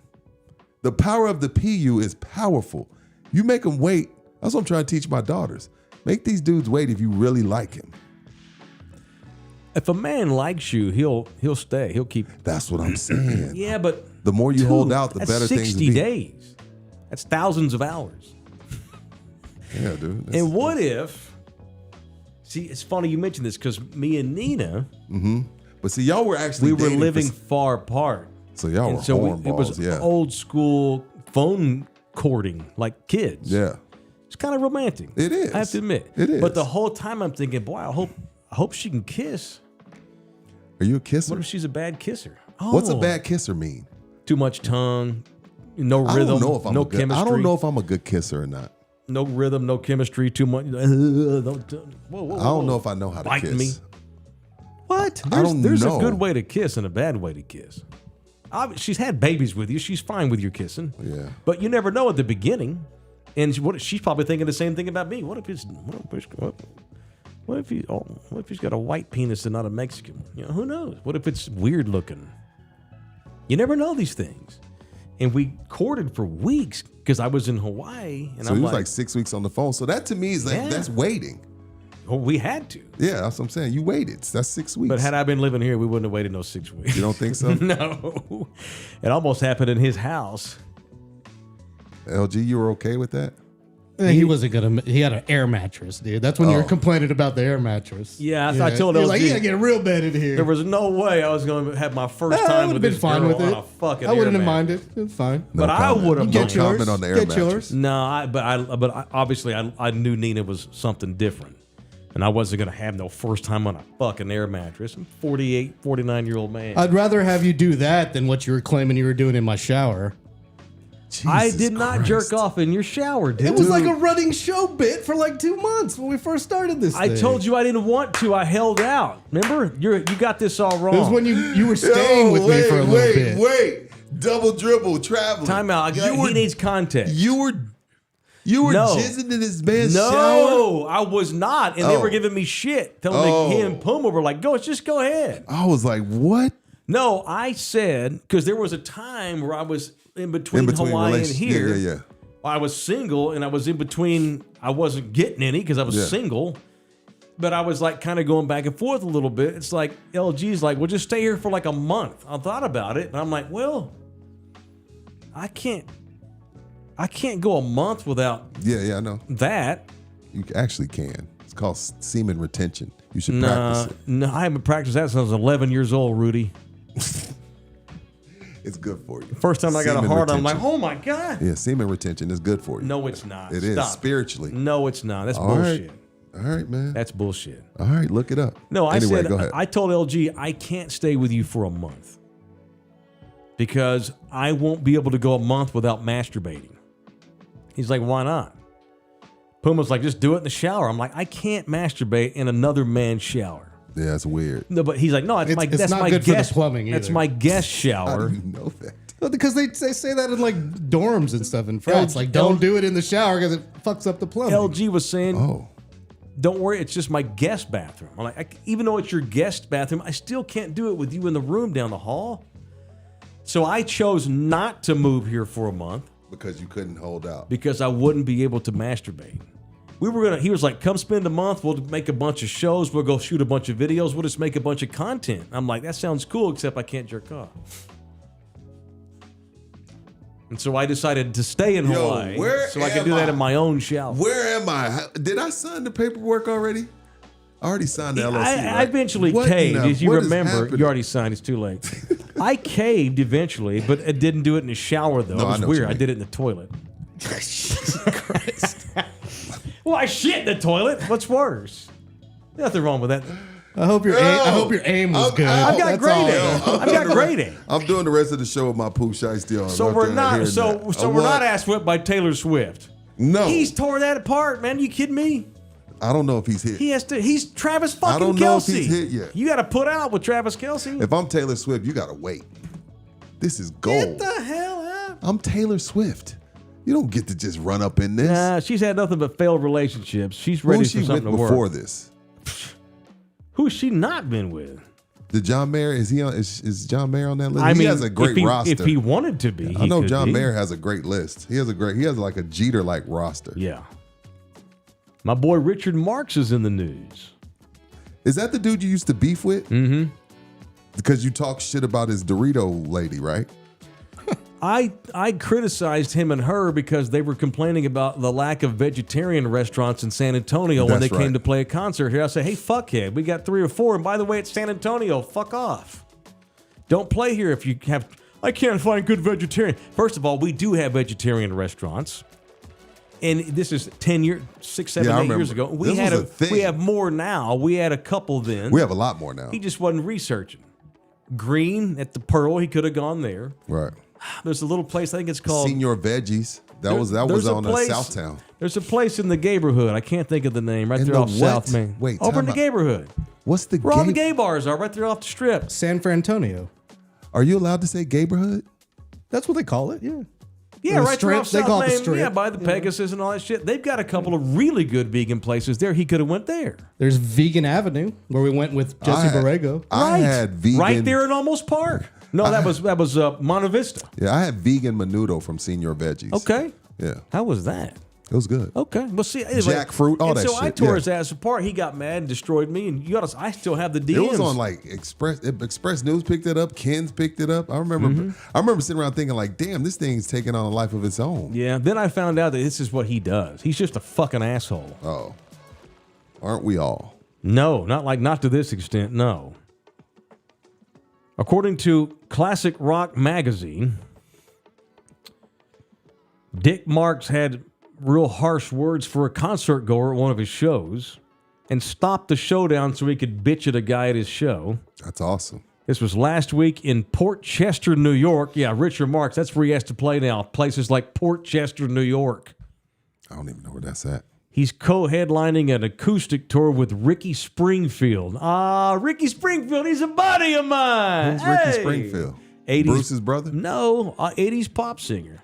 S2: The power of the PU is powerful. You make them wait. That's what I'm trying to teach my daughters. Make these dudes wait if you really like him.
S1: If a man likes you, he'll stay. He'll keep.
S2: That's what I'm saying.
S1: Yeah, but
S2: the more you hold out, the
S1: that's
S2: better
S1: 60
S2: things will be.
S1: days. That's thousands of hours.
S2: Yeah, dude.
S1: And what if? See, it's funny you mentioned this because me and Nina,
S2: But see, y'all were actually
S1: we were
S2: dating
S1: living far apart.
S2: So y'all were hornballs,
S1: it was
S2: yeah.
S1: old school phone courting like kids.
S2: Yeah.
S1: It's kind of romantic.
S2: It is.
S1: I have to admit.
S2: It is.
S1: But the whole time I'm thinking, boy, I hope she can kiss.
S2: Are you a kisser?
S1: What if she's a bad kisser? Oh,
S2: What's a bad kisser mean?
S1: Too much tongue, no rhythm,
S2: I don't know if I'm
S1: no
S2: a good,
S1: chemistry.
S2: I don't know if I'm a good kisser or not.
S1: No rhythm, no chemistry, too much. Whoa,
S2: I don't know if I know how to
S1: Biting
S2: kiss.
S1: me. What?
S2: I don't
S1: There's
S2: know.
S1: a good way to kiss and a bad way to kiss. She's had babies with you. She's fine with your kissing.
S2: Yeah.
S1: But you never know at the beginning. And she's probably thinking the same thing about me. What if he's got a white penis and not a Mexican? You know, who knows? What if it's weird looking? You never know these things. And we courted for weeks because I was in Hawaii. And
S2: So he was like 6 weeks on the phone. So that to me is like,
S1: Yeah.
S2: that's waiting.
S1: well, we had to.
S2: Yeah, that's what I'm saying. You waited. That's 6 weeks.
S1: But had I been living here, we wouldn't have waited no 6 weeks.
S2: You don't think so?
S1: No. It almost happened in his house.
S2: LG, you were okay with that?
S3: He wasn't gonna. He had an air mattress, dude. That's when you were complaining about the air mattress.
S1: Yeah, I told
S3: You're
S1: LG.
S3: like, you gotta get a real bed in here.
S1: There was no way I was going to have my first
S3: I
S1: time
S3: would
S1: with
S3: have been
S1: this
S3: fine
S1: girl
S3: with
S1: on
S3: it.
S1: a fucking
S3: I wouldn't
S1: air
S3: have
S1: mattress.
S3: minded. It's fine.
S2: No
S1: But I
S2: comment.
S1: would have
S2: No
S3: Get yours.
S2: comment on the air
S3: Get
S2: mattress.
S3: yours.
S1: No, but obviously I knew Nina was something different. And I wasn't going to have no first time on a fucking air mattress. I'm 48, 49-year-old man.
S3: I'd rather have you do that than what you were claiming you were doing in my shower.
S1: I
S2: Jesus
S1: did not
S2: Christ.
S1: jerk off in your shower, dude.
S3: It was like a running show bit for like 2 months when we first started this
S1: I
S3: thing.
S1: told you I didn't want to. I held out. Remember? You got this all wrong.
S3: It was when you were staying with me for a little bit.
S2: Wait. Double dribble, traveling.
S1: Time out. He needs context.
S2: You were
S1: No.
S2: jizzing in this man's shower?
S1: No, I was not. And they
S2: Oh.
S1: were giving me shit. Telling me he and Puma were like, just go ahead.
S2: I was like, what?
S1: No, I said, because there was a time where I was in between Hawaii and
S2: relations.
S1: here.
S2: Yeah.
S1: I was single and I was in between. I wasn't getting any because I was single. But I was like kind of going back and forth a little bit. It's like LG's like, well, just stay here for like a month. I thought about it. And I'm like, well, I can't go a month without
S2: Yeah, I know.
S1: that.
S2: You actually can. It's called semen retention. You should practice it.
S1: No, I haven't practiced that since I was 11 years old, Rudy.
S2: It's good for you.
S1: First time I got a
S2: Semen
S1: hard on, I'm like,
S2: retention.
S1: oh my God.
S2: Yeah, semen retention is good for you.
S1: No, it's not.
S2: It is,
S1: Stop.
S2: spiritually.
S1: No, it's not. That's
S2: All
S1: bullshit.
S2: right. All right, man.
S1: That's bullshit.
S2: All right, look it up.
S1: No, I
S2: anyway,
S1: said,
S2: go ahead.
S1: I told LG, I can't stay with you for a month because I won't be able to go a month without masturbating. He's like, why not? Puma's like, just do it in the shower. I'm like, I can't masturbate in another man's shower.
S2: Yeah, it's weird.
S1: No, but he's like, no,
S3: It's
S1: that's
S3: not
S1: my
S3: good for the
S1: guest
S3: plumbing
S1: That's
S3: either.
S1: my guest
S2: How
S1: shower.
S2: do you know that?
S3: Well, because they say that in like dorms and stuff in France.
S1: LG
S3: Like, don't do it in the shower because it fucks up the plumbing.
S1: LG was saying,
S2: Oh,
S1: don't worry, it's just my guest bathroom. I'm like, even though it's your guest bathroom, I still can't do it with you in the room down the hall. So I chose not to move here for a month
S2: because you couldn't hold out.
S1: because I wouldn't be able to masturbate. He was like, come spend a month. We'll make a bunch of shows. We'll go shoot a bunch of videos. We'll just make a bunch of content. I'm like, that sounds cool, except I can't jerk off. And so I decided to stay in Hawaii so I could do that in my own shower.
S2: Where am I? Did I sign the paperwork already? I already signed the LLC.
S1: I
S2: right?
S1: eventually
S2: What
S1: caved.
S2: in the-
S1: As you
S2: what is
S1: remember,
S2: happening?
S1: you already signed. It's too late. I caved eventually, but I didn't do it in the shower, though.
S2: No,
S1: it
S2: I
S1: was
S2: know what you
S1: weird. I
S2: mean.
S1: did it in the toilet. Well, I shit in the toilet. What's worse? Nothing wrong with that.
S3: I hope your aim was good.
S1: I've got
S3: That's
S1: great
S3: all.
S1: aim. I've got great aim.
S2: I'm doing the rest of the show with my poo shiesty on.
S1: So we're not. So we're not ass whipped by Taylor Swift.
S2: No,
S1: He's tore that apart, man. You kidding me?
S2: I don't know if he's hit.
S1: He has to. He's Travis fucking Kelce.
S2: I don't know if he's hit yet.
S1: You got to put out with Travis Kelce.
S2: If I'm Taylor Swift, you gotta wait. This is gold.
S1: Get the hell out.
S2: I'm Taylor Swift. You don't get to just run up in this.
S1: Nah, she's had nothing but failed relationships. She's ready
S2: Who's
S1: for
S2: she
S1: something
S2: with
S1: to work.
S2: before this?
S1: Who's she not been with?
S2: The John Mayer, is he on? Is John Mayer on that list?
S1: I mean,
S2: he has a great roster.
S1: If he wanted to be,
S2: I know
S1: could
S2: John
S1: be.
S2: Mayer has a great list. He has like a Jeter-like roster.
S1: Yeah. My boy Richard Marx is in the news.
S2: Is that the dude you used to beef with? Mm-hmm. Because you talk shit about his Dorito lady, right?
S1: I criticized him and her because they were complaining about the lack of vegetarian restaurants in San Antonio when they
S2: That's
S1: came
S2: right.
S1: to play a concert here. I said, hey, fuckhead, we got 3 or 4. And by the way, it's San Antonio. Fuck off. Don't play here if you have... I can't find good vegetarian. First of all, we do have vegetarian restaurants. And this is 10 years, 6, 7, 8 years ago. We
S2: This was a thing.
S1: we have more now. We had a couple then.
S2: We have a lot more now.
S1: He just wasn't researching. Green at the Pearl, he could have gone there.
S2: Right.
S1: There's a little place, I think it's called...
S2: Senior Veggies. That was
S1: There's a
S2: on
S1: place-
S2: Southtown.
S1: There's a place in the neighborhood. I can't think of the name. Right
S2: In
S1: there
S2: the
S1: off
S2: what?
S1: South Main.
S2: Wait,
S1: over in
S2: time
S1: the
S2: out.
S1: neighborhood.
S2: What's the
S1: Where all the
S2: gay?
S1: gay bars are, right there off the strip.
S3: San Francisco.
S2: Are you allowed to say gayborhood?
S3: That's what they call it. Yeah.
S1: Yeah,
S3: The
S1: right
S3: strip,
S1: there off
S3: they
S1: South
S3: call it the
S1: Main.
S3: strip.
S1: Yeah, by the Pegasus and all that shit. They've got a couple of really good vegan places there. He could have went there.
S3: There's Vegan Avenue where we went with Jesse Borrego.
S2: I had vegan.
S1: Right there in Almost Park. No, that was Monte Vista.
S2: Yeah, I had vegan menudo from Senior Veggies.
S1: Okay.
S2: Yeah,
S1: How was that?
S2: it was good.
S1: Okay. Well, see, anyway,
S2: Jackfruit, all
S1: and
S2: that
S1: so I
S2: shit,
S1: tore
S2: yeah.
S1: his ass apart. He got mad and destroyed me. And I still have the DMs.
S2: It was on like Express News picked it up. Ken's picked it up. I remember sitting around thinking like, damn, this thing's taking on a life of its own.
S1: Yeah. Then I found out that this is what he does. He's just a fucking asshole.
S2: Oh, aren't we all?
S1: No, not to this extent, no. According to Classic Rock magazine, Dick Marks had real harsh words for a concert goer at one of his shows and stopped the showdown so he could bitch at a guy at his show.
S2: That's awesome.
S1: This was last week in Port Chester, New York. Yeah, Richard Marks, that's where he has to play now. Places like Port Chester, New York.
S2: I don't even know where that's at.
S1: He's co-headlining an acoustic tour with Ricky Springfield. Ricky Springfield, he's a buddy of mine.
S2: Who's Ricky
S1: Hey!
S2: Springfield?
S1: 80s,
S2: Bruce's brother?
S1: No, 80s pop singer.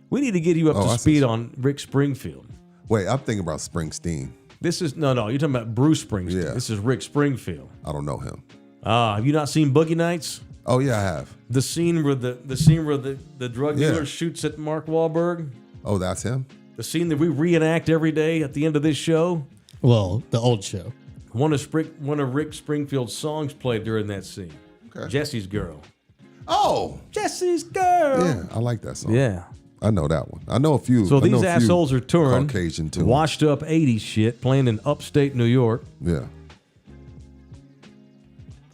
S1: We need to get you up
S2: I
S1: to
S2: see.
S1: speed on Rick Springfield.
S2: Wait, I'm thinking about Springsteen.
S1: This is, no, you're talking about Bruce Springsteen.
S2: Yeah.
S1: This is Rick Springfield.
S2: I don't know him.
S1: Have you not seen Boogie Nights?
S2: Oh yeah, I have.
S1: The scene where the drug
S2: Yeah.
S1: dealer shoots at Mark Wahlberg?
S2: Oh, that's him.
S1: The scene that we reenact every day at the end of this show?
S3: Well, the old show.
S1: One of Rick Springfield's songs played during that scene.
S2: Okay.
S1: Jesse's Girl.
S2: Oh,
S1: Jesse's Girl.
S2: yeah, I like that song.
S1: Yeah.
S2: I know that one. I know a few.
S1: So
S2: I know
S1: these
S2: a few
S1: assholes are touring,
S2: Caucasian too.
S1: washed up 80s shit, playing in upstate New York.
S2: Yeah.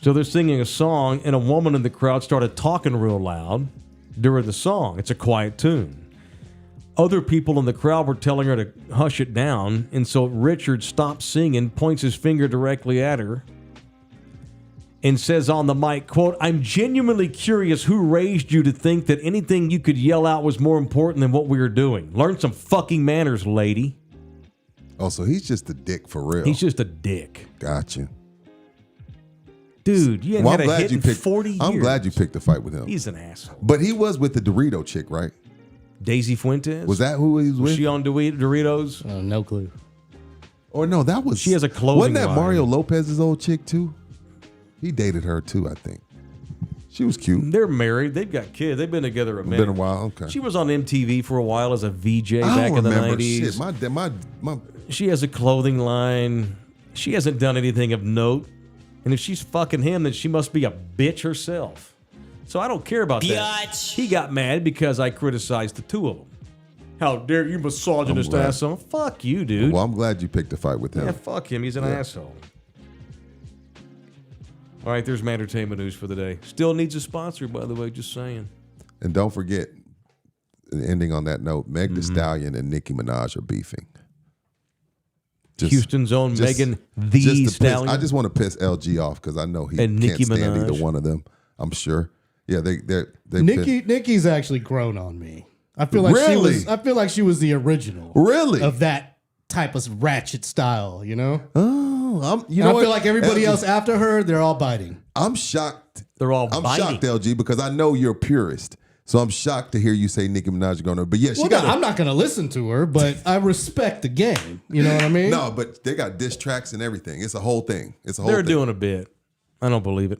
S1: So they're singing a song, and a woman in the crowd started talking real loud during the song. It's a quiet tune. Other people in the crowd were telling her to hush it down, and so Richard stops singing, points his finger directly at her, and says on the mic, quote, "I'm genuinely curious who raised you to think that anything you could yell out was more important than what we were doing. Learn some fucking manners, lady."
S2: Oh, so he's just a dick for real.
S1: He's just a dick.
S2: Gotcha.
S1: Dude, you ain't
S2: Well,
S1: had a hit in 40 years.
S2: I'm glad you picked a fight with him.
S1: He's an asshole.
S2: But he was with the Dorito chick, right?
S1: Daisy Fuentes?
S2: Was that who he was with?
S1: Was she on Doritos?
S3: No clue.
S2: Or no, that was.
S1: She has a clothing
S2: Wasn't that
S1: line.
S2: Mario Lopez's old chick too? He dated her too, I think. She was cute.
S1: They're married. They've got kids. They've been together a minute.
S2: Been a while. Okay.
S1: She was on MTV for a while as a VJ
S2: I
S1: back
S2: don't
S1: in the
S2: remember
S1: 90s.
S2: shit. My
S1: She has a clothing line. She hasn't done anything of note. And if she's fucking him, then she must be a bitch herself. So I don't care about that. He got mad because I criticized the two of them. How dare you misogynist
S2: glad.
S1: asshole. Fuck you, dude.
S2: Well, I'm glad you picked a fight with him.
S1: Yeah, fuck him. He's an asshole. All right, there's my entertainment news for the day. Still needs a sponsor, by the way, just saying.
S2: And don't forget, ending on that note, Meg Thee Stallion and Nicki Minaj are beefing.
S1: Houston's own Megan Thee Stallion.
S2: I just want to piss LG off because I know he
S1: And
S2: can't
S1: Nicki
S2: stand
S1: Minaj.
S2: either one of them. I'm sure. Yeah, they
S3: Nikki's actually grown on me. I feel like
S2: Really?
S3: I feel like she was the original.
S2: Really?
S3: Of that type of ratchet style, you know?
S2: Oh,
S3: I feel like everybody else after her, they're all biting.
S2: I'm shocked.
S1: They're all
S2: I'm
S1: biting.
S2: shocked, LG, because I know you're a purist. So I'm shocked to hear you say Nicki Minaj is going to. But yeah, she got.
S3: I'm not going to listen to her, but I respect the game. You know what I mean?
S2: No, but they got diss tracks and everything. It's a whole thing.
S1: They're doing a bit. I don't believe it.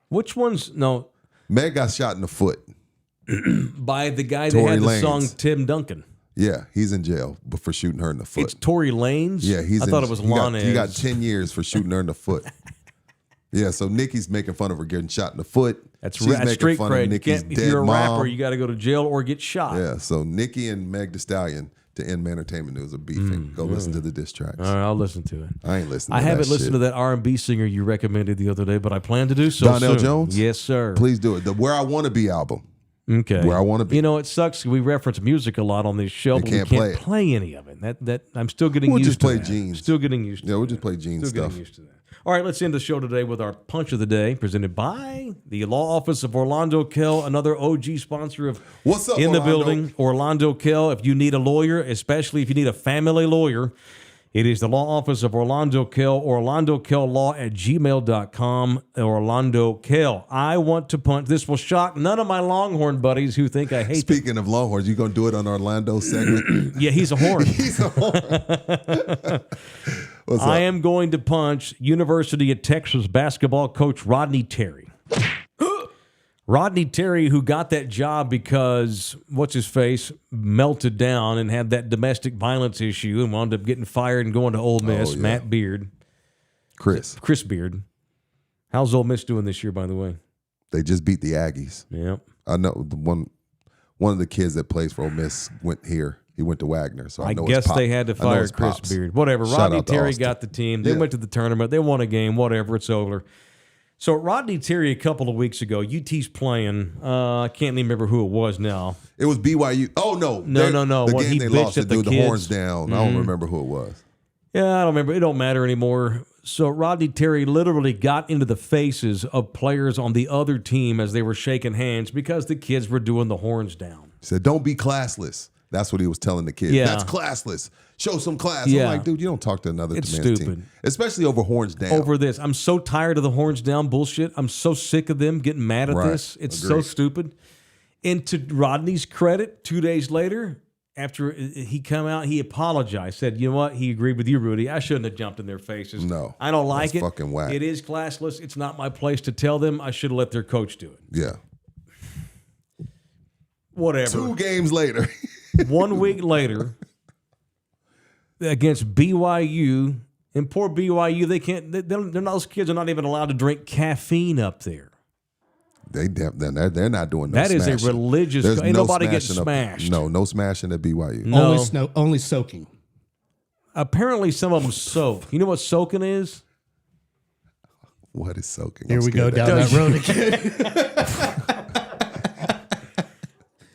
S1: Which one's no?
S2: Meg got shot in the foot.
S1: By the guy that
S2: Tory
S1: had the
S2: Lanez.
S1: song Tim Duncan.
S2: Yeah, he's in jail for shooting her in the foot.
S1: It's Tory Lanez?
S2: Yeah,
S1: I thought it was Lanez.
S2: He got 10 years for shooting her in the foot. Yeah, so Nicki's making fun of her getting shot in the foot.
S1: That's
S2: She's
S1: making
S2: street
S1: fun
S2: cred.
S1: of Nicki's
S2: Nicki's
S1: if you're a
S2: dead
S1: rapper,
S2: mom.
S1: you got to go to jail or get shot.
S2: Yeah, so Nicki and Meg Thee Stallion to end entertainment news are beefing. Go listen to the diss tracks.
S1: All right, I'll listen to it.
S2: I ain't listening.
S1: I
S2: to
S1: haven't
S2: that
S1: listened
S2: shit.
S1: to that R&B singer you recommended the other day, but I plan to do so
S2: Donnell
S1: soon.
S2: Jones?
S1: Yes, sir.
S2: Please do it. The Where I Want to Be album.
S1: Okay.
S2: Where I Want to Be.
S1: You know, it sucks. We reference music a lot on this show, but
S2: can't
S1: we
S2: play
S1: can't
S2: it.
S1: play any of it. That I'm still getting
S2: We'll
S1: used
S2: just
S1: to
S2: play
S1: that.
S2: Jeans.
S1: Still getting used to
S2: Yeah, we'll
S1: that.
S2: just play Jeans
S1: Still
S2: stuff.
S1: getting used to that. All right, let's end the show today with our Punch of the Day, presented by the Law Office of Orlando Kell, another OG sponsor of
S2: What's up,
S1: In the
S2: Orlando?
S1: Building. Orlando Kell, if you need a lawyer, especially if you need a family lawyer, it is the Law Office of Orlando Kell, orlandokell@gmail.com, Orlando Kell. I want to punch. This will shock none of my Longhorn buddies who think I hate them.
S2: Speaking of Longhorns, you going to do it on Orlando segment?
S1: Yeah, he's a horn.
S2: He's a horn. What's up?
S1: I am going to punch University of Texas basketball coach Rodney Terry. Rodney Terry, who got that job because what's-his-face melted down and had that domestic violence issue and wound up getting fired and going to Ole Miss,
S2: yeah.
S1: Matt Beard.
S2: Chris,
S1: Beard. How's Ole Miss doing this year, by the way?
S2: they just beat the Aggies.
S1: Yeah.
S2: I know the one of the kids that plays for Ole Miss went here. He went to Wagner, so I know
S1: guess
S2: his pop.
S1: they had to
S2: I know
S1: fire
S2: his
S1: Chris
S2: pops.
S1: Beard. Whatever.
S2: Shout
S1: Rodney
S2: out to
S1: Terry
S2: Austin.
S1: got the team. They
S2: Yeah.
S1: went to the tournament. They won a game. Whatever. It's over. So Rodney Terry a couple of weeks ago, UT's playing. I can't even remember who it was now.
S2: It was BYU. Oh no,
S1: No.
S2: The
S1: What, he
S2: game they
S1: bitched
S2: lost
S1: at
S2: to
S1: the
S2: do the
S1: kids?
S2: horns down. I don't remember who it was.
S1: Yeah, I don't remember. It don't matter anymore. So Rodney Terry literally got into the faces of players on the other team as they were shaking hands because the kids were doing the horns down.
S2: He said, "Don't be classless." That's what he was telling the kids.
S1: Yeah.
S2: That's classless. Show some class.
S1: Yeah.
S2: I'm like, dude, you don't talk to another
S1: It's
S2: man's
S1: stupid.
S2: team, especially over horns down.
S1: Over this. I'm so tired of the horns down bullshit. I'm so sick of them getting mad at
S2: Right.
S1: this. It's so
S2: Agreed.
S1: stupid. And to Rodney's credit, 2 days later, after he come out, he apologized. Said, you know what? He agreed with you, Rudy. I shouldn't have jumped in their faces.
S2: No.
S1: I don't like
S2: That's
S1: it.
S2: fucking whack.
S1: It is classless. It's not my place to tell them. I should have let their coach do it.
S2: Yeah.
S1: Whatever.
S2: 2 games later.
S1: 1 week later, against BYU, and poor BYU, they can't. Those kids are not even allowed to drink caffeine up there.
S2: They're not doing no
S1: That is a
S2: smashing.
S1: religious.
S2: There's
S1: Ain't
S2: no
S1: nobody getting
S2: smashing up-
S1: smashed.
S2: No smashing at BYU.
S1: No.
S3: Only soaking.
S1: Apparently, some of them soak. You know what soaking is?
S2: What is soaking?
S3: Here
S2: I'm
S3: we go
S2: scared
S3: down
S2: of
S3: that road again.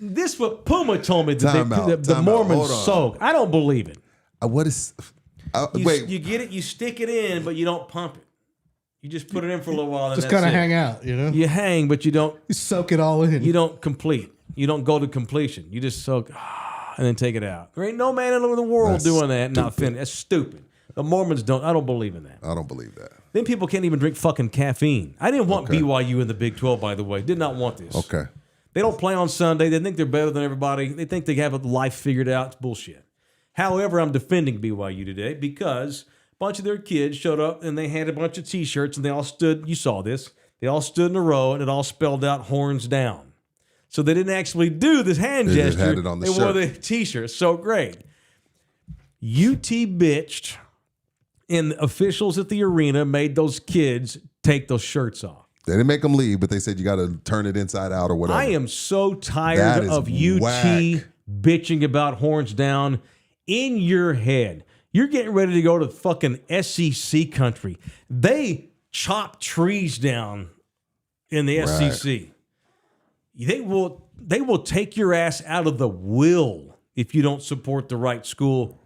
S1: This what Puma told me that
S2: Time out,
S1: the
S2: time out.
S1: Mormons
S2: Hold on.
S1: soak. I don't believe it.
S2: What is?
S1: You get it, you stick it in, but you don't pump it. You just put it in for a little while. And
S3: Just
S1: that's
S3: kind of
S1: it.
S3: hang out, you know?
S1: You hang, but you don't.
S3: You soak it all in.
S1: You don't complete. You don't go to completion. You just soak and then take it out. There ain't no man in the world
S2: That's
S1: doing that and not
S2: stupid.
S1: finish. That's stupid. The Mormons don't. I don't believe in that.
S2: I don't believe that.
S1: Then people can't even drink fucking caffeine. I didn't want
S2: Okay.
S1: BYU in the Big 12, by the way. Did not want this.
S2: Okay.
S1: They don't play on Sunday. They think they're better than everybody. They think they have a life figured out. It's bullshit. However, I'm defending BYU today because a bunch of their kids showed up and they had a bunch of T-shirts and they all stood. You saw this. They all stood in a row and it all spelled out horns down. So they didn't actually do this hand
S2: They just
S1: gesture.
S2: had it on the
S1: they wore
S2: shirt.
S1: the T-shirts. So great. UT bitched and officials at the arena made those kids take those shirts off.
S2: They didn't make them leave, but they said you got to turn it inside out or whatever.
S1: I am so
S2: That
S1: tired
S2: is
S1: of UT
S2: whack.
S1: bitching about horns down in your head. You're getting ready to go to fucking SEC country. They chop trees down in the
S2: Right.
S1: SEC. They will take your ass out of the will if you don't support the right school.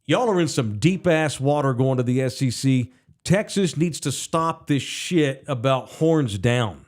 S1: y'all are in some deep-ass water going to the SEC. Texas needs to stop this shit about horns down.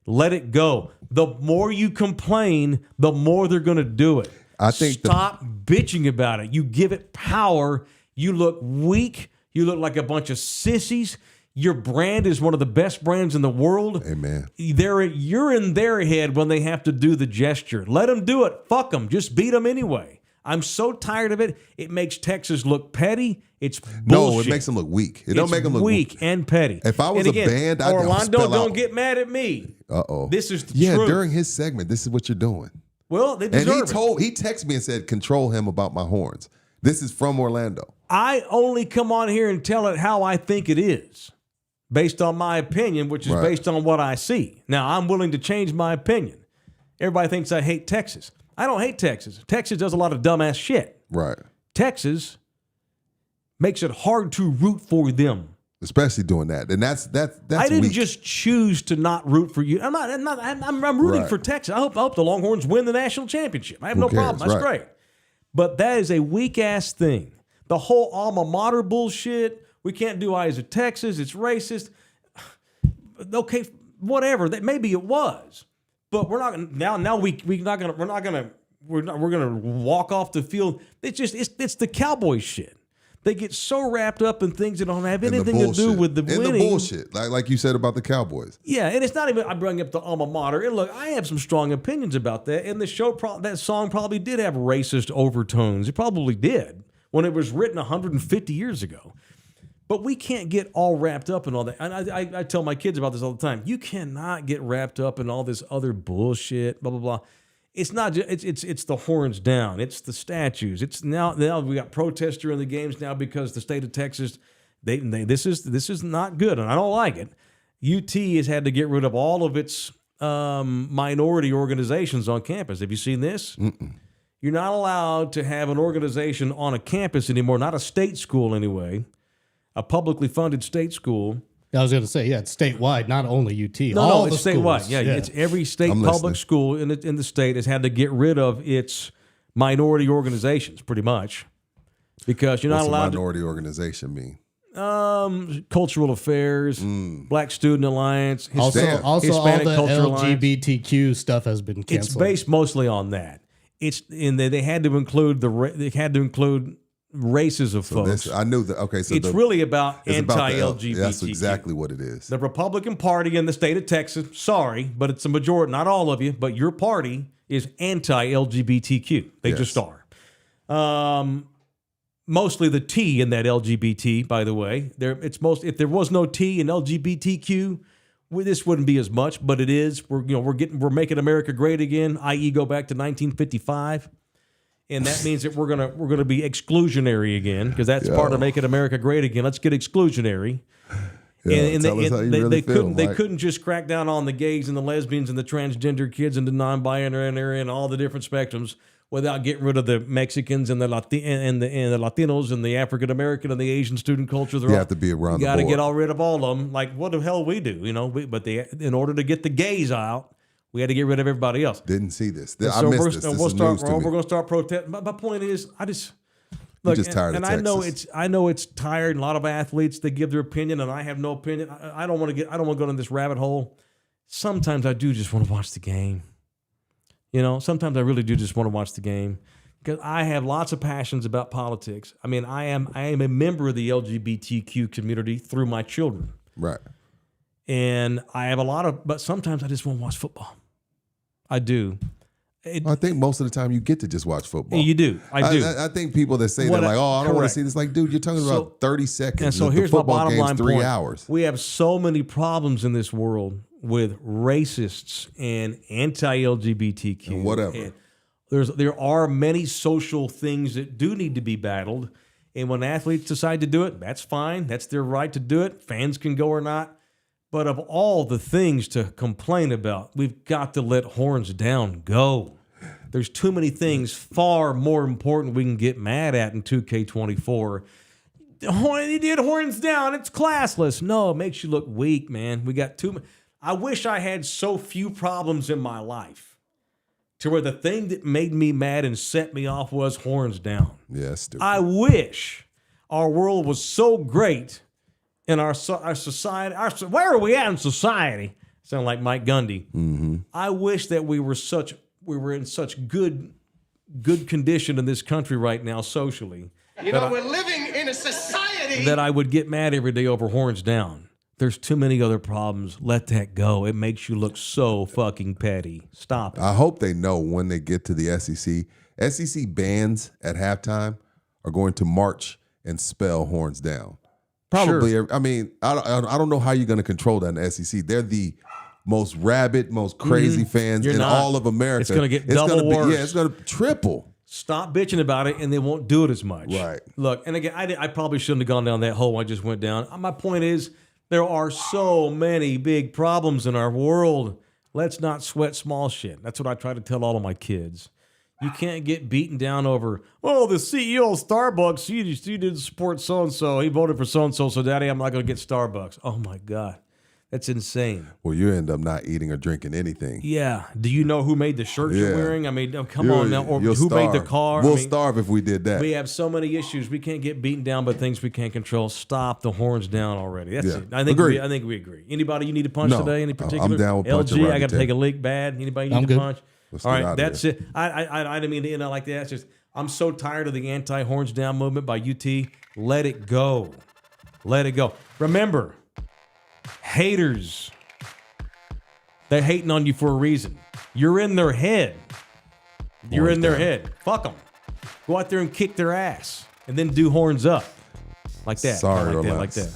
S1: Let it go. The more you complain, the more they're going to do it.
S2: I think
S1: Stop bitching about it. You give it power. You look weak. You look like a bunch of sissies. Your brand is one of the best brands in the world.
S2: Amen.
S1: You're in their head when they have to do the gesture. Let them do it. Fuck them. Just beat them anyway. I'm so tired of it. It makes Texas look petty. It's bullshit.
S2: No, it makes them look weak. It don't make them look
S1: weak and petty.
S2: If I was
S1: and again,
S2: a band, I'd
S1: Orlando,
S2: spell
S1: don't
S2: out.
S1: get mad at me.
S2: Uh-oh.
S1: This is the
S2: Yeah,
S1: truth.
S2: during his segment, this is what you're doing.
S1: Well, they
S2: And
S1: deserve it.
S2: he texted me and said, control him about my horns. This is from Orlando.
S1: I only come on here and tell it how I think it is, based on my opinion, which is
S2: Right.
S1: based on what I see. Now, I'm willing to change my opinion. Everybody thinks I hate Texas. I don't hate Texas. Texas does a lot of dumbass shit.
S2: Right.
S1: Texas makes it hard to root for them.
S2: Especially doing that. And that's
S1: I didn't
S2: weak.
S1: just choose to not root for you. I'm rooting
S2: Right.
S1: for Texas. I hope the Longhorns win the national championship. I have no
S2: cares,
S1: problem. That's
S2: right.
S1: great. But that is a weak ass thing. The whole alma mater bullshit. We can't do I as a Texas. It's racist. Okay, whatever. That maybe it was, but we're not now. We're gonna walk off the field. It's the Cowboys shit. They get so wrapped up in things that don't have
S2: And the
S1: anything to do
S2: bullshit.
S1: with the
S2: And
S1: winning.
S2: the bullshit, like you said about the Cowboys.
S1: Yeah, and it's not even. I bring up the alma mater. And look, I have some strong opinions about that. And the show, that song probably did have racist overtones. It probably did when it was written 150 years ago. But we can't get all wrapped up in all that. And I tell my kids about this all the time. You cannot get wrapped up in all this other bullshit. Blah blah blah. It's not just, it's the horns down. It's the statues. It's now we got protests during the games now because the state of Texas, this is not good, and I don't like it. UT has had to get rid of all of its minority organizations on campus. Have you seen this?
S2: Mm-mm.
S1: You're not allowed to have an organization on a campus anymore, not a state school anyway, a publicly funded state school.
S3: I was going to say, yeah, it's statewide, not only UT.
S1: No,
S3: the
S1: it's statewide.
S3: schools.
S1: Yeah, it's every state
S2: I'm
S1: public
S2: listening.
S1: school in the state has had to get rid of its minority organizations, pretty much, because you're not
S2: What's a
S1: allowed
S2: minority organization mean?
S1: to. Cultural affairs, Black Student Alliance,
S3: Also,
S2: Damn.
S3: all
S1: Hispanic
S3: the
S1: Culture Alliance.
S3: LGBTQ stuff has been
S1: It's
S3: canceled.
S1: based mostly on that. It's in they had to include races of folks.
S2: I knew that. Okay, so
S1: It's really about
S2: it's about the
S1: anti-LGBTQ.
S2: That's exactly what it is.
S1: The Republican Party in the state of Texas, sorry, but it's a majority, not all of you, but your party is anti-LGBTQ. They
S2: Yes.
S1: just are. Mostly the T in that LGBT, by the way. If there was no T in LGBTQ, this wouldn't be as much, but it is. We're making America great again, i.e. go back to 1955. And that means that we're gonna be exclusionary again, because that's part of making America great again. Let's get exclusionary.
S2: Yeah, tell us how you really feel,
S1: they
S2: Mike.
S1: couldn't just crack down on the gays and the lesbians and the transgender kids and the non-binary and all the different spectrums without getting rid of the Mexicans and the Latinos and the African American and the Asian student culture.
S2: You have to be around
S1: You
S2: the
S1: got to
S2: board.
S1: get all rid of all of them. Like what the hell we do, in order to get the gays out, we had to get rid of everybody else.
S2: Didn't see this.
S1: And
S2: I
S1: so
S2: missed
S1: we're,
S2: this.
S1: and
S2: This
S1: we're
S2: is news to me.
S1: going to start protesting. My point is, I just
S2: You're
S1: look,
S2: just tired of
S1: and I know
S2: Texas.
S1: I know it's tired. And a lot of athletes, they give their opinion, and I have no opinion. I don't want to go down this rabbit hole. Sometimes I do just want to watch the game. Sometimes I really do just want to watch the game because I have lots of passions about politics. I mean, I am a member of the LGBTQ community through my children,
S2: Right.
S1: and I have but sometimes I just want to watch football. I do.
S2: I think most of the time you get to just watch football.
S1: You do. I do.
S2: I think people that say
S1: What
S2: that, like, I don't want to
S1: correct.
S2: see this. Like, dude, you're talking
S1: So-
S2: about 30 seconds.
S1: And so
S2: The
S1: here's my
S2: football
S1: bottom
S2: game's
S1: line
S2: 3
S1: point.
S2: hours.
S1: We have so many problems in this world with racists and anti-LGBTQ.
S2: And whatever.
S1: And there are many social things that do need to be battled. And when athletes decide to do it, that's fine. That's their right to do it. Fans can go or not. But of all the things to complain about, we've got to let horns down go. There's too many things far more important we can get mad at in 2K24. He did horns down. It's classless. No, it makes you look weak, man. We got too many. I wish I had so few problems in my life to where the thing that made me mad and set me off was horns down.
S2: Yeah, that's stupid.
S1: I wish our world was so great in our society. Where are we at in society? Sound like Mike Gundy.
S2: Mm-hmm.
S1: I wish that we were in such good condition in this country right now socially.
S7: We're living in a society
S1: that I would get mad every day over horns down. There's too many other problems. Let that go. It makes you look so fucking petty. Stop it.
S2: I hope they know when they get to the SEC. SEC bands at halftime are going to march and spell horns down. Probably.
S1: Sure.
S2: I mean, I don't know how you're going to control that in the SEC. They're the most rabid, most crazy fans
S1: You're
S2: in
S1: not.
S2: all of America.
S1: It's going to get double worse.
S2: Yeah, it's going to triple.
S1: Stop bitching about it, and they won't do it as much.
S2: Right.
S1: Look, and again, I probably shouldn't have gone down that hole I just went down. My point is, there are so many big problems in our world. Let's not sweat small shit. That's what I try to tell all of my kids. You can't get beaten down over, oh, the CEO of Starbucks, he didn't support so-and-so. He voted for so-and-so, so daddy, I'm not going to get Starbucks. Oh, my God. That's insane.
S2: Well, you end up not eating or drinking anything.
S1: Yeah. Do you know who made the shirt you're wearing? I mean, come on now. Or
S2: You'll
S1: who
S2: starve.
S1: made the car?
S2: We'll starve if we did that.
S1: We have so many issues. We can't get beaten down by things we can't control. Stop the horns down already. That's it. I think we agree. Anybody you need to punch today? Any particular?
S2: I'm down with punching
S1: LG, I got to
S2: Rodney
S1: take a leak bad. Anybody you
S3: I'm
S1: need to
S3: good.
S1: punch?
S2: Let's
S1: All
S2: get
S1: right,
S2: out of
S1: that's
S2: here.
S1: it. I didn't mean to end it like that. It's just I'm so tired of the anti-horns down movement by UT. Let it go. Let it go. Remember, haters, they're hating on you for a reason. You're in their head. You're in their head. Fuck them. Go out there and kick their ass, and then do horns up like that.
S2: Sorry,
S1: like
S2: Orlando.
S1: that. Like that.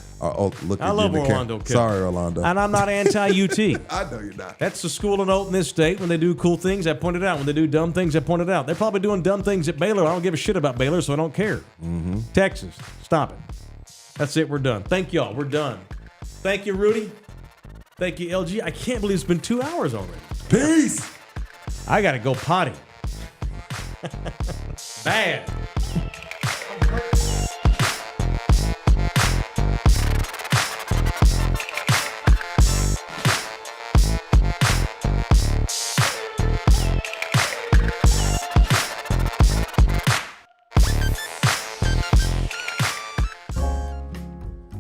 S2: Look,
S1: I love Orlando. Kid.
S2: Sorry, Orlando.
S1: And I'm not anti-UT.
S2: I know you're not.
S1: That's the school of note in this state. When they do cool things, I point it out. When they do dumb things, I point it out. They're probably doing dumb things at Baylor. I don't give a shit about Baylor, so I don't care.
S2: Mm-hmm.
S1: Texas, stop it. That's it. We're done. Thank y'all. We're done. Thank you, Rudy. Thank you, LG. I can't believe it's been 2 hours already.
S2: Peace.
S1: I got to go potty. Bad.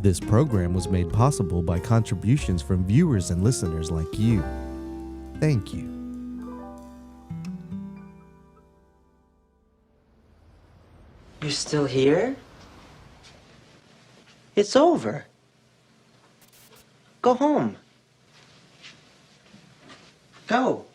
S8: This program was made possible by contributions from viewers and listeners like you. Thank you.
S9: You're still here? It's over. Go home. Go.